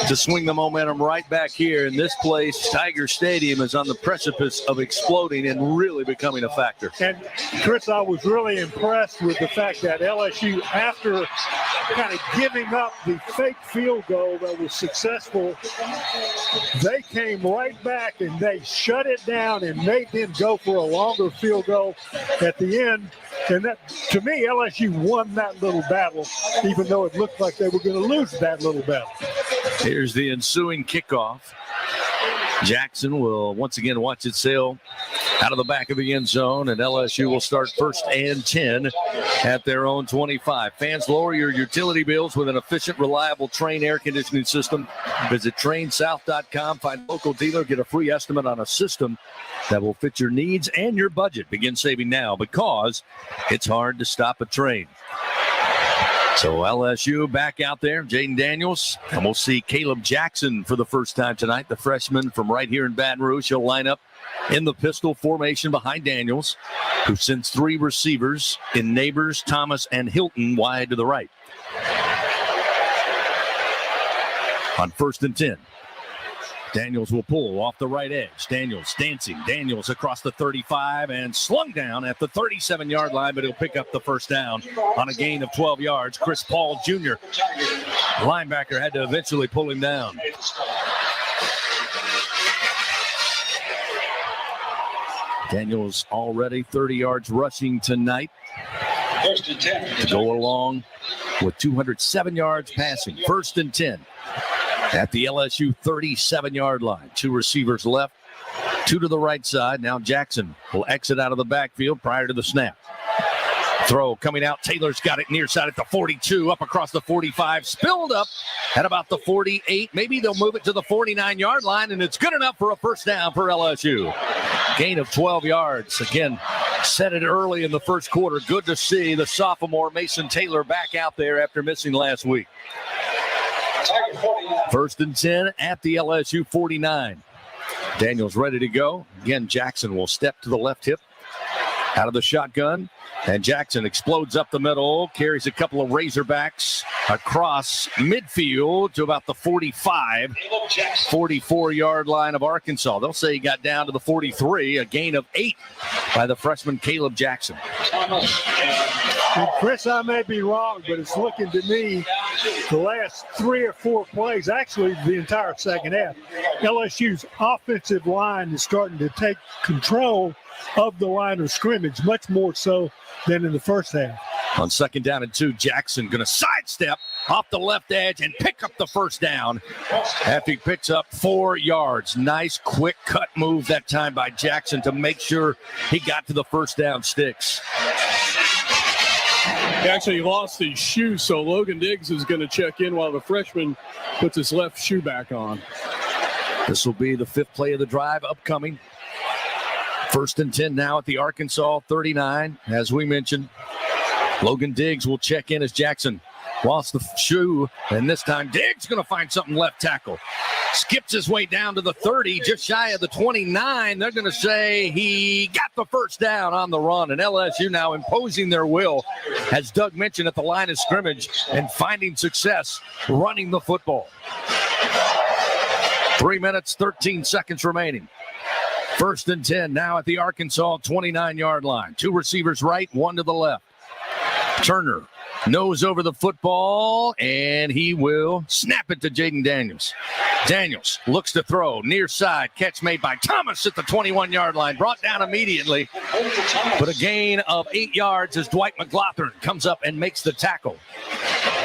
to swing the momentum right back here in this place. Tiger Stadium is on the precipice of exploding and really becoming a factor. And Chris, I was really impressed with the fact that LSU, after kind of giving up the fake field goal that was successful, they came right back and they shut it down and made them go for a longer field goal at the end. And that, to me, LSU won that little battle, even though it looked like they were going to lose that little battle. Here's the ensuing kickoff. Jackson will once again watch it sail out of the back of the end zone, and LSU will start 1st and 10 at their own 25. Fans, lower your utility bills with an efficient, reliable Trane air conditioning system. Visit TraneSouth.com, find a local dealer, get a free estimate on a system that will fit your needs and your budget. Begin saving now because it's hard to stop a train. So LSU back out there, Jaden Daniels, and we'll see Caleb Jackson for the first time tonight, the freshman from right here in Baton Rouge. He'll line up in the pistol formation behind Daniels, who sends 3 receivers in Neighbors, Thomas, and Hilton wide to the right. On 1st and 10. Daniels will pull off the right edge. Daniels dancing. Daniels across the 35 and slung down at the 37-yard line, but he'll pick up the first down on a gain of 12 yards. Chris Paul Jr., linebacker, had to eventually pull him down. Daniels already 30 yards rushing tonight. To go along with 207 yards passing. 1st and 10. At the LSU 37-yard line. 2 receivers left, 2 to the right side. Now Jackson will exit out of the backfield prior to the snap. Throw coming out. Taylor's got it near side at the 42, up across the 45, spilled up at about the 48. Maybe they'll move it to the 49-yard line, and it's good enough for a first down for LSU. Gain of 12 yards. Again, said it early in the first quarter. Good to see the sophomore Mason Taylor back out there after missing last week. 1st and 10 at the LSU 49. Daniels ready to go. Again, Jackson will step to the left hip out of the shotgun. And Jackson explodes up the middle, carries a couple of Razorbacks across midfield to about the 45, 44-yard line of Arkansas. They'll say he got down to the 43, a gain of 8 by the freshman Caleb Jackson. And Chris, I may be wrong, but it's looking to me the last 3 or 4 plays, actually the entire second half, LSU's offensive line is starting to take control of the line of scrimmage, much more so than in the first half. On 2nd down and 2, Jackson going to sidestep off the left edge and pick up the first down after he picks up 4 yards. Nice quick cut move that time by Jackson to make sure he got to the first down sticks. He actually lost his shoe, so Logan Diggs is going to check in while the freshman puts his left shoe back on. This will be the 5th play of the drive upcoming. First and 10 now at the Arkansas 39. As we mentioned, Logan Diggs will check in as Jackson lost the shoe, and this time Diggs going to find something left tackle. Skips his way down to the 30, just shy of the 29. They're going to say he got the first down on the run, and LSU now imposing their will, as Doug mentioned, at the line of scrimmage and finding success running the football. 3 minutes, 13 seconds remaining. First and 10 now at the Arkansas 29-yard line. Two receivers right, one to the left. Turner nose over the football, and he will snap it to Jaden Daniels. Daniels looks to throw, near side, catch made by Thomas at the 21-yard line, brought down immediately, but a gain of 8 yards as Dwight McLaughlin comes up and makes the tackle.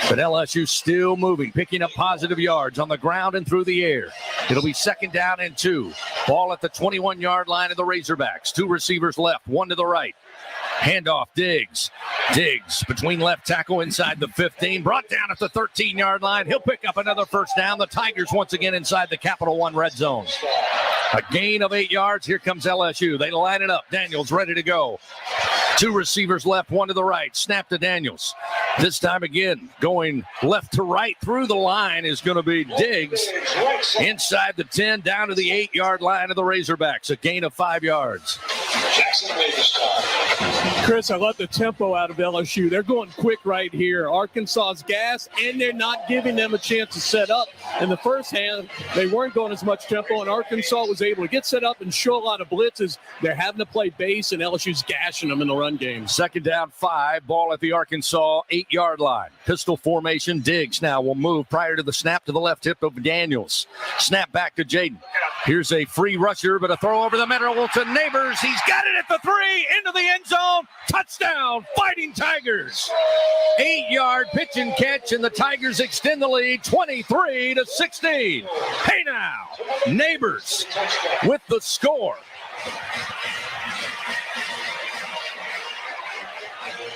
But LSU still moving, picking up positive yards on the ground and through the air. It'll be second down and 2. Ball at the 21-yard line of the Razorbacks. Two receivers left, one to the right. Handoff, Diggs. Diggs between left tackle inside the 15. Brought down at the 13-yard line. He'll pick up another first down. The Tigers once again inside the Capital One red zone. A gain of 8 yards. Here comes LSU. They line it up. Daniels ready to go. Two receivers left, one to the right. Snap to Daniels. This time again, going left to right through the line is going to be Diggs. Inside the 10, down to the 8-yard line of the Razorbacks. A gain of 5 yards. Chris, I love the tempo out of LSU. They're going quick right here. Arkansas's gas, and they're not giving them a chance to set up. In the first hand, they weren't going as much tempo, and Arkansas was able to get set up and show a lot of blitzes. They're having to play base, and LSU's gashing them in the run game. Second down, 5. Ball at the Arkansas 8-yard line. Pistol formation. Diggs now will move prior to the snap to the left hip of Daniels. Snap back to Jaden. Here's a free rusher, but a throw over the middle to Neighbors. He's got it at the 3, into the end zone. Touchdown, Fighting Tigers. 8-yard pitch and catch, and the Tigers extend the lead 23-16. Hey now, Neighbors with the score.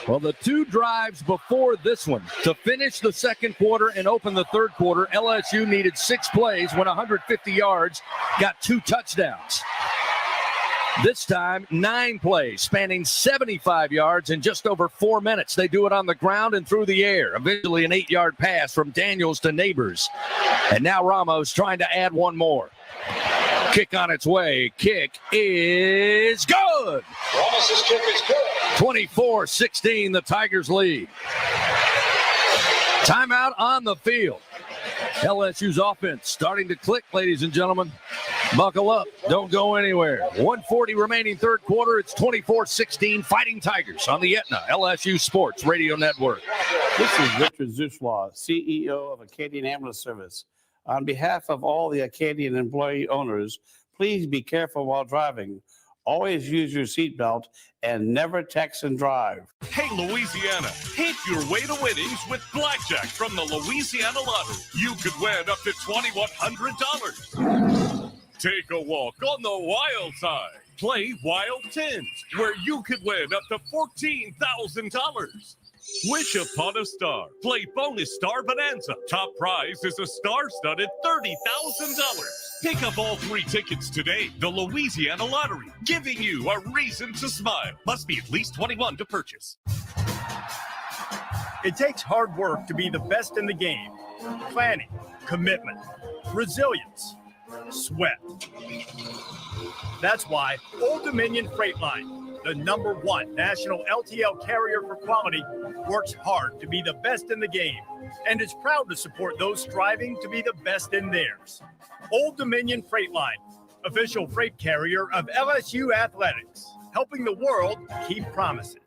Well, the two drives before this one to finish the second quarter and open the third quarter, LSU needed 6 plays, went 150 yards, got 2 touchdowns. This time, 9 plays, spanning 75 yards in just over 4 minutes. They do it on the ground and through the air. Eventually, an 8-yard pass from Daniels to Neighbors. And now Ramos trying to add one more. Kick on its way. Kick is good. Ramos' kick is good. 24-16, the Tigers lead. Timeout on the field. LSU's offense starting to click, ladies and gentlemen. Buckle up. Don't go anywhere. 1:40 remaining third quarter. It's 24-16 Fighting Tigers on the Aetna LSU Sports Radio Network. This is Richard Zuschlaw, CEO of Acadian Ambulance Service. On behalf of all the Acadian employee owners, please be careful while driving. Always use your seatbelt and never text and drive. Hey, Louisiana, hit your way to winnings with Blackjack from the Louisiana Lottery. You could win up to $2,100. Take a walk on the wild side. Play Wild Tins, where you could win up to $14,000. Wish upon a star. Play Bonus Star Bonanza. Top prize is a star-studded $30,000. Pick up all 3 tickets today. The Louisiana Lottery, giving you a reason to smile. Must be at least 21 to purchase. It takes hard work to be the best in the game. Planning, commitment, resilience, sweat. That's why Old Dominion Freight Line, the #1 national LTL carrier for quality, works hard to be the best in the game and is proud to support those striving to be the best in theirs. Old Dominion Freight Line, official freight carrier of LSU Athletics, helping the world keep promises.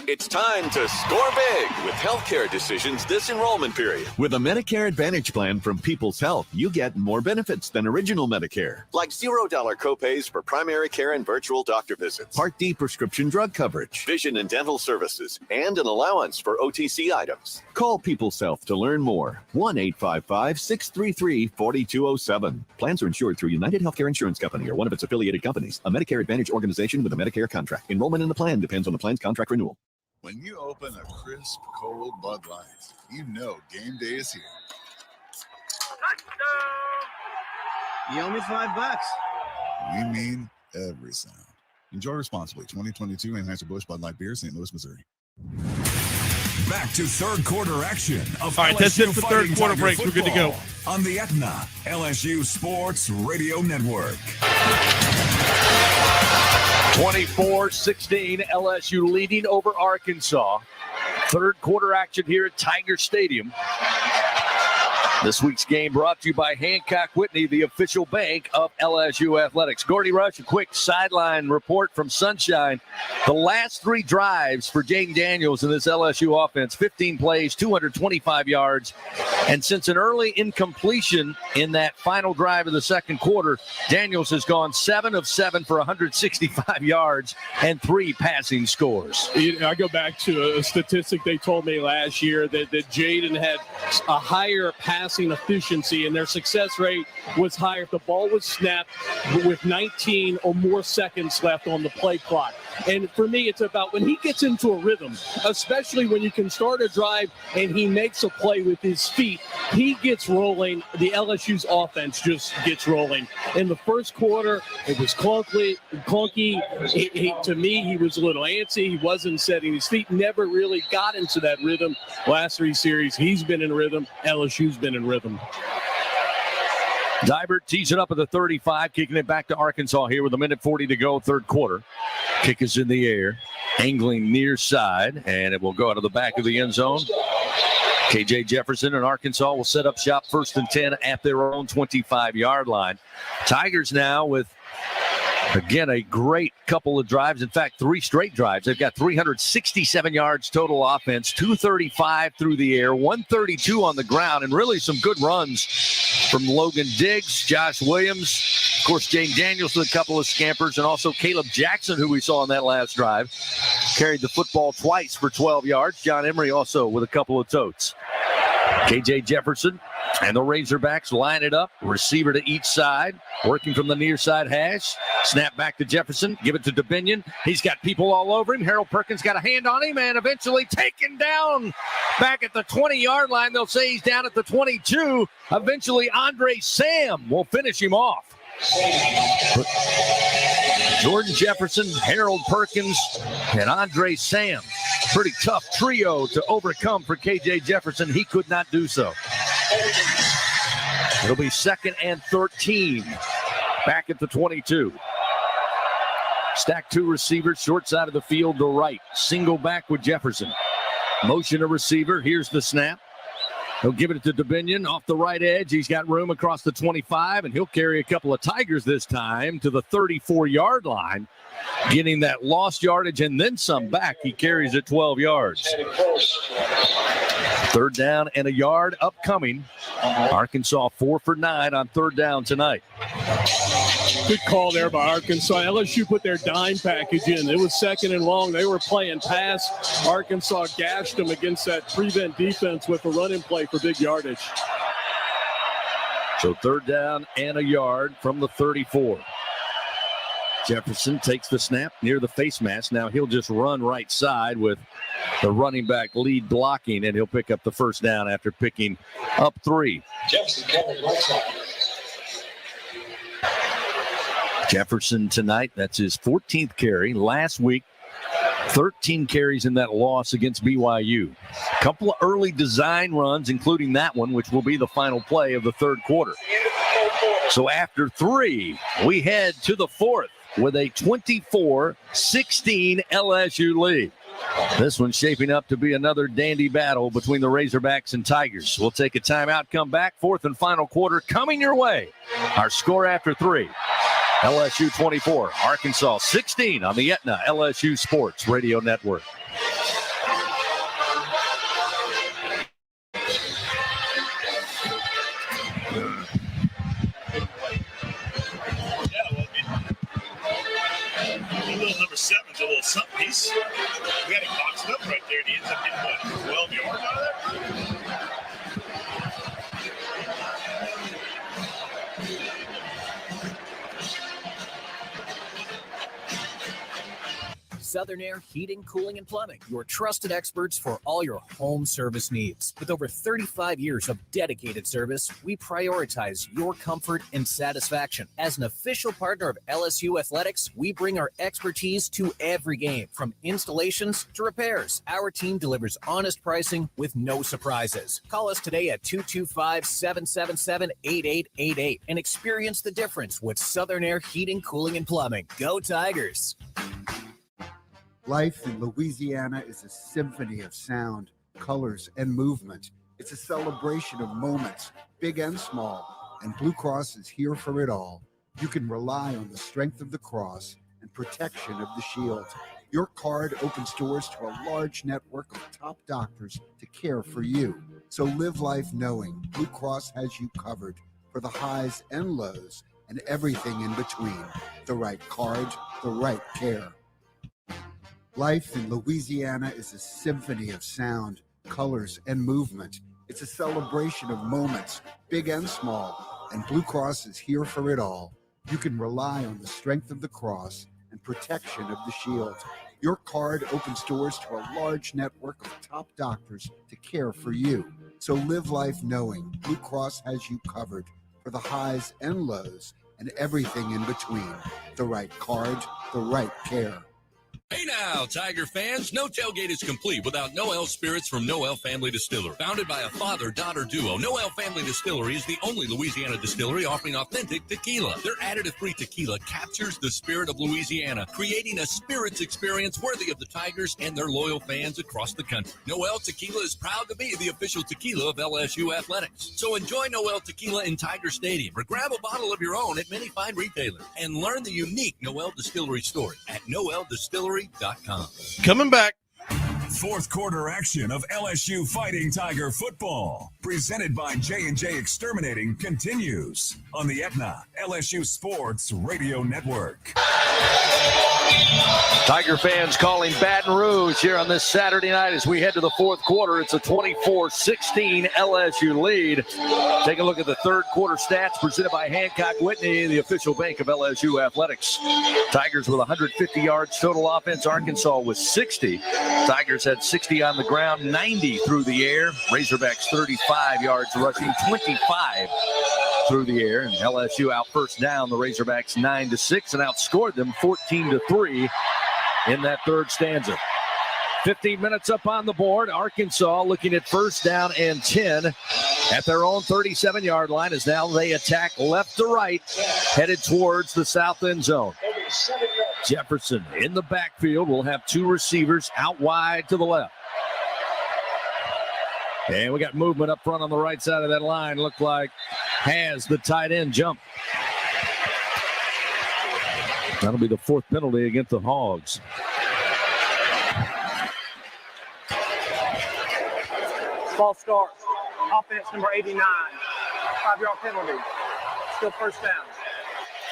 It's time to score big with healthcare decisions this enrollment period. With a Medicare Advantage plan from People's Health, you get more benefits than original Medicare. Like $0 copays for primary care and virtual doctor visits. Part D prescription drug coverage. Vision and dental services. And an allowance for OTC items. Call People's Health to learn more. 1-855-633-4207. Plans are insured through United Healthcare Insurance Company or one of its affiliated companies. A Medicare Advantage organization with a Medicare contract. Enrollment in the plan depends on the plan's contract renewal. When you open a crisp, cold Bud Light, you know game day is here. You owe me $5. We mean every sound. Enjoy responsibly. 2022 Anheuser-Busch Bud Light Beer, St. Louis, Missouri. Back to third quarter action of All right, that's it for Fighting third quarter Tiger breaks. We're good to go. football on the Aetna LSU Sports Radio Network. 24-16, LSU leading over Arkansas. Third quarter action here at Tiger Stadium. This week's game brought to you by Hancock Whitney, the official bank of LSU Athletics. Gordy Rush, a quick sideline report from Sunshine. The last three drives for Jaden Daniels in this LSU offense, 15 plays, 225 yards. And since an early incompletion in that final drive of the second quarter, Daniels has gone 7 of 7 for 165 yards and 3 passing scores. I go back to a statistic they told me last year that Jaden had a higher passing efficiency, and their success rate was higher if the ball was snapped with 19 or more seconds left on the play clock. And for me, it's about when he gets into a rhythm, especially when you can start a drive and he makes a play with his feet, he gets rolling. The LSU's offense just gets rolling. In the first quarter, it was clunky. To me, he was a little antsy. He wasn't setting his feet, never really got into that rhythm. Last 3 series, he's been in rhythm. LSU's been in rhythm. Dybert tees it up at the 35, kicking it back to Arkansas here with 1:40 to go, third quarter. Kick is in the air, angling near side, and it will go out of the back of the end zone. KJ Jefferson and Arkansas will set up shop 1st and 10 at their own 25-yard line. Tigers now with, again, a great couple of drives. In fact, 3 straight drives. They've got 367 yards total offense, 235 through the air, 132 on the ground, and really some good runs from Logan Diggs, Josh Williams, of course, Jane Daniels with a couple of scampers, and also Caleb Jackson, who we saw on that last drive, carried the football twice for 12 yards. John Emery also with a couple of totes. KJ Jefferson and the Razorbacks line it up. Receiver to each side, working from the near side hash. Snap back to Jefferson. Give it to Dominion. He's got people all over him. Harold Perkins got a hand on him and eventually taken down back at the 20-yard line. They'll say he's down at the 22. Eventually, Andre Sam will finish him off. Jordan Jefferson, Harold Perkins, and Andre Sam. Pretty tough trio to overcome for KJ Jefferson. He could not do so. It'll be 2nd and 13. Back at the 22. Stack 2 receivers, short side of the field to right. Single back with Jefferson. Motion a receiver. Here's the snap. He'll give it to Dominion off the right edge. He's got room across the 25, and he'll carry a couple of Tigers this time to the 34-yard line, getting that lost yardage and then some back. He carries it 12 yards. 3rd down and a yard upcoming. Arkansas 4 for 9 on 3rd down tonight. Good call there by Arkansas. LSU put their dime package in. It was 2nd and long. They were playing pass. Arkansas gashed them against that prevent defense with a running play for big yardage. So 3rd down and a yard from the 34. Jefferson takes the snap near the face mask. Now he'll just run right side with the running back lead blocking, and he'll pick up the 1st down after picking up 3. Jefferson covered right side. Jefferson tonight, that's his 14th carry. Last week, 13 carries in that loss against BYU. A couple of early design runs, including that one, which will be the final play of the 3rd quarter. So after 3, we head to the 4th with a 24-16 LSU lead. This one's shaping up to be another dandy battle between the Razorbacks and Tigers. We'll take a timeout, come back, 4th and final quarter coming your way. Our score after 3. LSU 24, Arkansas 16 on the Aetna LSU Sports Radio Network. Number 7's a little something. We had him boxed up right there, and he ends up getting, 12 yards out of there? Southern Air Heating, Cooling, and Plumbing, your trusted experts for all your home service needs. With over 35 years of dedicated service, we prioritize your comfort and satisfaction. As an official partner of LSU Athletics, we bring our expertise to every game, from installations to repairs. Our team delivers honest pricing with no surprises. Call us today at 225-777-8888 and experience the difference with Southern Air Heating, Cooling, and Plumbing. Go Tigers! Life in Louisiana is a symphony of sound, colors, and movement. It's a celebration of moments, big and small, and Blue Cross is here for it all. You can rely on the strength of the cross and protection of the shield. Your card opens doors to a large network of top doctors to care for you. So live life knowing Blue Cross has you covered for the highs and lows and everything in between. The right card, the right care. Life in Louisiana is a symphony of sound, colors, and movement. It's a celebration of moments, big and small, and Blue Cross is here for it all. You can rely on the strength of the cross and protection of the shield. Your card opens doors to a large network of top doctors to care for you. So live life knowing Blue Cross has you covered for the highs and lows and everything in between. The right card, the right care. Hey now, Tiger fans, no tailgate is complete without Noel Spirits from Noel Family Distillery. Founded by a father-daughter duo, Noel Family Distillery is the only Louisiana distillery offering authentic tequila. Their additive-free tequila captures the spirit of Louisiana, creating a spirits experience worthy of the Tigers and their loyal fans across the country. Noel Tequila is proud to be the official tequila of LSU Athletics. So enjoy Noel Tequila in Tiger Stadium or grab a bottle of your own at many fine retailers and learn the unique Noel Distillery story at noeldistillery.com. Coming back. Fourth quarter action of LSU Fighting Tiger football, presented by J&J Exterminating, continues on the Aetna LSU Sports Radio Network. Tiger fans calling Baton Rouge here on this Saturday night as we head to the fourth quarter. It's a 24-16 LSU lead. Take a look at the third quarter stats presented by Hancock Whitney, the official bank of LSU Athletics. Tigers with 150 yards total offense. Arkansas with 60. Tigers had 60 on the ground, 90 through the air. Razorbacks 35 yards rushing, 25 through the air. And LSU out first down the Razorbacks 9-6 and outscored them 14-3 in that third stanza. 15 minutes up on the board. Arkansas looking at first down and 10 at their own 37-yard line as now they attack left to right, headed towards the south end zone. Jefferson in the backfield will have two receivers out wide to the left. And we got movement up front on the right side of that line. Looked like has the tight end jump. That'll be the fourth penalty against the Hogs. False start. Offense number 89. 5-yard penalty. Still first down.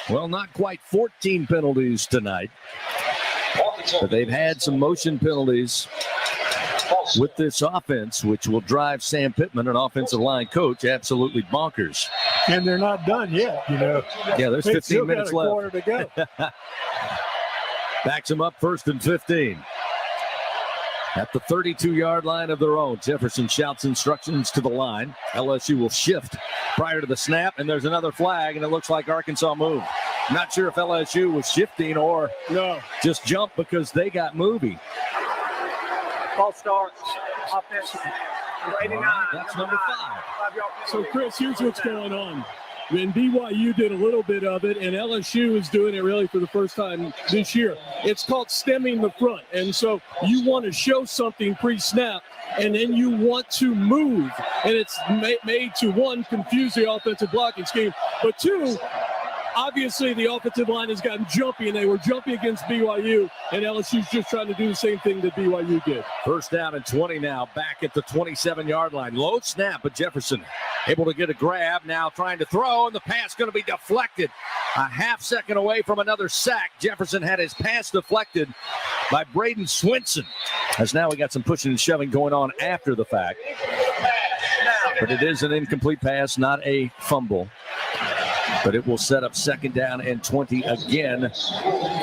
Well, not quite 14 penalties tonight, but they've had some motion penalties with this offense, which will drive Sam Pittman, an offensive line coach, absolutely bonkers. And they're not done yet, you know. Yeah, there's 15 minutes left. Quarter to go. Backs them up first and 15. At the 32-yard line of their own, Jefferson shouts instructions to the line. LSU will shift prior to the snap, and there's another flag, and it looks like Arkansas moved. Not sure if LSU was shifting or just jumped because they got moving. False start. Offense number 89. That's number 5. So, Chris, here's what's going on. And BYU did a little bit of it, and LSU is doing it really for the first time this year. It's called stemming the front. And so you want to show something pre-snap, and then you want to move. And it's made to, one, confuse the offensive blocking scheme, but two, obviously the offensive line has gotten jumpy, and they were jumpy against BYU, and LSU's just trying to do the same thing that BYU did. First down and 20 now, back at the 27-yard line. Low snap, but Jefferson able to get a grab, now trying to throw, and the pass going to be deflected. A half second away from another sack. Jefferson had his pass deflected by Braden Swinson, as now we got some pushing and shoving going on after the fact. But it is an incomplete pass, not a fumble. But it will set up second down and 20 again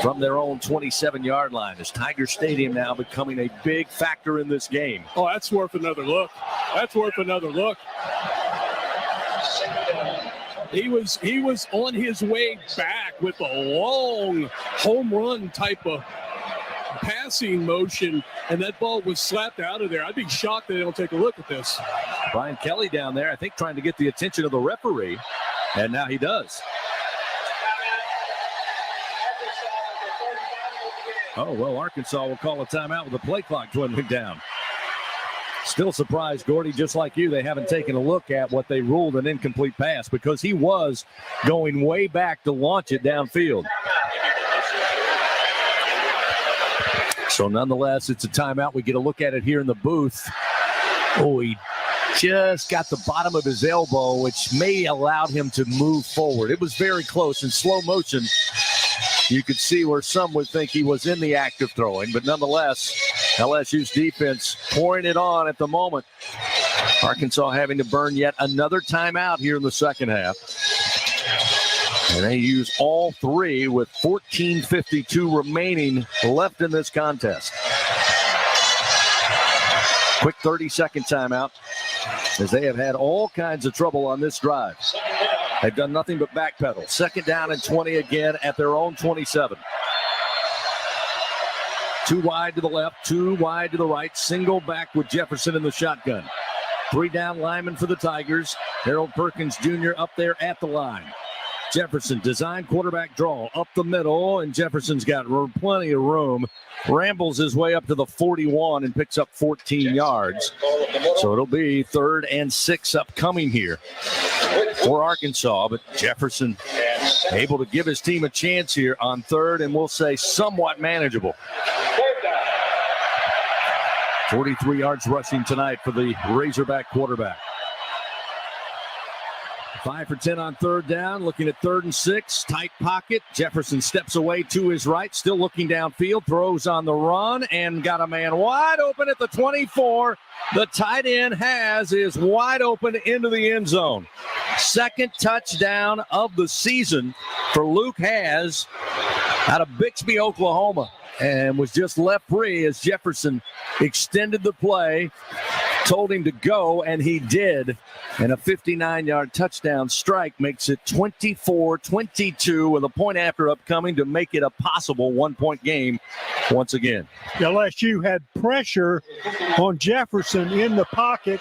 from their own 27-yard line. As Tiger Stadium now becoming a big factor in this game. Oh, that's worth another look. That's worth another look. He was on his way back with a long home run type of passing motion, and that ball was slapped out of there. I'd be shocked that they don't take a look at this. Brian Kelly down there, I think, trying to get the attention of the referee, and now he does. Oh, well, Arkansas will call a timeout with the play clock dwindling down. Still surprised, Gordy, just like you, they haven't taken a look at what they ruled an incomplete pass because he was going way back to launch it downfield. So nonetheless, it's a timeout. We get a look at it here in the booth. Oh, he just got the bottom of his elbow, which may allowed him to move forward. It was very close in slow motion. You could see where some would think he was in the act of throwing, but nonetheless, LSU's defense pouring it on at the moment. Arkansas having to burn yet another timeout here in the second half. And they use all three with 14:52 remaining left in this contest. Quick 30-second timeout as they have had all kinds of trouble on this drive. They've done nothing but backpedal. Second down and 20 again at their own 27. Too wide to the left, too wide to the right. Single back with Jefferson in the shotgun. 3 down linemen for the Tigers. Harold Perkins Jr. up there at the line. Jefferson, design quarterback draw up the middle, and Jefferson's got plenty of room. Rambles his way up to the 41 and picks up 14 yards. So it'll be 3rd and 6 upcoming here for Arkansas, but Jefferson able to give his team a chance here on 3rd, and we'll say somewhat manageable. 43 yards rushing tonight for the Razorback quarterback. 5 for 10 on 3rd down, looking at 3rd and 6. Tight pocket. Jefferson steps away to his right, still looking downfield, throws on the run, and got a man wide open at the 24. The tight end is wide open into the end zone. Second touchdown of the season for Luke Haas out of Bixby, Oklahoma, and was just left free as Jefferson extended the play, told him to go, and he did. And a 59-yard touchdown strike makes it 24-22 with a point after upcoming to make it a possible 1-point game once again. LSU had pressure on Jefferson in the pocket,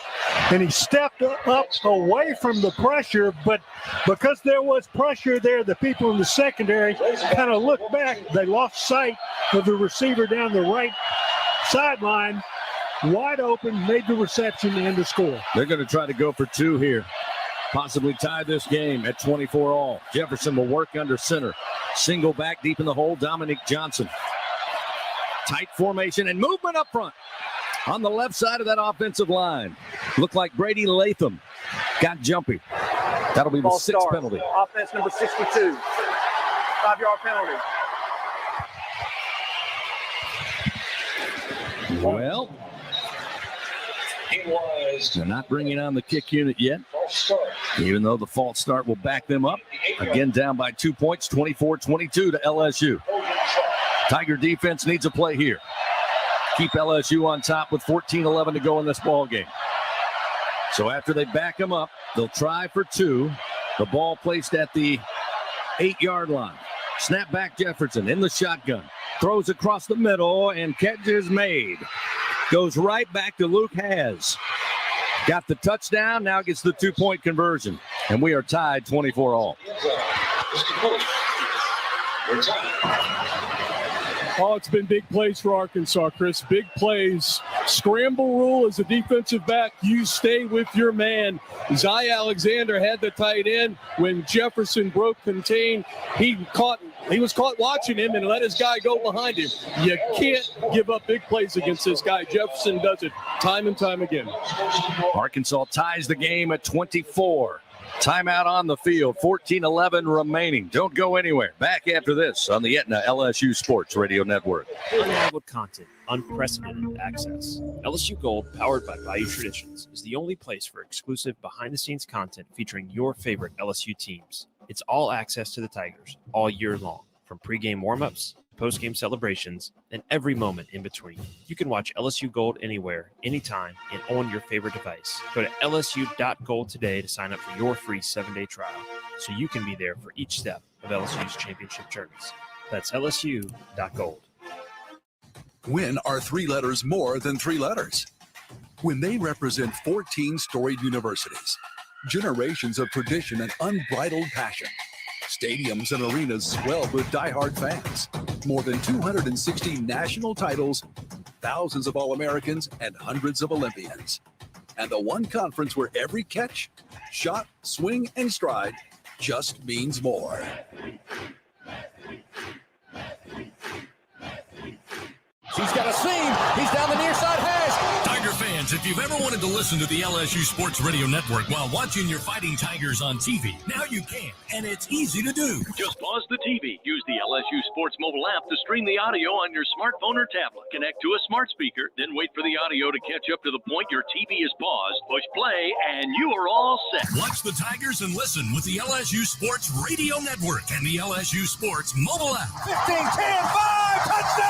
and he stepped up away from the pressure, but because there was pressure there, the people in the secondary kind of looked back. They lost sight of the receiver down the right sideline. Wide open, made the reception and the score. They're going to try to go for 2 here. Possibly tie this game at 24 all. Jefferson will work under center. Single back deep in the hole, Dominic Johnson. Tight formation and movement up front on the left side of that offensive line. Looked like Brady Latham got jumpy. That'll be the 6th penalty. Offense number 62. 5-yard penalty. Well, they're not bringing on the kick unit yet, even though the false start will back them up. Again, down by 2 points, 24-22 to LSU. Tiger defense needs a play here. Keep LSU on top with 14-11 to go in this ball game. So after they back them up, they'll try for 2. The ball placed at the 8-yard line. Snap back Jefferson in the shotgun. Throws across the middle, and catch is made. Goes right back to Luke Haas. Got the touchdown, now gets the 2-point conversion. And we are tied 24 all. Oh, it's been big plays for Arkansas, Chris. Big plays. Scramble rule as a defensive back. You stay with your man. Zy Alexander had the tight end. When Jefferson broke contain, he was caught watching him and let his guy go behind him. You can't give up big plays against this guy. Jefferson does it time and time again. Arkansas ties the game at 24. Timeout on the field, 14-11 remaining. Don't go anywhere. Back after this on the Aetna LSU Sports Radio Network. Content, unprecedented access. LSU Gold, powered by Bayou Traditions, is the only place for exclusive behind-the-scenes content featuring your favorite LSU teams. It's all access to the Tigers all year long, from pregame warm-ups, post-game celebrations, and every moment in between. You can watch LSU Gold anywhere, anytime, and on your favorite device. Go to lsu.gold today to sign up for your free 7-day trial, so you can be there for each step of LSU's championship journeys. That's lsu.gold. When are 3 letters more than 3 letters? When they represent 14 storied universities, generations of tradition and unbridled passion. Stadiums and arenas swelled with diehard fans. More than 260 national titles, thousands of All-Americans, and hundreds of Olympians. And the one conference where every catch, shot, swing, and stride just means more. He's got a seam. He's down the near side hash. Tiger fans, if you've ever wanted to listen to the LSU Sports Radio Network while watching your Fighting Tigers on TV, now you can, and it's easy to do. Just pause the TV. Use the LSU Sports mobile app to stream the audio on your smartphone or tablet. Connect to a smart speaker, then wait for the audio to catch up to the point your TV is paused. Push play, and you are all set. Watch the Tigers and listen with the LSU Sports Radio Network and the LSU Sports mobile app. 15, 10, 5, touchdown!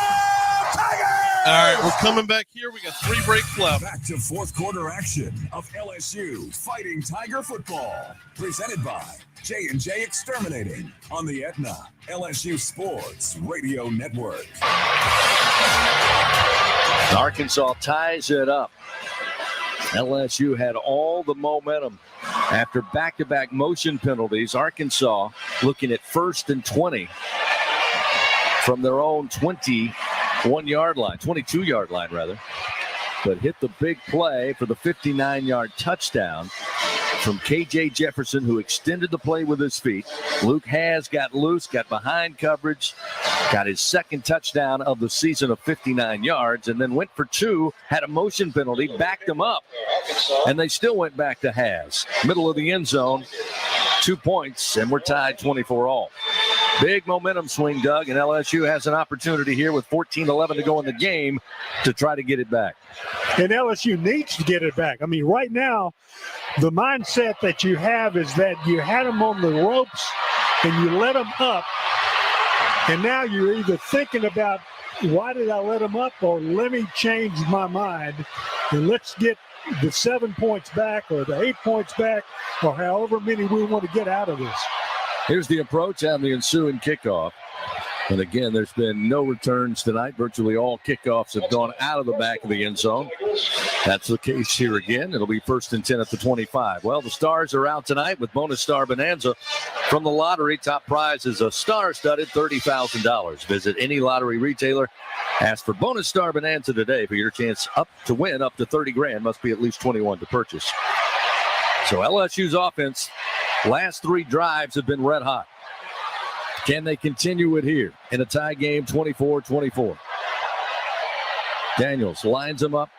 All right, we're coming back here. We got 3 breaks left. Back to fourth quarter action of LSU Fighting Tiger football. Presented by J&J Exterminating on the Aetna LSU Sports Radio Network. Arkansas ties it up. LSU had all the momentum after back-to-back motion penalties. Arkansas looking at 1st and 20 from their own 22-yard line rather, but hit the big play for the 59-yard touchdown from KJ Jefferson, who extended the play with his feet. Luke Haas got loose, got behind coverage, got his second touchdown of the season of 59 yards, and then went for 2, had a motion penalty, backed him up, and they still went back to Haas. Middle of the end zone, 2 points, and we're tied 24-all. Big momentum swing, Doug, and LSU has an opportunity here with 14-11 to go in the game to try to get it back. And LSU needs to get it back. I mean, right now, the mindset that you have is that you had them on the ropes and you let them up, and now you're either thinking about, why did I let them up, or let me change my mind and let's get the 7 points back or the 8 points back or however many we want to get out of this. Here's the approach on the ensuing kickoff. And again, there's been no returns tonight. Virtually all kickoffs have gone out of the back of the end zone. That's the case here again. It'll be 1st and 10 at the 25. Well, the Stars are out tonight with Bonus Star Bonanza from the lottery. Top prize is a star-studded $30,000. Visit any lottery retailer. Ask for Bonus Star Bonanza today for your chance to win up to $30,000. Must be at least 21 to purchase. So LSU's offense, last 3 drives have been red hot. Can they continue it here in a tie game, 24-24? Daniels lines him up.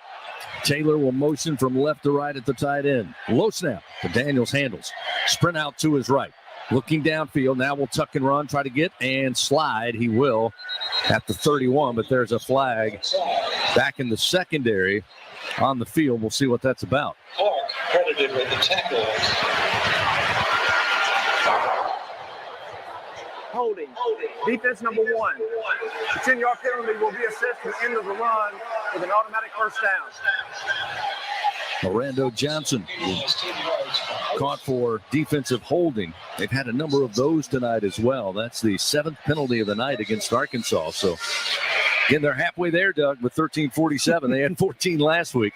Taylor will motion from left to right at the tight end. Low snap, but Daniels handles. Sprint out to his right. Looking downfield, now will tuck and run, try to get and slide. He will at the 31, but there's a flag back in the secondary on the field. We'll see what that's about. Clark credited with the tackle. Holding. Defense number 1. The 10-yard penalty will be assessed at the end of the run with an automatic first down. Mirando Johnson caught for defensive holding. They've had a number of those tonight as well. That's the 7th penalty of the night against Arkansas. So, again, they're halfway there, Doug, with 13:47. They had 14 last week.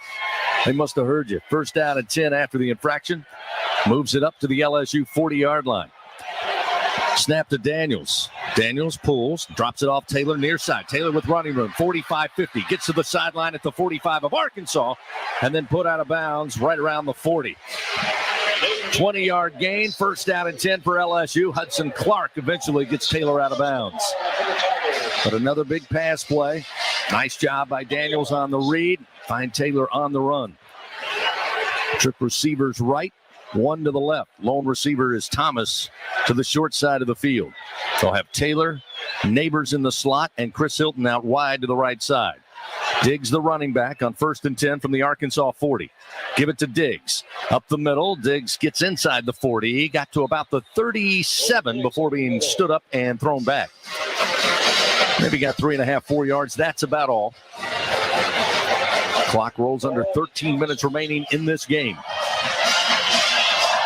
They must have heard you. 1st down and 10 after the infraction. Moves it up to the LSU 40-yard line. Snap to Daniels. Daniels pulls, drops it off Taylor near side. Taylor with running room, 45-50. Gets to the sideline at the 45 of Arkansas, and then put out of bounds right around the 40. 20-yard gain, 1st down and 10 for LSU. Hudson Clark eventually gets Taylor out of bounds. But another big pass play. Nice job by Daniels on the read. Find Taylor on the run. Trip receivers right. 1 to the left. Lone receiver is Thomas to the short side of the field. They'll have Taylor, Neighbors in the slot, and Chris Hilton out wide to the right side. Diggs, the running back, on 1st and 10 from the Arkansas 40. Give it to Diggs. Up the middle, Diggs gets inside the 40. He got to about the 37 before being stood up and thrown back. Maybe got 3.5, 4 yards. That's about all. Clock rolls under 13 minutes remaining in this game.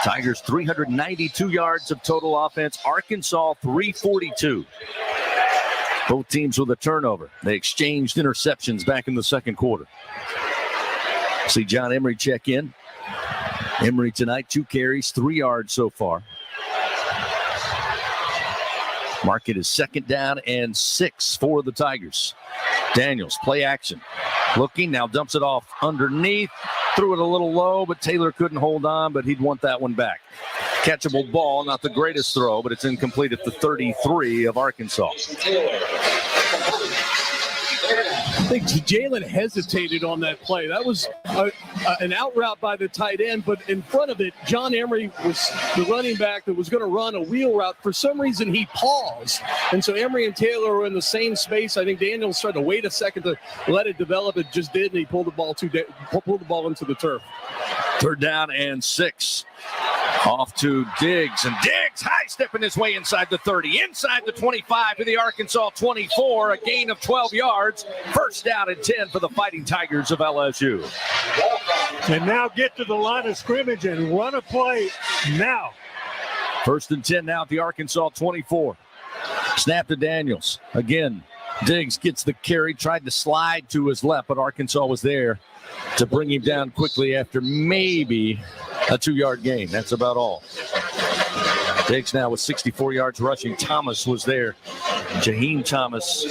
Tigers 392 yards of total offense. Arkansas 342. Both teams with a turnover. They exchanged interceptions back in the second quarter. See John Emery check in. Emery tonight, 2 carries, 3 yards so far. Mark it is 2nd down and 6 for the Tigers. Daniels, play action. Looking, now dumps it off underneath. Threw it a little low, but Taylor couldn't hold on, but he'd want that one back. Catchable ball, not the greatest throw, but it's incomplete at the 33 of Arkansas. I think Jalen hesitated on that play. That was an out route by the tight end, but in front of it, John Emery was the running back that was going to run a wheel route. For some reason, he paused. And so Emery and Taylor were in the same space. I think Daniels tried to wait a second to let it develop. It just did, and he pulled the ball into the turf. 3rd down and 6. Off to Diggs, and Diggs high-stepping his way inside the 30, inside the 25 to the Arkansas 24, a gain of 12 yards. 1st down and 10 for the Fighting Tigers of LSU. And now get to the line of scrimmage and run a play now. 1st and 10 now at the Arkansas 24. Snap to Daniels. Again, Diggs gets the carry, tried to slide to his left, but Arkansas was there to bring him down quickly after maybe a 2-yard gain. That's about all. Diggs now with 64 yards rushing. Thomas was there. Jaheim Thomas,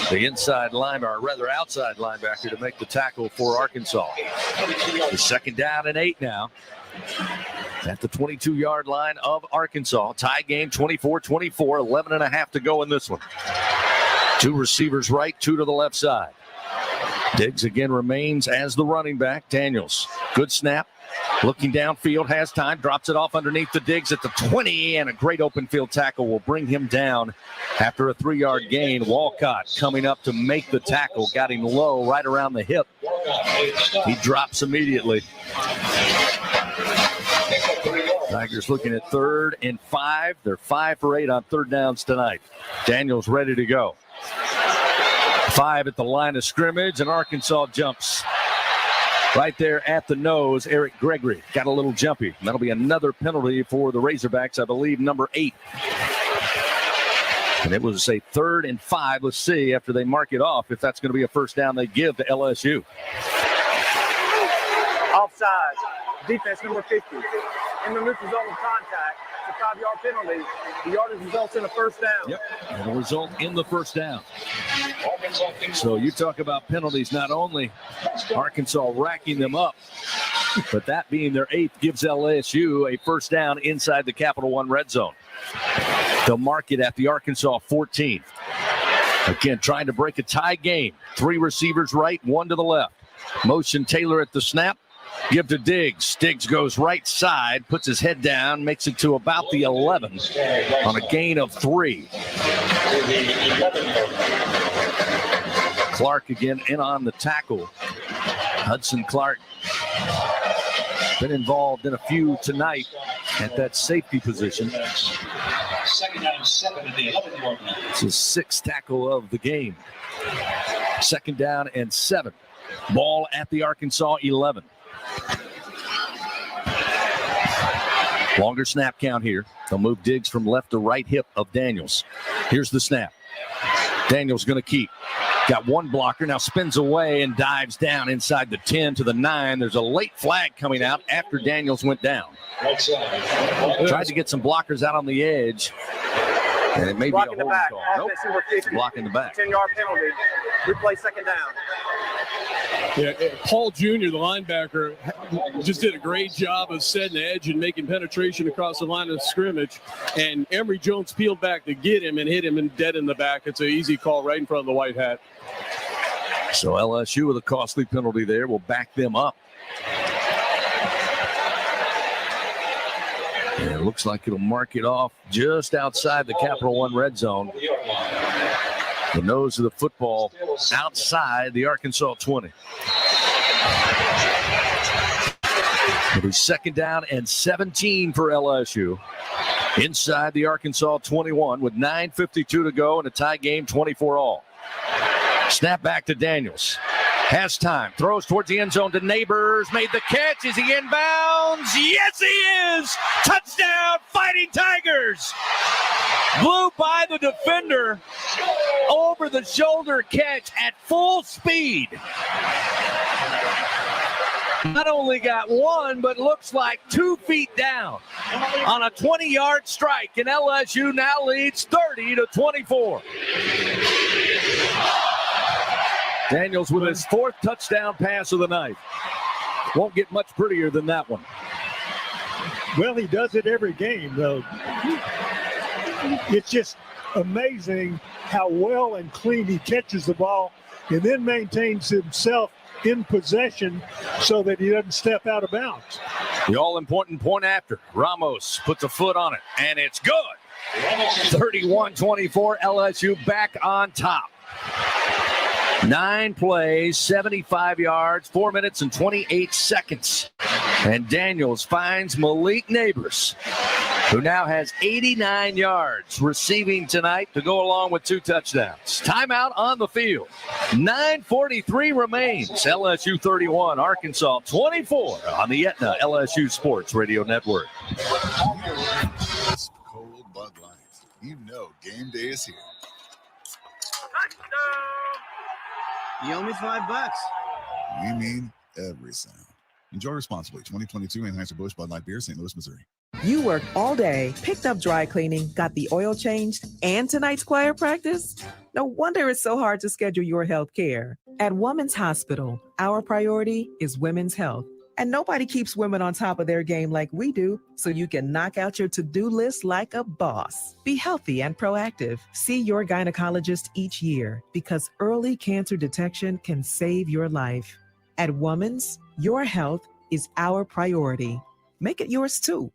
the outside linebacker to make the tackle for Arkansas. The 2nd down and 8 now at the 22-yard line of Arkansas. Tie game 24-24, 11.5 to go in this one. 2 receivers right, 2 to the left side. Diggs again remains as the running back. Daniels, good snap. Looking downfield, has time, drops it off underneath the Diggs at the 20, and a great open field tackle will bring him down after a 3-yard gain. Walcott coming up to make the tackle, got him low right around the hip. He drops immediately. Tigers looking at 3rd and 5. They're 5 for 8 on 3rd downs tonight. Daniels ready to go. 5 at the line of scrimmage, and Arkansas jumps. Right there at the nose, Eric Gregory got a little jumpy. That'll be another penalty for the Razorbacks, I believe, number 8. And it was a 3rd and 5. Let's see after they mark it off if that's going to be a 1st down they give to LSU. Offside. Defense number 50. In the neutral zone of contact. It's a 5-yard penalty. The yardage results in a 1st down. Yep. It'll result in the 1st down. So you talk about penalties, not only Arkansas racking them up, but that being their 8th gives LSU a 1st down inside the Capital One red zone. They'll mark it at the Arkansas 14. Again, trying to break a tie game. 3 receivers right, 1 to the left. Motion Taylor at the snap. Give to Diggs. Diggs goes right side, puts his head down, makes it to about the 11 on a gain of 3. Clark again in on the tackle. Hudson Clark been involved in a few tonight at that safety position. 2nd down, 7 at the 11-yard line. It's his 6th tackle of the game. 2nd down and 7. Ball at the Arkansas 11. Longer snap count here. They'll move Diggs from left to right hip of Daniels. Here's the snap. Daniels going to keep. Got 1 blocker, now spins away and dives down inside the 10 to the 9. There's a late flag coming out after Daniels went down. Tried to get some blockers out on the edge, and it may be a holding call. Nope. Block in the back. 10-yard penalty. Replay 2nd down. Yeah, Paul Jr., the linebacker, just did a great job of setting the edge and making penetration across the line of scrimmage. And Emory Jones peeled back to get him and hit him dead in the back. It's an easy call right in front of the white hat. So LSU with a costly penalty there will back them up. And it looks like it'll mark it off just outside the Capital One red zone. The nose of the football outside the Arkansas 20. It'll be 2nd down and 17 for LSU. Inside the Arkansas 21 with 9:52 to go in a tie game, 24-all. Snap back to Daniels. Has time. Throws towards the end zone to Neighbors. Made the catch. Is he inbounds? Yes, he is. Touchdown, Fighting Tigers. Blew by the defender. Over the shoulder catch at full speed. Not only got one, but looks like 2 feet down on a 20-yard strike. And LSU now leads 30-24. Daniels with his 4th touchdown pass of the night. Won't get much prettier than that one. Well, he does it every game, though. It's just amazing how well and clean he catches the ball and then maintains himself in possession so that he doesn't step out of bounds. The all-important point after. Ramos puts a foot on it, and it's good. 31-24, LSU back on top. 9 plays, 75 yards, 4 minutes and 28 seconds. And Daniels finds Malik Neighbors, who now has 89 yards receiving tonight to go along with 2 touchdowns. Timeout on the field. 9:43 remains. LSU 31, Arkansas 24 on the Aetna LSU Sports Radio Network. Cold Bud Light. You know game day is here. You owe me $5. We mean every sound. Enjoy responsibly. 2022 Anheuser-Busch Bud Light Beer, St. Louis, Missouri. You worked all day, picked up dry cleaning, got the oil changed, and tonight's choir practice? No wonder it's so hard to schedule your health care. At Women's Hospital, our priority is women's health. And nobody keeps women on top of their game like we do, so you can knock out your to-do list like a boss. Be healthy and proactive. See your gynecologist each year because early cancer detection can save your life. At Women's, your health is our priority. Make it yours too.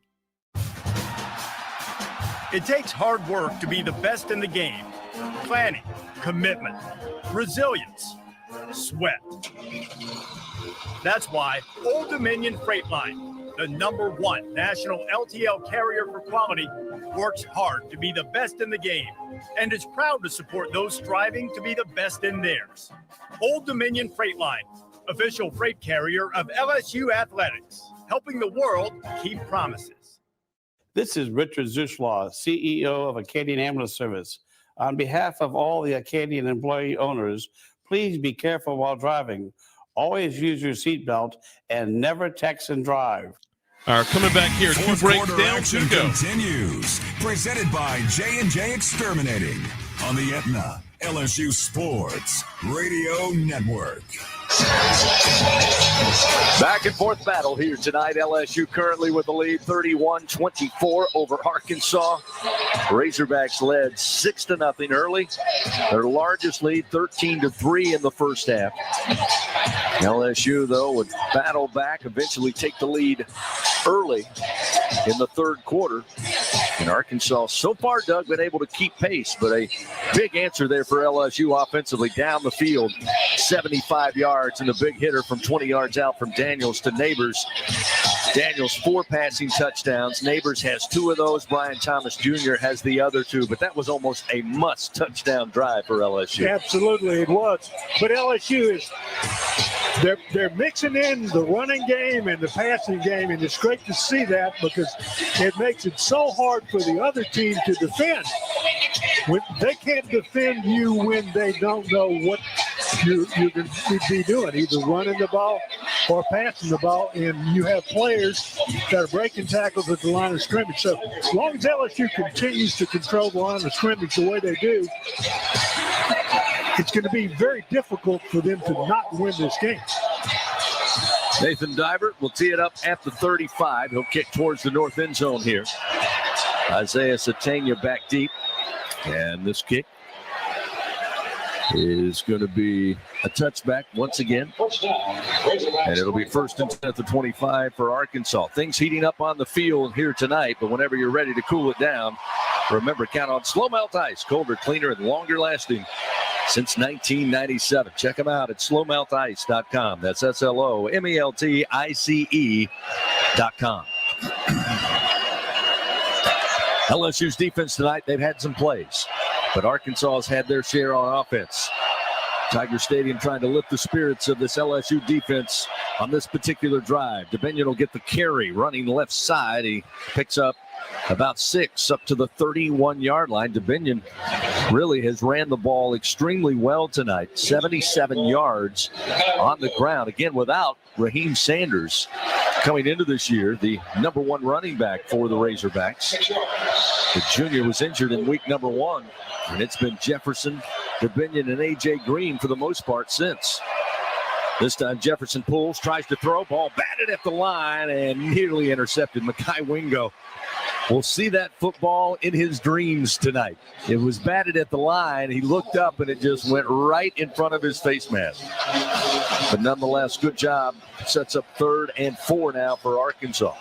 It takes hard work to be the best in the game. Planning, commitment, resilience, sweat. That's why Old Dominion Freight Line, the #1 national LTL carrier for quality, works hard to be the best in the game and is proud to support those striving to be the best in theirs. Old Dominion Freight Line, official freight carrier of LSU Athletics, helping the world keep promises. This is Richard Zuschlaw, CEO of Acadian Ambulance Service. On behalf of all the Acadian employee owners, please be careful while driving. Always use your seatbelt and never text and drive. All right, coming back here. 2 breaks down, action 2 go. continues. Presented by J&J Exterminating on the Aetna LSU Sports Radio Network. Back and forth battle here tonight. LSU currently with the lead 31-24 over Arkansas. Razorbacks led 6-0 early. Their largest lead 13-3 in the first half. LSU, though, would battle back, eventually take the lead early in the third quarter. And Arkansas, so far, Doug, been able to keep pace, but a big answer there for LSU offensively down the field. 75 yards and a big hitter from 20 yards out from Daniels to Neighbors. Daniels 4 passing touchdowns. Neighbors has 2 of those. Brian Thomas Jr. has the other 2, but that was almost a must touchdown drive for LSU. Absolutely, it was. But LSU is they're mixing in the running game and the passing game, and it's great to see that because it makes it so hard for the other team to defend. When they can't defend you when they don't know what you're going to be doing, either running the ball or passing the ball, and you have players that are breaking tackles at the line of scrimmage. So as long as LSU continues to control the line of scrimmage the way they do, it's going to be very difficult for them to not win this game. Nathan Divert will tee it up at the 35. He'll kick towards the north end zone here. Isaiah Satania back deep. And this kick is going to be a touchback once again. And it'll be 1st and 10 at the 25 for Arkansas. Things heating up on the field here tonight, but whenever you're ready to cool it down, Remember, count on Slow Melt Ice, colder, cleaner, and longer lasting since 1997. Check them out at slowmeltice.com. That's SLOMELTICE.com. LSU's defense tonight, they've had some plays, but Arkansas has had their share on offense. Tiger Stadium trying to lift the spirits of this LSU defense on this particular drive. DeBinion will get the carry running left side. He picks up about 6 up to the 31-yard line. DeBinion really has ran the ball extremely well tonight. 77 yards on the ground. Again, without Raheem Sanders coming into this year, the number 1 running back for the Razorbacks. The junior was injured in week number 1, and it's been Jefferson, DeBinion, and A.J. Green for the most part since. This time Jefferson pulls, tries to throw, ball batted at the line and nearly intercepted. Mekhi Wingo will see that football in his dreams tonight. It was batted at the line. He looked up and it just went right in front of his face mask. But nonetheless, good job. Sets up 3rd and 4 now for Arkansas.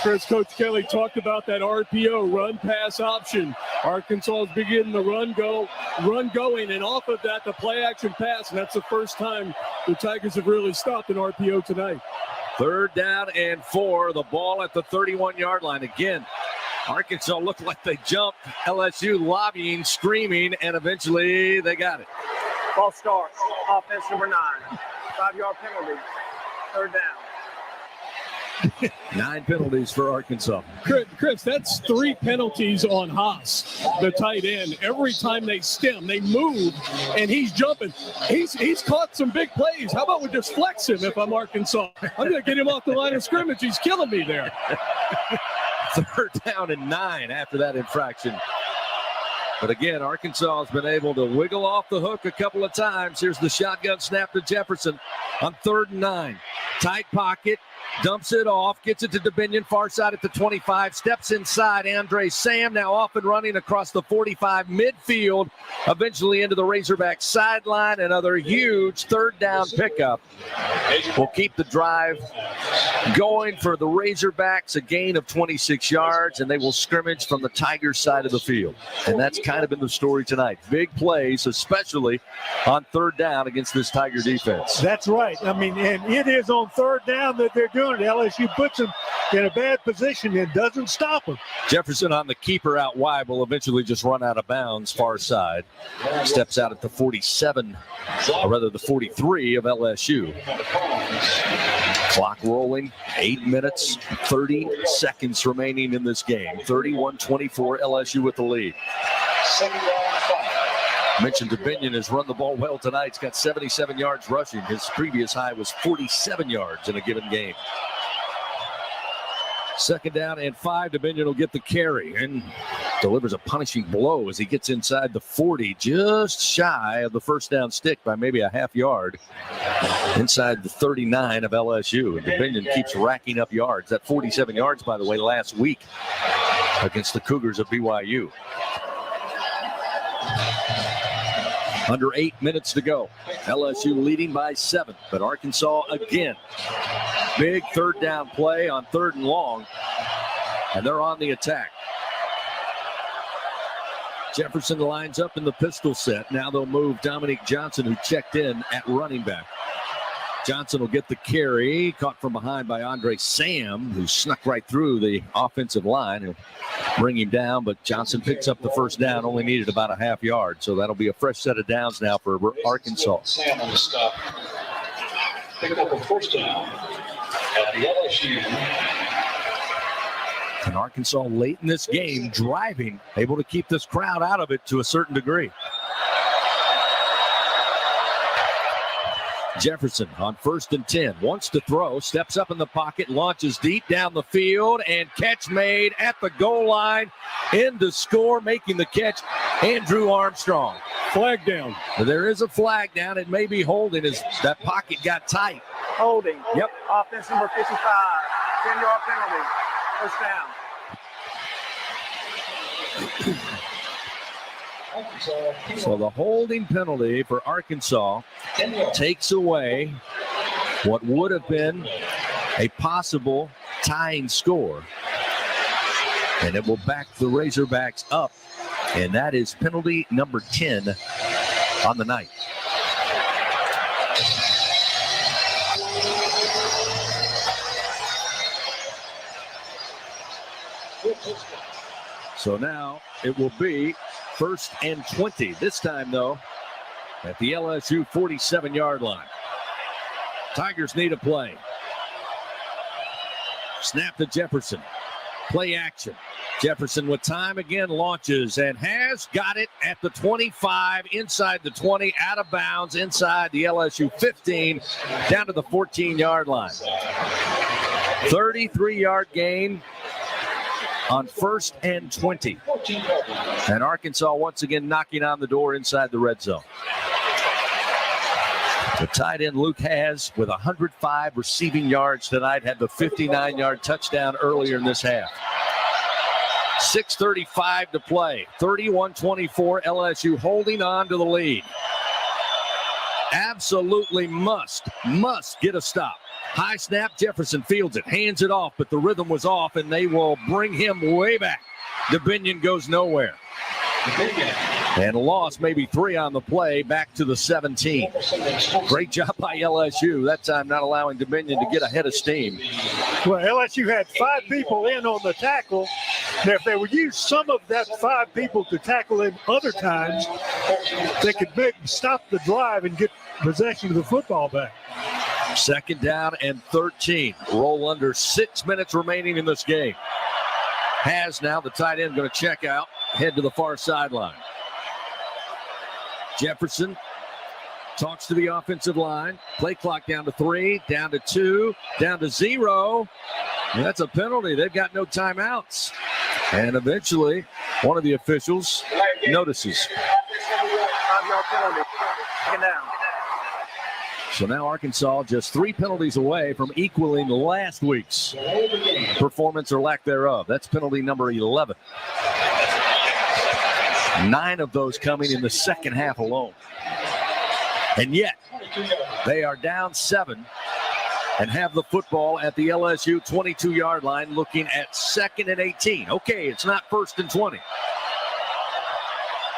Chris, Coach Kelly talked about that RPO, run-pass option. Arkansas is beginning the run going, and off of that, the play-action pass, and that's the first time the Tigers have really stopped an RPO tonight. 3rd down and 4, the ball at the 31-yard line. Again, Arkansas looked like they jumped. LSU lobbying, screaming, and eventually they got it. Ball starts. Offense number 9. 5-yard penalty. 3rd down. 9 penalties for Arkansas. Chris, that's 3 penalties on Haas, the tight end. Every time they stem, they move, and he's jumping. He's caught some big plays. How about we just flex him if I'm Arkansas? I'm going to get him off the line of scrimmage. He's killing me there. 3rd down and 9 after that infraction. But again, Arkansas has been able to wiggle off the hook a couple of times. Here's the shotgun snap to Jefferson on 3rd and 9. Tight pocket. Dumps it off, gets it to DeBinion, far side at the 25, steps inside. Andre Sam now off and running across the 45 midfield, eventually into the Razorback sideline. Another huge 3rd down pickup will keep the drive going for the Razorbacks, a gain of 26 yards, and they will scrimmage from the Tigers side of the field. And that's kind of been the story tonight. Big plays, especially on 3rd down against this Tiger defense. That's right. I mean, and it is on 3rd down that they're doing it. LSU puts them in a bad position and doesn't stop them. Jefferson on the keeper out wide will eventually just run out of bounds far side. Steps out at the 47, or rather the 43 of LSU. Clock rolling, 8 minutes, 30 seconds remaining in this game. 31-24, LSU with the lead. Mentioned DeBinion has run the ball well tonight. He's got 77 yards rushing. His previous high was 47 yards in a given game. 2nd down and 5. DeBinion will get the carry and delivers a punishing blow as he gets inside the 40, just shy of the 1st down stick by maybe a half yard. Inside the 39 of LSU. And DeBinion keeps racking up yards. That 47 yards, by the way, last week against the Cougars of BYU. Under 8 minutes to go. LSU leading by 7, but Arkansas again. Big 3rd down play on 3rd and long, and they're on the attack. Jefferson lines up in the pistol set. Now they'll move Dominique Johnson, who checked in at running back. Johnson will get the carry, caught from behind by Andre Sam, who snuck right through the offensive line and bring him down, but Johnson picks up the 1st down, only needed about a half yard, so that'll be a fresh set of downs now for Arkansas. Sam on the stop. Pick up a 1st down at the LSU. And Arkansas late in this game driving, able to keep this crowd out of it to a certain degree. Jefferson on 1st and 10, wants to throw, steps up in the pocket, launches deep down the field, and catch made at the goal line. In to score, making the catch, Andrew Armstrong. Flag down. There is a flag down. It may be holding as that pocket got tight. Holding. Yep. Offense number 55. 10-yard penalty. 1st down. So the holding penalty for Arkansas takes away what would have been a possible tying score. And it will back the Razorbacks up. And that is penalty number 10 on the night. So now it will be 1st and 20. This time, though, at the LSU 47-yard line. Tigers need a play. Snap to Jefferson. Play action. Jefferson with time again launches and has got it at the 25, inside the 20, out of bounds, inside the LSU 15, down to the 14-yard line. 33-yard gain on 1st and 20. And Arkansas once again knocking on the door inside the red zone. The tight end Luke Hasz with 105 receiving yards tonight, had the 59-yard touchdown earlier in this half. 6:35 to play. 31-24, LSU holding on to the lead. Absolutely must get a stop. High snap, Jefferson fields it, hands it off, but the rhythm was off, and they will bring him way back. DeBinion goes nowhere. And a loss, maybe 3 on the play, back to the 17. Great job by LSU. That time not allowing DeBinion to get ahead of steam. Well, LSU had 5 people in on the tackle. Now, if they would use some of that 5 people to tackle him other times, they could stop the drive and get possession of the football back. 2nd down and 13. Roll under 6 minutes remaining in this game. Hasz now, the tight end, going to check out, head to the far sideline. Jefferson talks to the offensive line. Play clock down to 3, down to 2, down to 0. And that's a penalty. They've got no timeouts. And eventually, one of the officials notices. So now Arkansas just 3 penalties away from equaling last week's performance or lack thereof. That's penalty number 11. 9 of those coming in the second half alone. And yet, they are down 7 and have the football at the LSU 22-yard line, looking at 2nd and 18. Okay, it's not 1st and 20.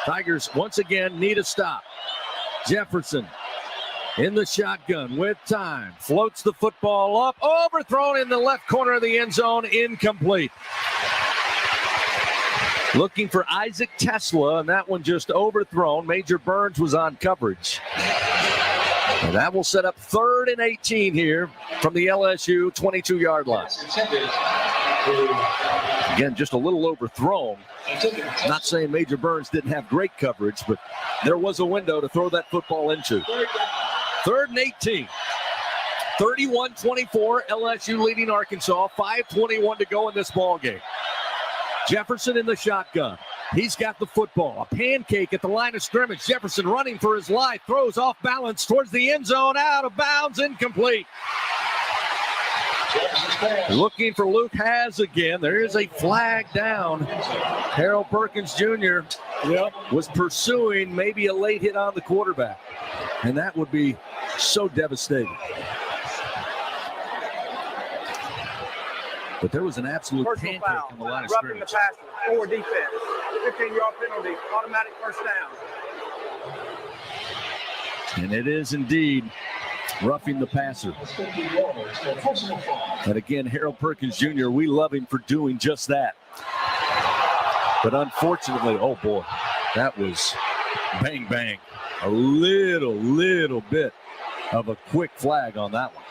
Tigers once again need a stop. Jefferson in the shotgun with time. Floats the football up. Overthrown in the left corner of the end zone. Incomplete. Looking for Isaac Tesla, and that one just overthrown. Major Burns was on coverage. And that will set up 3rd and 18 here from the LSU 22-yard line. Again, just a little overthrown. Not saying Major Burns didn't have great coverage, but there was a window to throw that football into. 3rd and 18. 31-24, LSU leading Arkansas. 5:21 to go in this ball game. Jefferson in the shotgun. He's got the football. A pancake at the line of scrimmage. Jefferson running for his life. Throws off balance towards the end zone. Out of bounds. Incomplete. Looking for Luke Hasz again. There is a flag down. Harold Perkins Jr. was pursuing maybe a late hit on the quarterback. And that would be so devastating. But there was an absolute pancake on the line of Roughing scrimmage. the passer, forward defense, 15-yard penalty, automatic 1st down. And it is indeed roughing the passer. And again, Harold Perkins Jr., we love him for doing just that. But unfortunately, oh boy, that was bang, bang. A little bit of a quick flag on that one.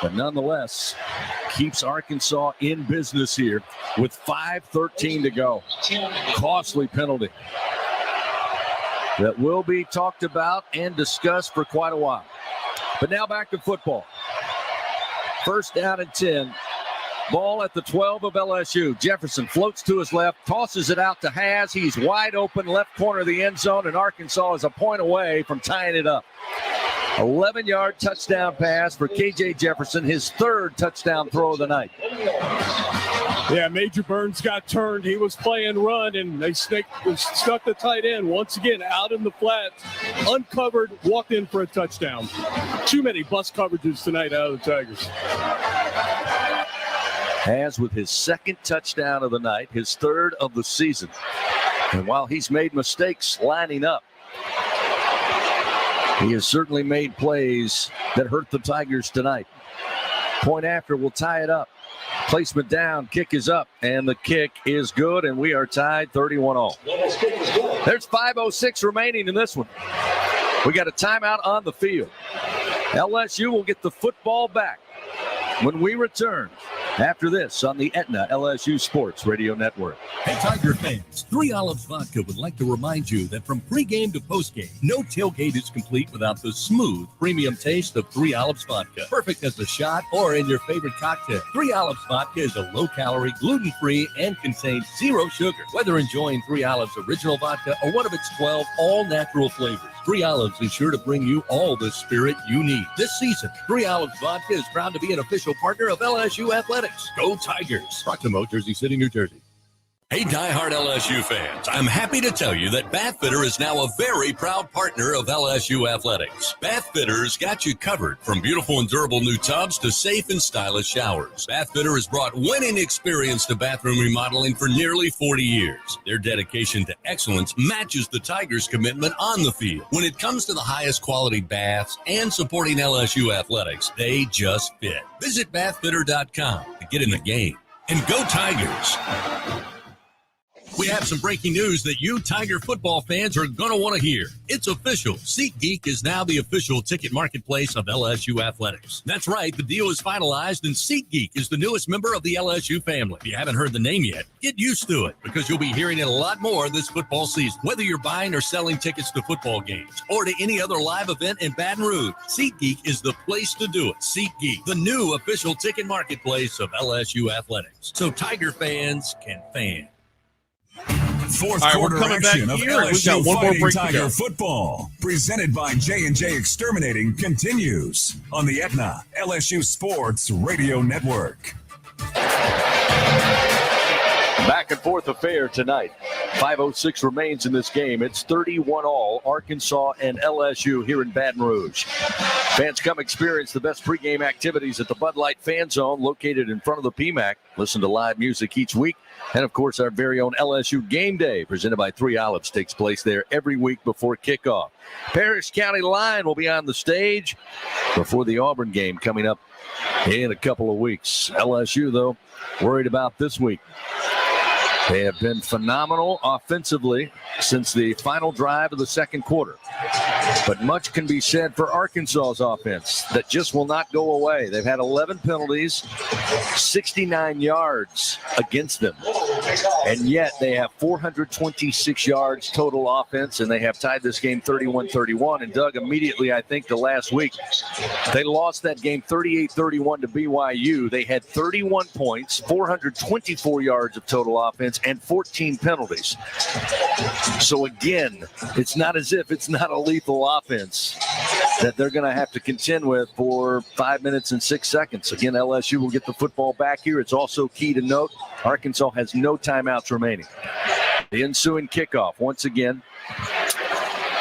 But nonetheless, keeps Arkansas in business here with 5:13 to go. Costly penalty that will be talked about and discussed for quite a while. But now back to football. 1st down and 10. Ball at the 12 of LSU. Jefferson floats to his left, tosses it out to Hasz. He's wide open, left corner of the end zone, and Arkansas is a point away from tying it up. 11-yard touchdown pass for K.J. Jefferson, his 3rd touchdown throw of the night. Yeah, Major Burns got turned. He was playing run, and they stuck the tight end once again out in the flats. Uncovered, walked in for a touchdown. Too many bus coverages tonight out of the Tigers. has with his second touchdown of the night, his third of the season. And while he's made mistakes lining up, he has certainly made plays that hurt the Tigers tonight. Point after will tie it up. Placement down, kick is up, and the kick is good, and we are tied 31-all. There's 5:06 remaining in this one. We got a timeout on the field. LSU will get the football back when we return after this on the Aetna LSU Sports Radio Network. Hey, Tiger fans, 3 Olives Vodka would like to remind you that from pregame to postgame, no tailgate is complete without the smooth, premium taste of 3 Olives Vodka. Perfect as a shot or in your favorite cocktail. 3 Olives Vodka is a low-calorie, gluten-free, and contains 0 sugar. Whether enjoying 3 Olives Original Vodka or one of its 12 all-natural flavors, 3 Olives is sure to bring you all the spirit you need. This season, 3 Olives Vodka is proud to be an official partner of LSU Athletics. Go Tigers! Proximo, Jersey City, New Jersey. Hey, diehard LSU fans, I'm happy to tell you that Bathfitter is now a very proud partner of LSU Athletics. Bathfitter's got you covered from beautiful and durable new tubs to safe and stylish showers. Bathfitter has brought winning experience to bathroom remodeling for nearly 40 years. Their dedication to excellence matches the Tigers' commitment on the field. When it comes to the highest quality baths and supporting LSU Athletics, they just fit. Visit bathfitter.com to get in the game. And go Tigers! We have some breaking news that you Tiger football fans are going to want to hear. It's official. SeatGeek is now the official ticket marketplace of LSU Athletics. That's right. The deal is finalized, and SeatGeek is the newest member of the LSU family. If you haven't heard the name yet, get used to it because you'll be hearing it a lot more this football season. Whether you're buying or selling tickets to football games or to any other live event in Baton Rouge, SeatGeek is the place to do it. SeatGeek, the new official ticket marketplace of LSU Athletics. So Tiger fans can fan. Fourth All right, quarter we're coming back action of here. We've got LSU one more Fighting break to Tiger go. football, presented by J&J Exterminating, continues on the Aetna LSU Sports Radio Network. Back and forth affair tonight. 5:06 remains in this game. It's 31-all, Arkansas and LSU here in Baton Rouge. Fans come experience the best pregame activities at the Bud Light Fan Zone located in front of the PMAC. Listen to live music each week. And, of course, our very own LSU Game Day, presented by 3 Olives, takes place there every week before kickoff. Parrish County Line will be on the stage before the Auburn game coming up in a couple of weeks. LSU, though, worried about this week. They have been phenomenal offensively since the final drive of the second quarter. But much can be said for Arkansas's offense that just will not go away. They've had 11 penalties, 69 yards against them. And yet they have 426 yards total offense, and they have tied this game 31-31. And Doug, immediately, I think the last week, they lost that game 38-31 to BYU. They had 31 points, 424 yards of total offense, and 14 penalties. So again, it's not as if it's not a lethal offense that they're going to have to contend with for 5 minutes and 6 seconds. Again, LSU will get the football back here. It's also key to note, Arkansas has no timeouts remaining. The ensuing kickoff, once again,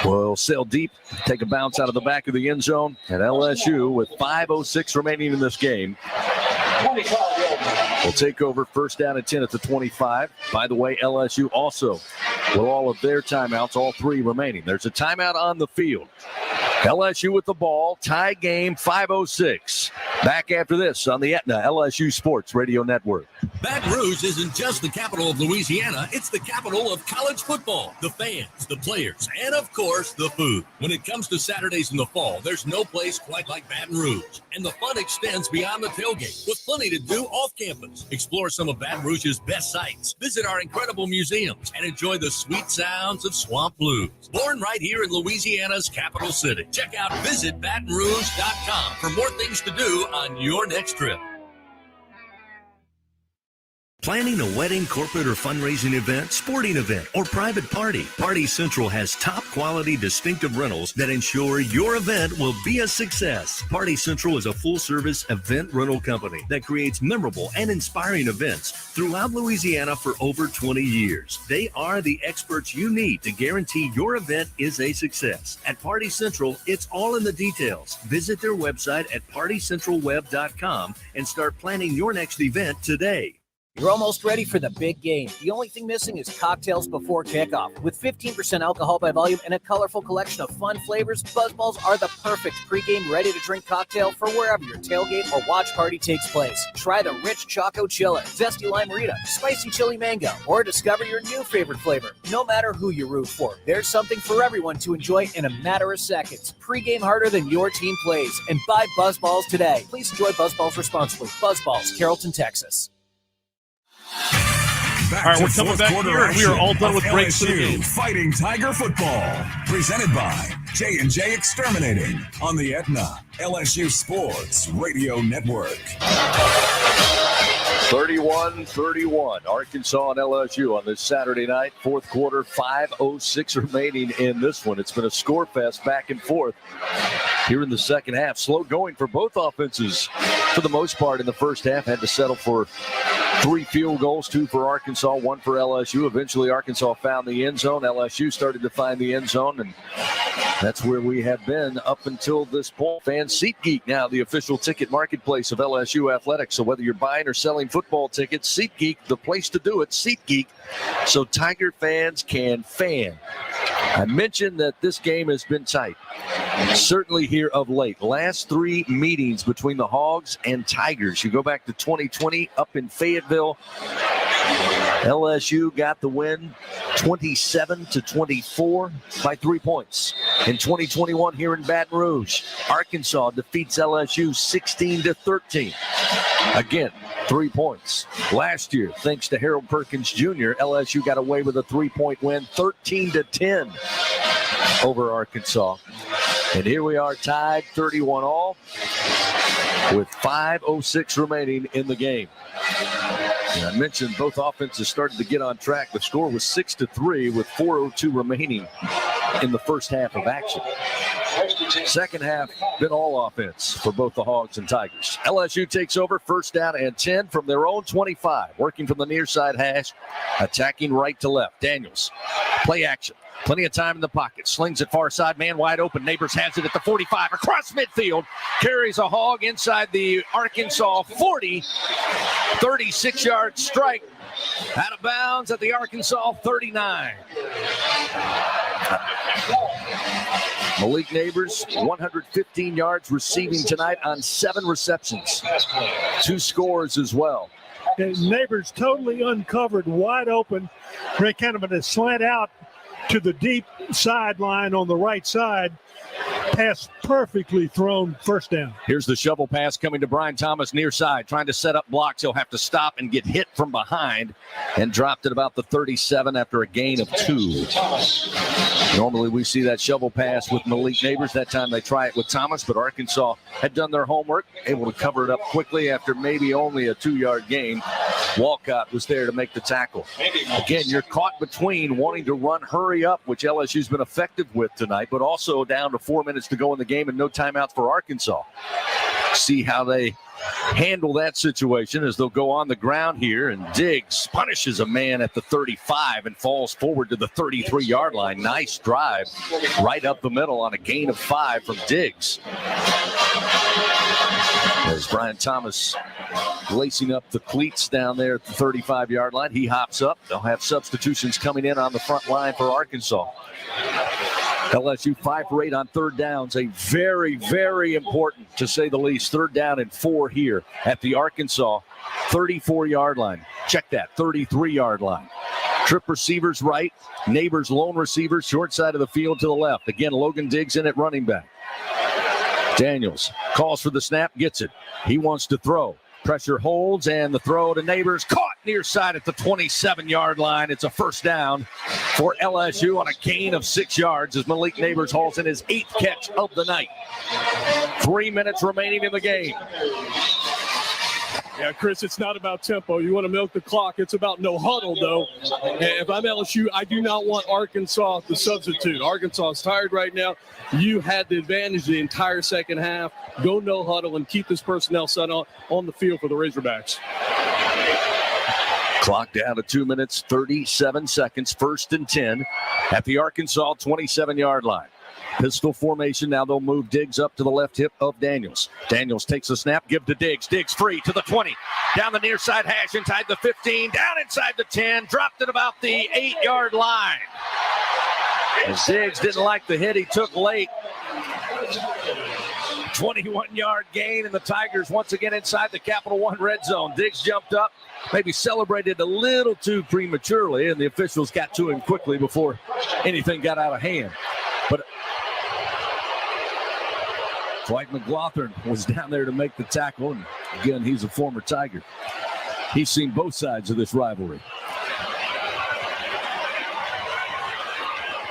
will sail deep, take a bounce out of the back of the end zone, and LSU, with 5:06 remaining in this game, will take over first down and 10 at the 25. By the way, LSU also, with all of their timeouts, all 3 remaining. There's a timeout on the field. LSU with the ball, tie game, 5:06. Back after this on the Aetna LSU Sports Radio Network. Baton Rouge isn't just the capital of Louisiana, it's the capital of college football, the fans, the players, and of course, the food. When it comes to Saturdays in the fall, there's no place quite like Baton Rouge. And the fun extends beyond the tailgate with plenty to do off campus. Explore some of Baton Rouge's best sites, visit our incredible museums, and enjoy the sweet sounds of swamp blues. Born right here in Louisiana's capital city. Check out visitbatonrouge.com for more things to do on your next trip. Planning a wedding, corporate, or fundraising event, sporting event, or private party? Party Central has top quality, distinctive rentals that ensure your event will be a success. Party Central is a full-service event rental company that creates memorable and inspiring events throughout Louisiana for over 20 years. They are the experts you need to guarantee your event is a success. At Party Central, it's all in the details. Visit their website at partycentralweb.com and start planning your next event today. You're almost ready for the big game. The only thing missing is cocktails before kickoff. With 15% alcohol by volume and a colorful collection of fun flavors, BuzzBalls are the perfect pregame, ready-to-drink cocktail for wherever your tailgate or watch party takes place. Try the rich Choco Chiller, Zesty Limerita, Spicy Chili Mango, or discover your new favorite flavor. No matter who you root for, there's something for everyone to enjoy in a matter of seconds. Pregame harder than your team plays, and buy BuzzBalls today. Please enjoy BuzzBalls responsibly. BuzzBalls, Carrollton, Texas. Back all right, to we're coming fourth back quarter here. We are all done of with breaks for the LSU game. Fighting Tiger football, presented by J&J Exterminating on the Aetna LSU Sports Radio Network. 31-31, Arkansas and LSU on this Saturday night. Fourth quarter, 5:06 remaining in this one. It's been a score fest back and forth here in the second half. Slow going for both offenses for the most part in the first half. Had to settle for 3 field goals, 2 for Arkansas, 1 for LSU. Eventually, Arkansas found the end zone. LSU started to find the end zone, and that's where we have been up until this point. Fan SeatGeek now the official ticket marketplace of LSU athletics. So whether you're buying or selling football tickets, SeatGeek, the place to do it, SeatGeek, so Tiger fans can fan. I mentioned that this game has been tight, certainly here of late. Last 3 meetings between the Hogs and Tigers. You go back to 2020 up in Fayetteville. LSU got the win 27-24 by 3 points. In 2021 here in Baton Rouge, Arkansas defeats LSU 16-13. Again, 3 points. Last year, thanks to Harold Perkins Jr., LSU got away with a 3-point win, 13-10 over Arkansas. And here we are tied 31 all with 5:06 remaining in the game. And I mentioned both offenses started to get on track. The score was 6-3 with 4:02 remaining in the first half of action. Second half, been all offense for both the Hogs and Tigers. LSU takes over, first down and 10 from their own 25. Working from the near side hash, attacking right to left. Daniels, play action. Plenty of time in the pocket. Slings it far side, man wide open. Neighbors has it at the 45. Across midfield. Carries a Hog inside the Arkansas 40. 36-yard strike. Out of bounds at the Arkansas 39. Malik Neighbors, 115 yards receiving tonight on 7 receptions. 2 scores as well. And Neighbors totally uncovered, wide open. Kind of in a slant out to the deep sideline on the right side. Pass perfectly thrown, first down. Here's the shovel pass coming to Brian Thomas near side, trying to set up blocks. He'll have to stop and get hit from behind, and dropped at about the 37 after a gain of 2. Normally we see that shovel pass with Malik Neighbors. That time they try it with Thomas, but Arkansas had done their homework, able to cover it up quickly after maybe only a 2-yard gain. Walcott was there to make the tackle. Again, you're caught between wanting to run hurry up, which LSU's been effective with tonight, but also down to 4 minutes to go in the game and no timeouts for Arkansas. See how they handle that situation as they'll go on the ground here, and Diggs punishes a man at the 35 and falls forward to the 33-yard line. Nice drive right up the middle on a gain of 5 from Diggs. As Brian Thomas lacing up the cleats down there at the 35-yard line, he hops up. They'll have substitutions coming in on the front line for Arkansas. LSU 5 for 8 on third downs. A very, very important, to say the least, 3rd down and 4 here at the Arkansas 34-yard line. Check that, 33-yard line. Trip receivers right, Neighbors lone receivers short side of the field to the left. Again, Logan Diggs in at running back. Daniels calls for the snap, gets it. He wants to throw. Pressure holds, and the throw to Neighbors. Caught near side at the 27-yard line. It's a first down for LSU on a gain of 6 yards as Malik Neighbors hauls in his 8th catch of the night. 3 minutes remaining in the game. Yeah, Chris, it's not about tempo. You want to milk the clock. It's about no huddle, though. And if I'm LSU, I do not want Arkansas to substitute. Arkansas is tired right now. You had the advantage the entire second half. Go no huddle and keep this personnel set on the field for the Razorbacks. Clock down to 2 minutes, 37 seconds. 1st and 10 at the Arkansas 27-yard line. Pistol formation. Now they'll move Diggs up to the left hip of Daniels. Daniels takes the snap, give to Diggs. Diggs free to the 20. Down the near side hash, inside the 15. Down inside the 10. Dropped at about the 8-yard line. As Diggs didn't like the hit he took late. 21-yard gain, and the Tigers once again inside the Capital One red zone. Diggs jumped up, maybe celebrated a little too prematurely, and the officials got to him quickly before anything got out of hand. But Dwight McLaughlin was down there to make the tackle, and again, he's a former Tiger. He's seen both sides of this rivalry.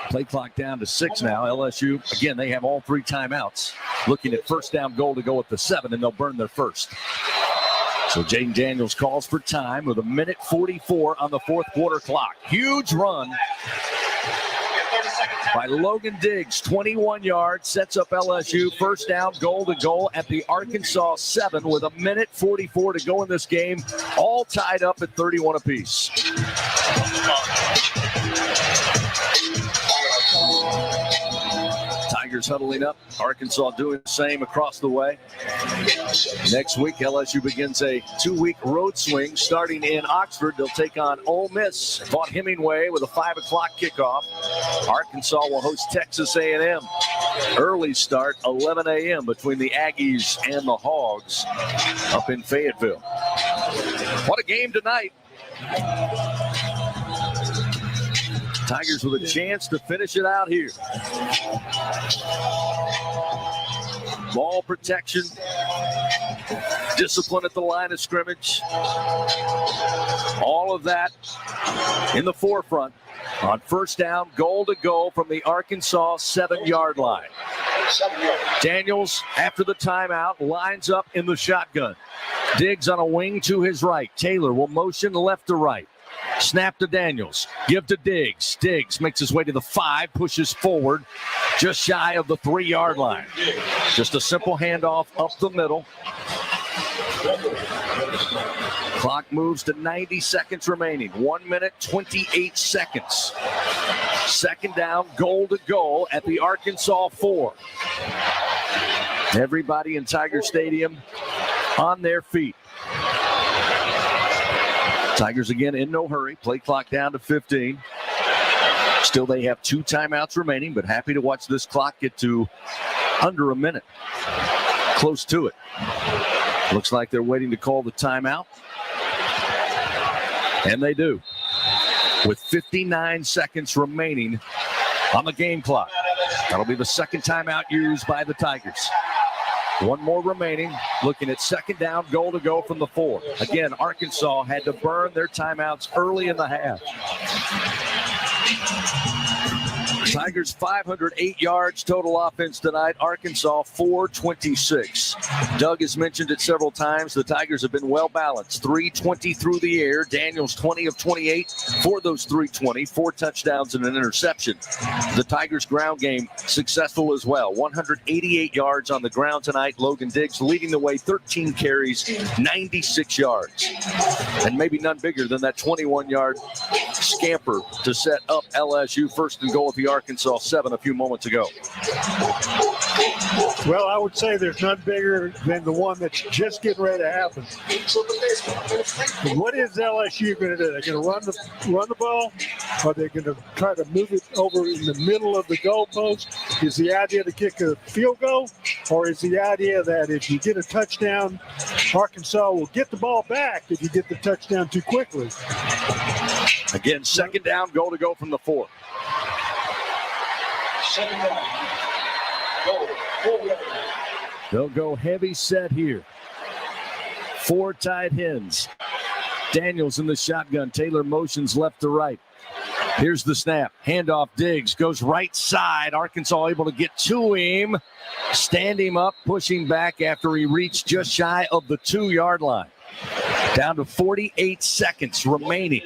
Play clock down to 6 now. LSU, again, they have all 3 timeouts. Looking at 1st down goal to go at the 7, and they'll burn their first. So Jaden Daniels calls for time with 1:44 on the 4th quarter clock. Huge run by Logan Diggs, 21 yards, sets up LSU. 1st down goal to goal at the Arkansas 7 with 1:44 to go in this game. All tied up at 31 apiece. Tigers huddling up. Arkansas doing the same across the way. Next week, LSU begins a 2-week road swing starting in Oxford. They'll take on Ole Miss. Vaught Hemingway with a 5 o'clock kickoff. Arkansas will host Texas A&M. Early start, 11 a.m. between the Aggies and the Hogs up in Fayetteville. What a game tonight. Tigers with a chance to finish it out here. Ball protection, discipline at the line of scrimmage. All of that in the forefront on 1st down, goal to go from the Arkansas 7-yard line. Daniels, after the timeout, lines up in the shotgun. Diggs on a wing to his right. Taylor will motion left to right. Snap to Daniels. Give to Diggs. Diggs makes his way to the 5, pushes forward, just shy of the 3-yard line. Just a simple handoff up the middle. Clock moves to 90 seconds remaining. 1 minute, 28 seconds. 2nd down, goal to goal at the Arkansas 4. Everybody in Tiger Stadium on their feet. Tigers again in no hurry. Play clock down to 15. Still, they have 2 timeouts remaining, but happy to watch this clock get to under a minute. Close to it. Looks like they're waiting to call the timeout. And they do. With 59 seconds remaining on the game clock. That'll be the 2nd timeout used by the Tigers. 1 more remaining. Looking at 2nd down, goal to go from the 4. Again, Arkansas had to burn their timeouts early in the half. Tigers 508 yards total offense tonight. Arkansas 426. Doug has mentioned it several times. The Tigers have been well balanced. 320 through the air. Daniels 20 of 28 for those 320. 4 touchdowns and an interception. The Tigers ground game successful as well. 188 yards on the ground tonight. Logan Diggs leading the way. 13 carries, 96 yards. And maybe none bigger than that 21-yard scamper to set up LSU 1st and goal at the Arkansas 7 a few moments ago. Well, I would say there's none bigger than the one that's just getting ready to happen. What is LSU going to do? They're going to run the ball? Are they going to try to move it over in the middle of the goalpost? Is the idea to kick a field goal? Or is the idea that if you get a touchdown, Arkansas will get the ball back if you get the touchdown too quickly? Again, 2nd down, goal to go from the 4. 2nd down. Go. They'll go heavy set here. 4 tight ends. Daniels in the shotgun. Taylor motions left to right. Here's the snap. Handoff. Diggs goes right side. Arkansas able to get to him. Stand him up, pushing back after he reached just shy of the 2-yard line. Down to 48 seconds remaining.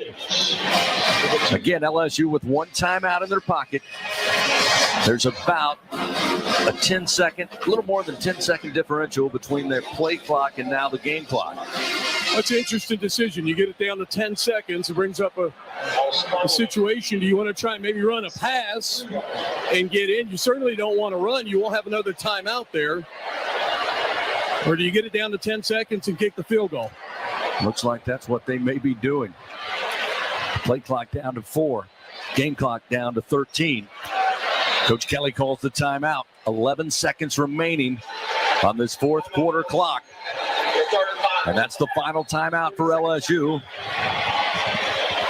Again, LSU with one timeout in their pocket. There's about a 10-second, a little more than 10-second differential between their play clock and now the game clock. That's an interesting decision. You get it down to 10 seconds. It brings up a situation. Do you want to try and maybe run a pass and get in? You certainly don't want to run. You won't have another timeout there. Or do you get it down to 10 seconds and kick the field goal? Looks like that's what they may be doing. Play clock down to 4. Game clock down to 13. Coach Kelly calls the timeout. 11 seconds remaining on this fourth quarter clock. And that's the final timeout for LSU.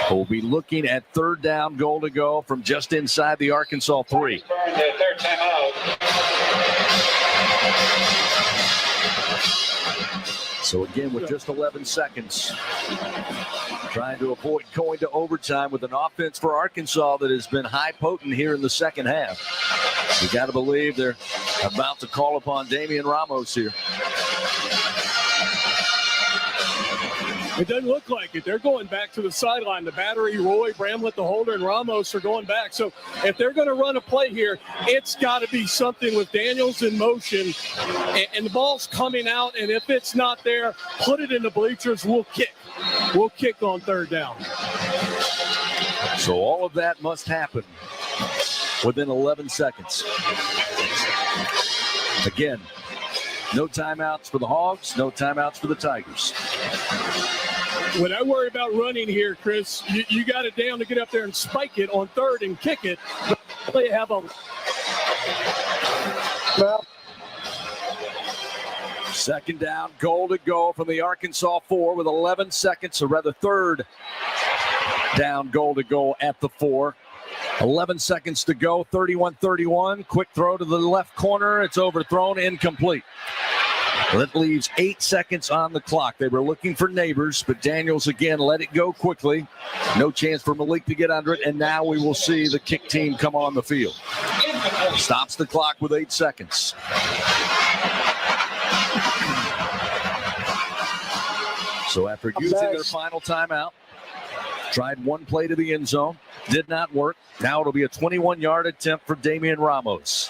We'll be looking at third down, goal to go from just inside the Arkansas 3. Third timeout. So again, with just 11 seconds, trying to avoid going to overtime with an offense for Arkansas that has been high potent here in the second half. You got to believe they're about to call upon Damian Ramos here. It doesn't look like it. They're going back to the sideline. The battery, Roy, Bramlett, the holder, and Ramos are going back. So if they're going to run a play here, it's got to be something with Daniels in motion, and the ball's coming out. And if it's not there, put it in the bleachers. We'll kick. We'll kick on third down. So all of that must happen within 11 seconds. Again, no timeouts for the Hogs, no timeouts for the Tigers. When I worry about running here, Chris, you got it down to get up there and spike it on third and kick it. But they have a second down, goal to go from the Arkansas 4 with 11 seconds, or rather third down, goal to go at the 4. 11 seconds to go, 31-31. Quick throw to the left corner. It's overthrown, incomplete. That leaves 8 seconds on the clock. They were looking for Neighbors, but Daniels again let it go quickly. No chance for Malik to get under it, and now we will see the kick team come on the field. Stops the clock with 8 seconds. So after using their final timeout, tried one play to the end zone, did not work. Now it'll be a 21-yard attempt for Damian Ramos.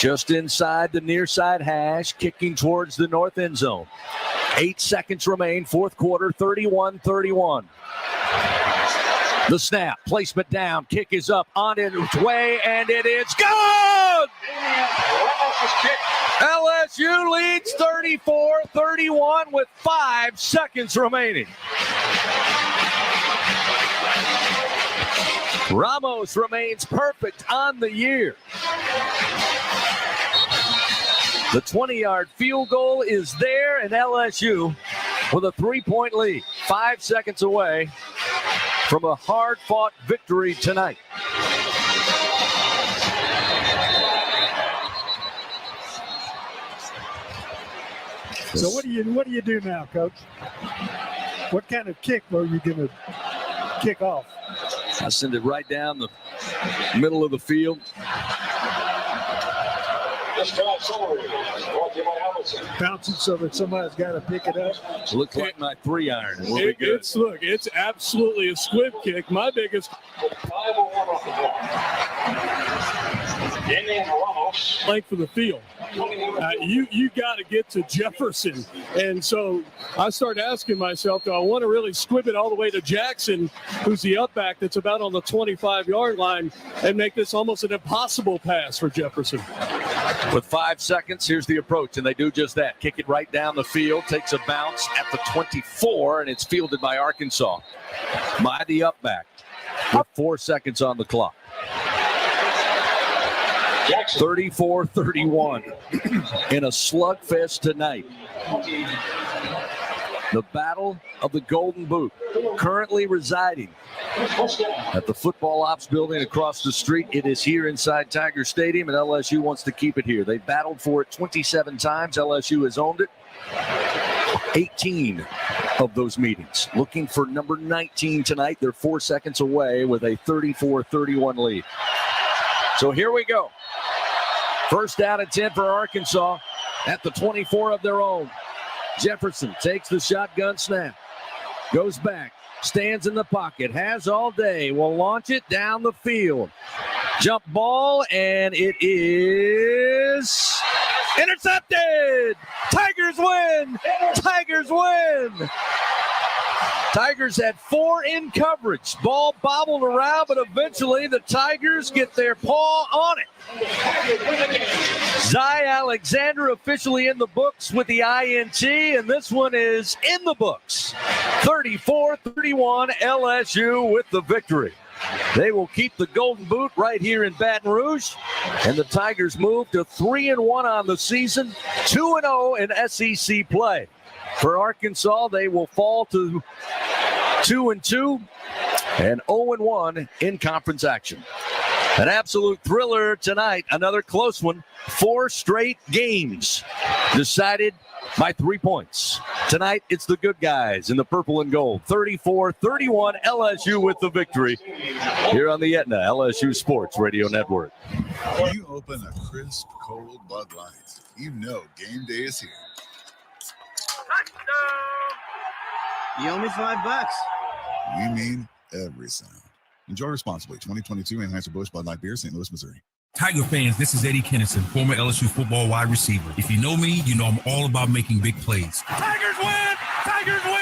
Just inside the near side hash, kicking towards the north end zone. 8 seconds remain, fourth quarter, 31-31. The snap, placement down, kick is up, on its way, and it is good! LSU leads 34-31 with 5 seconds remaining. Ramos remains perfect on the year. The 20-yard field goal is there, and LSU with a 3-point lead, 5 seconds away from a hard-fought victory tonight. So what do you do now, Coach? What kind of kick are you going to kick off? I send it right down the middle of the field. Bouncing so that somebody's got to pick it up. Looks like my 3-iron. It's absolutely a squib kick. My biggest length of the field. You got to get to Jefferson. And so I started asking myself, do I want to really squib it all the way to Jackson, who's the up back that's about on the 25-yard line, and make this almost an impossible pass for Jefferson? With 5 seconds, here's the approach, and they do just that. Kick it right down the field, takes a bounce at the 24, and it's fielded by Arkansas. By the up back with 4 seconds on the clock. 34-31 in a slugfest tonight. The battle of the Golden Boot, currently residing at the football ops building across the street. It is here inside Tiger Stadium, and LSU wants to keep it here. They battled for it 27 times. LSU has owned it 18 of those meetings. Looking for number 19 tonight. They're 4 seconds away with a 34-31 lead. So here we go. First down and 10 for Arkansas at the 24 of their own. Jefferson takes the shotgun snap. Goes back. Stands in the pocket. Has all day. Will launch it down the field. Jump ball, and it is intercepted. Tigers win. Tigers win. Tigers had 4 in coverage. Ball bobbled around, but eventually the Tigers get their paw on it. Zy Alexander officially in the books with the INT, and this one is in the books. 34-31 LSU with the victory. They will keep the Golden Boot right here in Baton Rouge, and the Tigers move to 3-1 on the season, 2-0 in SEC play. For Arkansas, they will fall to 2-2 and 0-1 in conference action. An absolute thriller tonight. Another close one. 4 straight games decided by 3 points. Tonight, it's the good guys in the purple and gold. 34-31 LSU with the victory here on the Aetna LSU Sports Radio Network. When you open a crisp, cold Bud Light, you know game day is here. You owe me $5. We mean every sound. Enjoy responsibly. 2022 Anheuser-Busch Bud Light Beer, St. Louis, Missouri. Tiger fans, this is Eddie Kennison, former LSU football wide receiver. If you know me, you know I'm all about making big plays. Tigers win! Tigers win!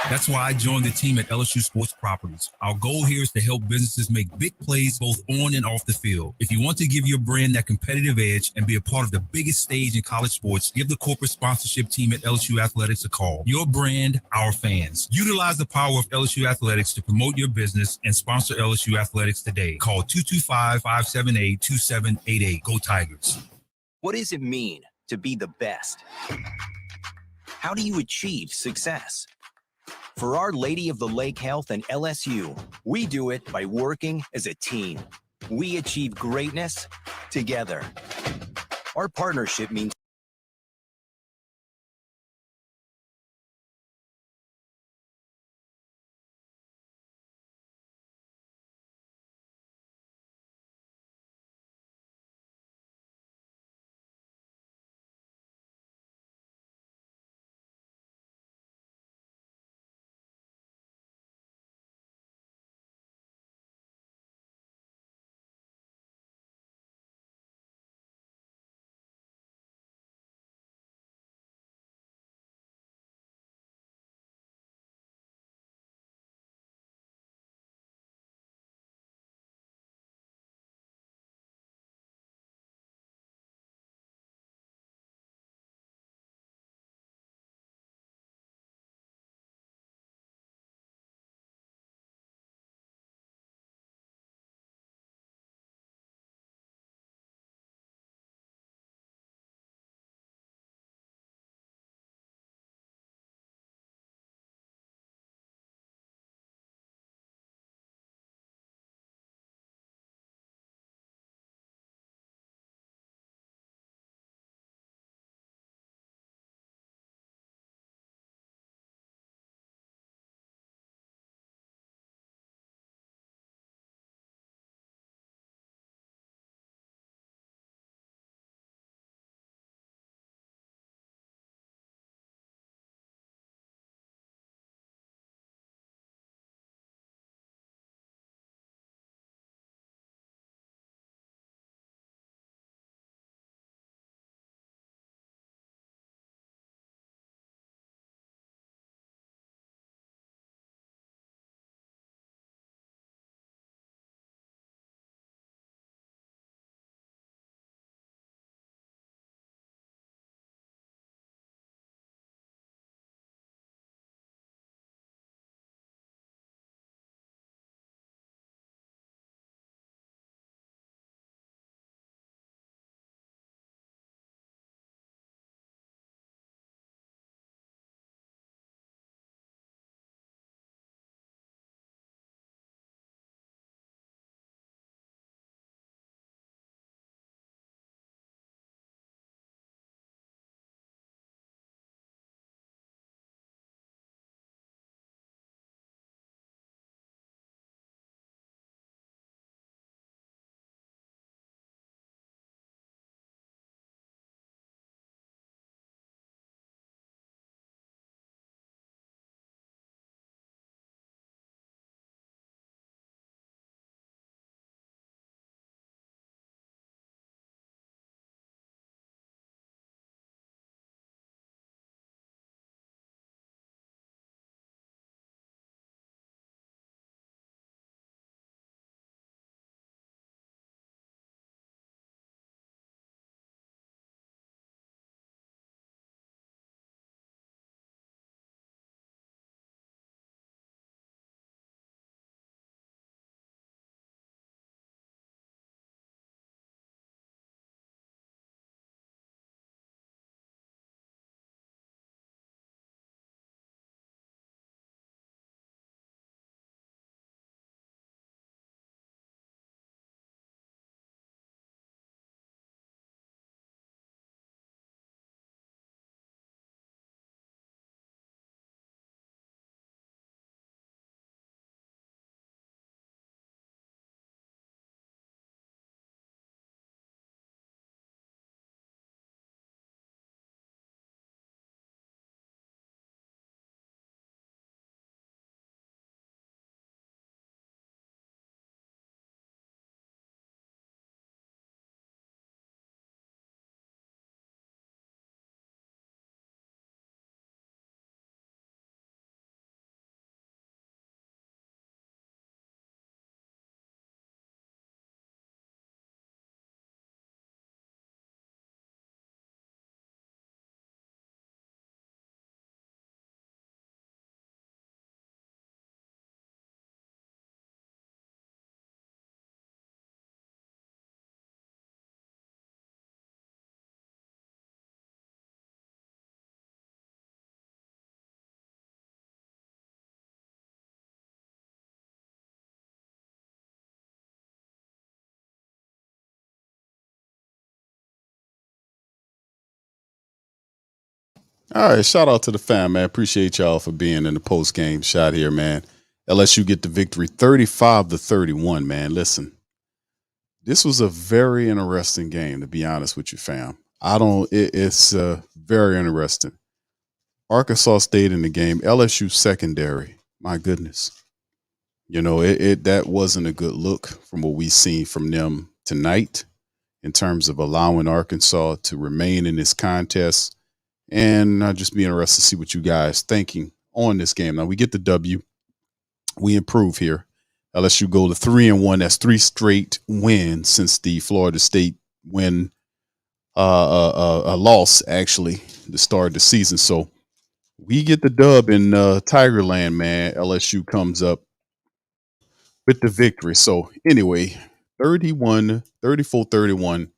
That's why I joined the team at LSU Sports Properties. Our goal here is to help businesses make big plays both on and off the field. If you want to give your brand that competitive edge and be a part of the biggest stage in college sports, give the corporate sponsorship team at LSU Athletics a call. Your brand, our fans. Utilize the power of LSU Athletics to promote your business and sponsor LSU Athletics today. Call 225-578-2788. Go Tigers. What does it mean to be the best? How do you achieve success? For Our Lady of the Lake Health and LSU, we do it by working as a team. We achieve greatness together. Our partnership means All right, shout out to the fam, man. Appreciate y'all for being in the post game shot here, man. LSU get the victory 35-31, man. Listen, this was a very interesting game, to be honest with you, fam. It's very interesting. Arkansas stayed in the game. LSU secondary, my goodness. You know, that wasn't a good look from what we seen from them tonight in terms of allowing Arkansas to remain in this contest. And I'll just be interested to see what you guys thinking on this game. Now we get the W. We improve here. LSU go to 3-1. That's 3 straight wins since the Florida State win, a loss actually, the start of the season. So we get the dub in Tigerland, man. LSU comes up with the victory. So anyway, 34-31.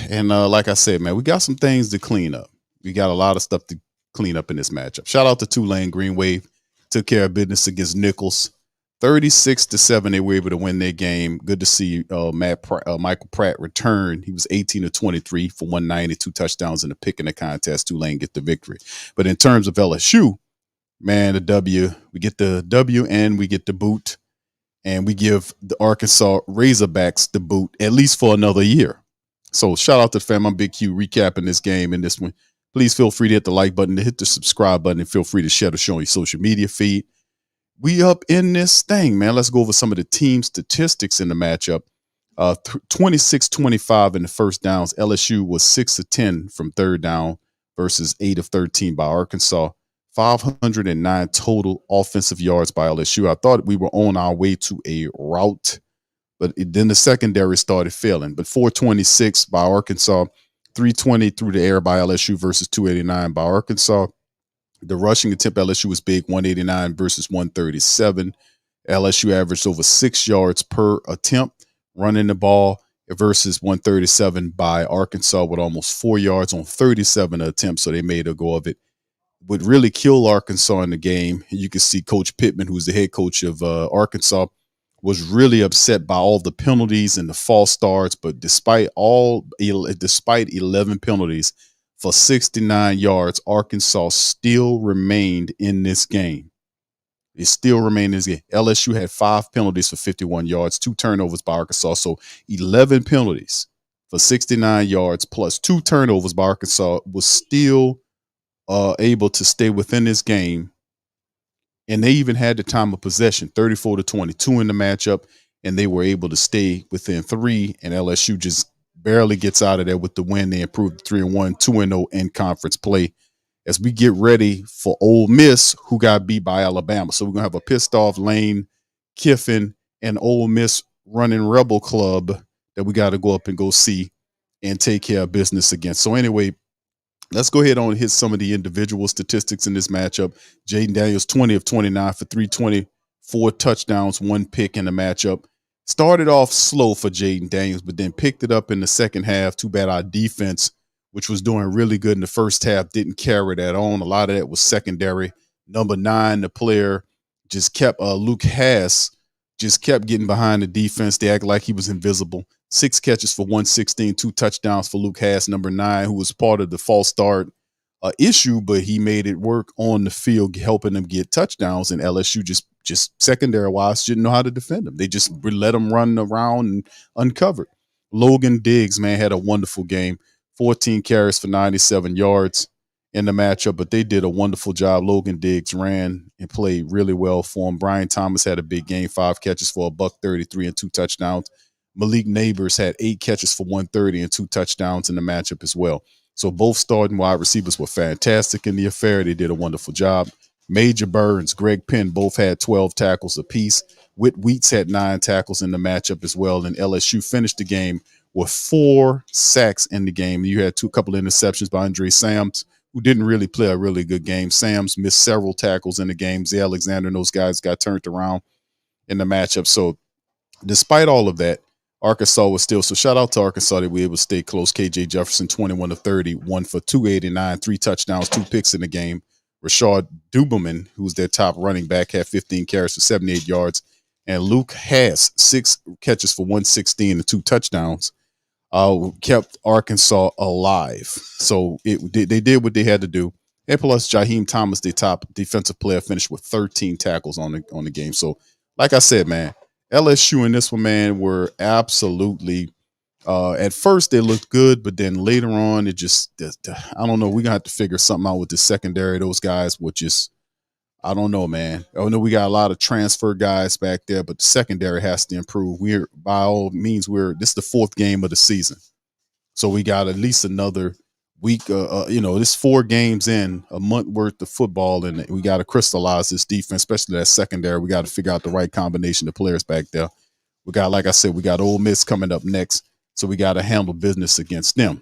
And like I said, man, we got some things to clean up. We got a lot of stuff to clean up in this matchup. Shout out to Tulane. Green Wave took care of business against Nichols. 36-7, they were able to win their game. Good to see Michael Pratt return. He was 18-23 for 190, 2 touchdowns and a pick in the contest. Tulane get the victory. But in terms of LSU, man, we get the W and we get the boot. And we give the Arkansas Razorbacks the boot, at least for another year. So shout out to the fam. I'm Big Q recapping this game and this one. Please feel free to hit the like button, to hit the subscribe button, and feel free to share the show on your social media feed. We up in this thing, man. Let's go over some of the team statistics in the matchup. 26-25 in the first downs. LSU was 6 of 10 from third down versus 8 of 13 by Arkansas. 509 total offensive yards by LSU. I thought we were on our way to a rout, but then the secondary started failing. But 426 by Arkansas, 320 through the air by LSU versus 289 by Arkansas. The rushing attempt LSU was big, 189 versus 137. LSU averaged over 6 yards per attempt running the ball versus 137 by Arkansas with almost 4 yards on 37 attempts. So they made a go of it. Would really kill Arkansas in the game. You can see Coach Pittman, who's the head coach of Arkansas, was really upset by all the penalties and the false starts. But despite 11 penalties for 69 yards, Arkansas still remained in this game. It still remained in this game. LSU had 5 penalties for 51 yards, 2 turnovers by Arkansas. So 11 penalties for 69 yards plus 2 turnovers by Arkansas was still able to stay within this game. And they even had the time of possession, 34-22 in the matchup, and they were able to stay within 3, and LSU just barely gets out of there with the win. They improved 3-1, 2-0 in conference play as we get ready for Ole Miss, who got beat by Alabama. So we're going to have a pissed off Lane Kiffin and Ole Miss running Rebel Club that we got to go up and go see and take care of business against. So anyway, let's go ahead and hit some of the individual statistics in this matchup. Jaden Daniels, 20 of 29 for 320, 4 touchdowns, 1 pick in the matchup. Started off slow for Jaden Daniels, but then picked it up in the second half. Too bad our defense, which was doing really good in the first half, didn't carry that on. A lot of that was secondary. Number 9, the player just kept, Luke Haas, just kept getting behind the defense. They act like he was invisible. 6 catches for 116, 2 touchdowns for Luke Haas, number 9, who was part of the false start issue, but he made it work on the field, helping them get touchdowns. And LSU just secondary wise didn't know how to defend them. They just let them run around and uncovered. Logan Diggs, man, had a wonderful game. 14 carries for 97 yards in the matchup, but they did a wonderful job. Logan Diggs ran and played really well for him. Brian Thomas had a big game, 5 catches for $133 and 2 touchdowns. Malik Neighbors had 8 catches for 130 and 2 touchdowns in the matchup as well. So both starting wide receivers were fantastic in the affair. They did a wonderful job. Major Burns, Greg Penn both had 12 tackles apiece. Whit Wheats had 9 tackles in the matchup as well. And LSU finished the game with 4 sacks in the game. You had a couple interceptions by Andre Sams, who didn't really play a really good game. Sams missed several tackles in the game. Zay Alexander and those guys got turned around in the matchup. So despite all of that, Arkansas was still, so shout out to Arkansas that we were able to stay close. KJ Jefferson, 21 of 30, 1 for 289, 3 touchdowns, 2 picks in the game. Rashad Duberman, who's their top running back, had 15 carries for 78 yards. And Luke Haas, 6 catches for 116 and 2 touchdowns. kept Arkansas alive. So they did what they had to do. And plus, Jaheim Thomas, the top defensive player, finished with 13 tackles on the game. So, like I said, man, LSU in this one, man, were absolutely. At first they looked good, but then later on it just I don't know. We're gonna have to figure something out with the secondary. Those guys were just, I don't know, man. I know we got a lot of transfer guys back there, but the secondary has to improve. We're by all means this is the fourth game of the season, so we got at least another week. This 4 games in a month worth of football, and we got to crystallize this defense, especially that secondary. We got to figure out the right combination of players back there. We got, like I said, we got Ole Miss coming up next. So we got to handle business against them.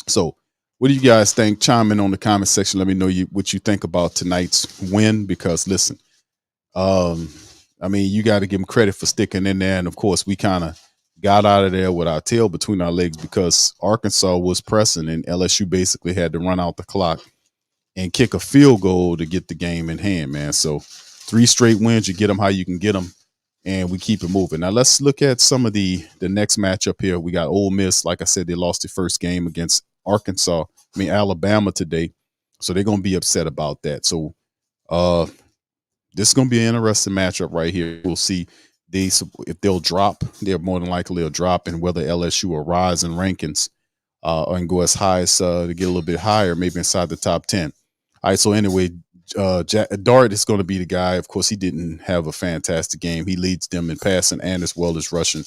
So what do you guys think? Chime in on the comment section. Let me know what you think about tonight's win, because listen, you got to give them credit for sticking in there. And of course, we kind of got out of there with our tail between our legs because Arkansas was pressing and LSU basically had to run out the clock and kick a field goal to get the game in hand, man. So 3 straight wins, you get them how you can get them. And we keep it moving. Now let's look at some of the next matchup here. We got Ole Miss. Like I said, they lost the first game against Alabama today. So they're going to be upset about that. So this is going to be an interesting matchup right here. We'll see if they'll drop. They're more than likely they'll drop, and whether LSU will rise in rankings and go as high as to get a little bit higher, maybe inside the top 10. All right. So anyway, Dart is going to be the guy. Of course, he didn't have a fantastic game. He leads them in passing and as well as rushing.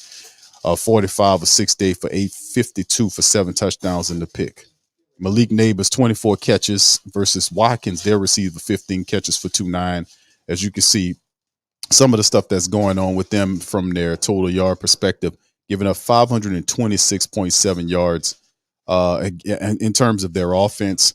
45 of 68 for 852 for 7 touchdowns in the pick. Malik Neighbors, 24 catches versus Watkins. Their receiver, 15 catches for 209. As you can see, some of the stuff that's going on with them from their total yard perspective, giving up 526.7 yards in terms of their offense.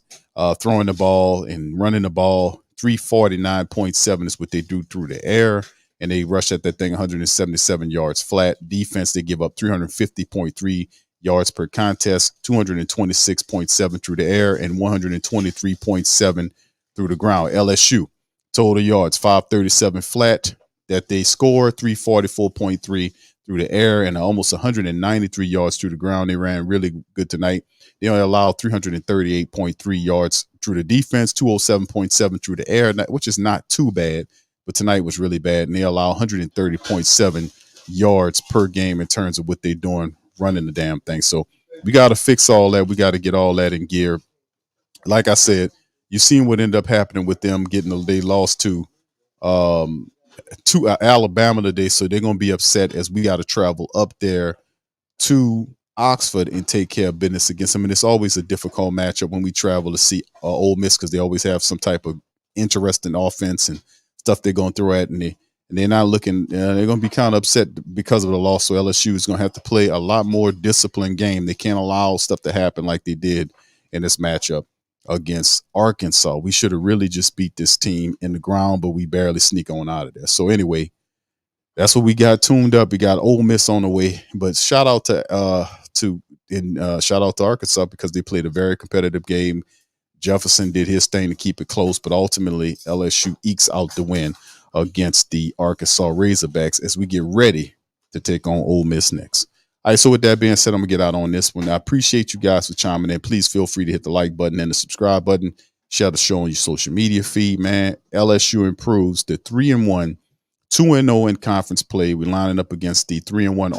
Throwing the ball and running the ball, 349.7 is what they do through the air, and they rush at that thing 177 yards flat. Defense, they give up 350.3 yards per contest, 226.7 through the air, and 123.7 through the ground. LSU, total yards, 537 flat that they score, 344.3 through the air, and almost 193 yards through the ground. They ran really good tonight. They only allowed 338.3 yards through the defense, 207.7 through the air, which is not too bad, but tonight was really bad. And they allow 130.7 yards per game in terms of what they're doing, running the damn thing. So we got to fix all that. We got to get all that in gear. Like I said, you've seen what ended up happening with them they lost to Alabama today. So they're going to be upset as we got to travel up there to Oxford and take care of business against them. And it's always a difficult matchup when we travel to see Ole Miss because they always have some type of interesting offense and stuff they're going to throw at, and they're not looking. They're going to be kind of upset because of the loss. So LSU is going to have to play a lot more disciplined game. They can't allow stuff to happen like they did in this matchup against Arkansas. We should have really just beat this team in the ground, but we barely sneak on out of there. So anyway, that's what we got tuned up. We got Ole Miss on the way, but shout out to Arkansas because they played a very competitive game. Jefferson did his thing to keep it close, but ultimately LSU ekes out the win against the Arkansas Razorbacks as we get ready to take on Ole Miss next. All right, so with that being said, I'm going to get out on this one. I appreciate you guys for chiming in. Please feel free to hit the like button and the subscribe button. Share the show on your social media feed, man. LSU improves to 3-1, 2-0 in conference play. We're lining up against the 3-1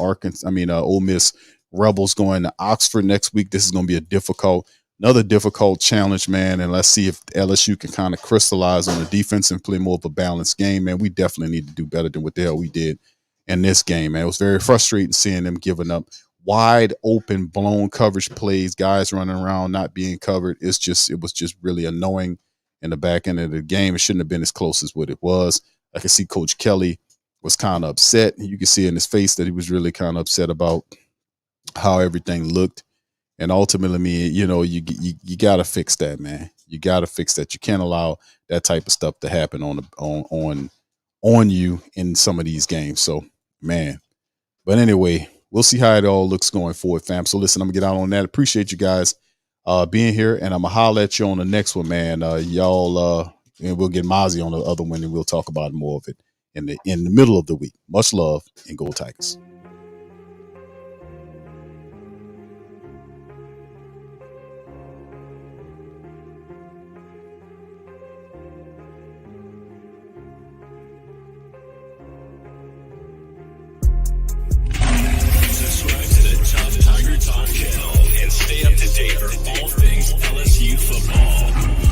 Ole Miss Rebels going to Oxford next week. This is going to be another difficult challenge, man. And let's see if LSU can kind of crystallize on the defense and play more of a balanced game, man. We definitely need to do better than what the hell we did in this game, man. It was very frustrating seeing them giving up wide open, blown coverage plays, guys running around, not being covered. It was just really annoying in the back end of the game. It shouldn't have been as close as what it was. I can see Coach Kelly was kind of upset. You can see in his face that he was really kind of upset about how everything looked. And ultimately, you got to fix that, man. You got to fix that. You can't allow that type of stuff to happen on you in some of these games. So, man. But anyway, we'll see how it all looks going forward, fam. So, listen, I'm going to get out on that. Appreciate you guys being here, and I'm going to holler at you on the next one, man. Y'all, and we'll get Mozzie on the other one, and we'll talk about more of it in the middle of the week. Much love, and go Tigers. things LSU football.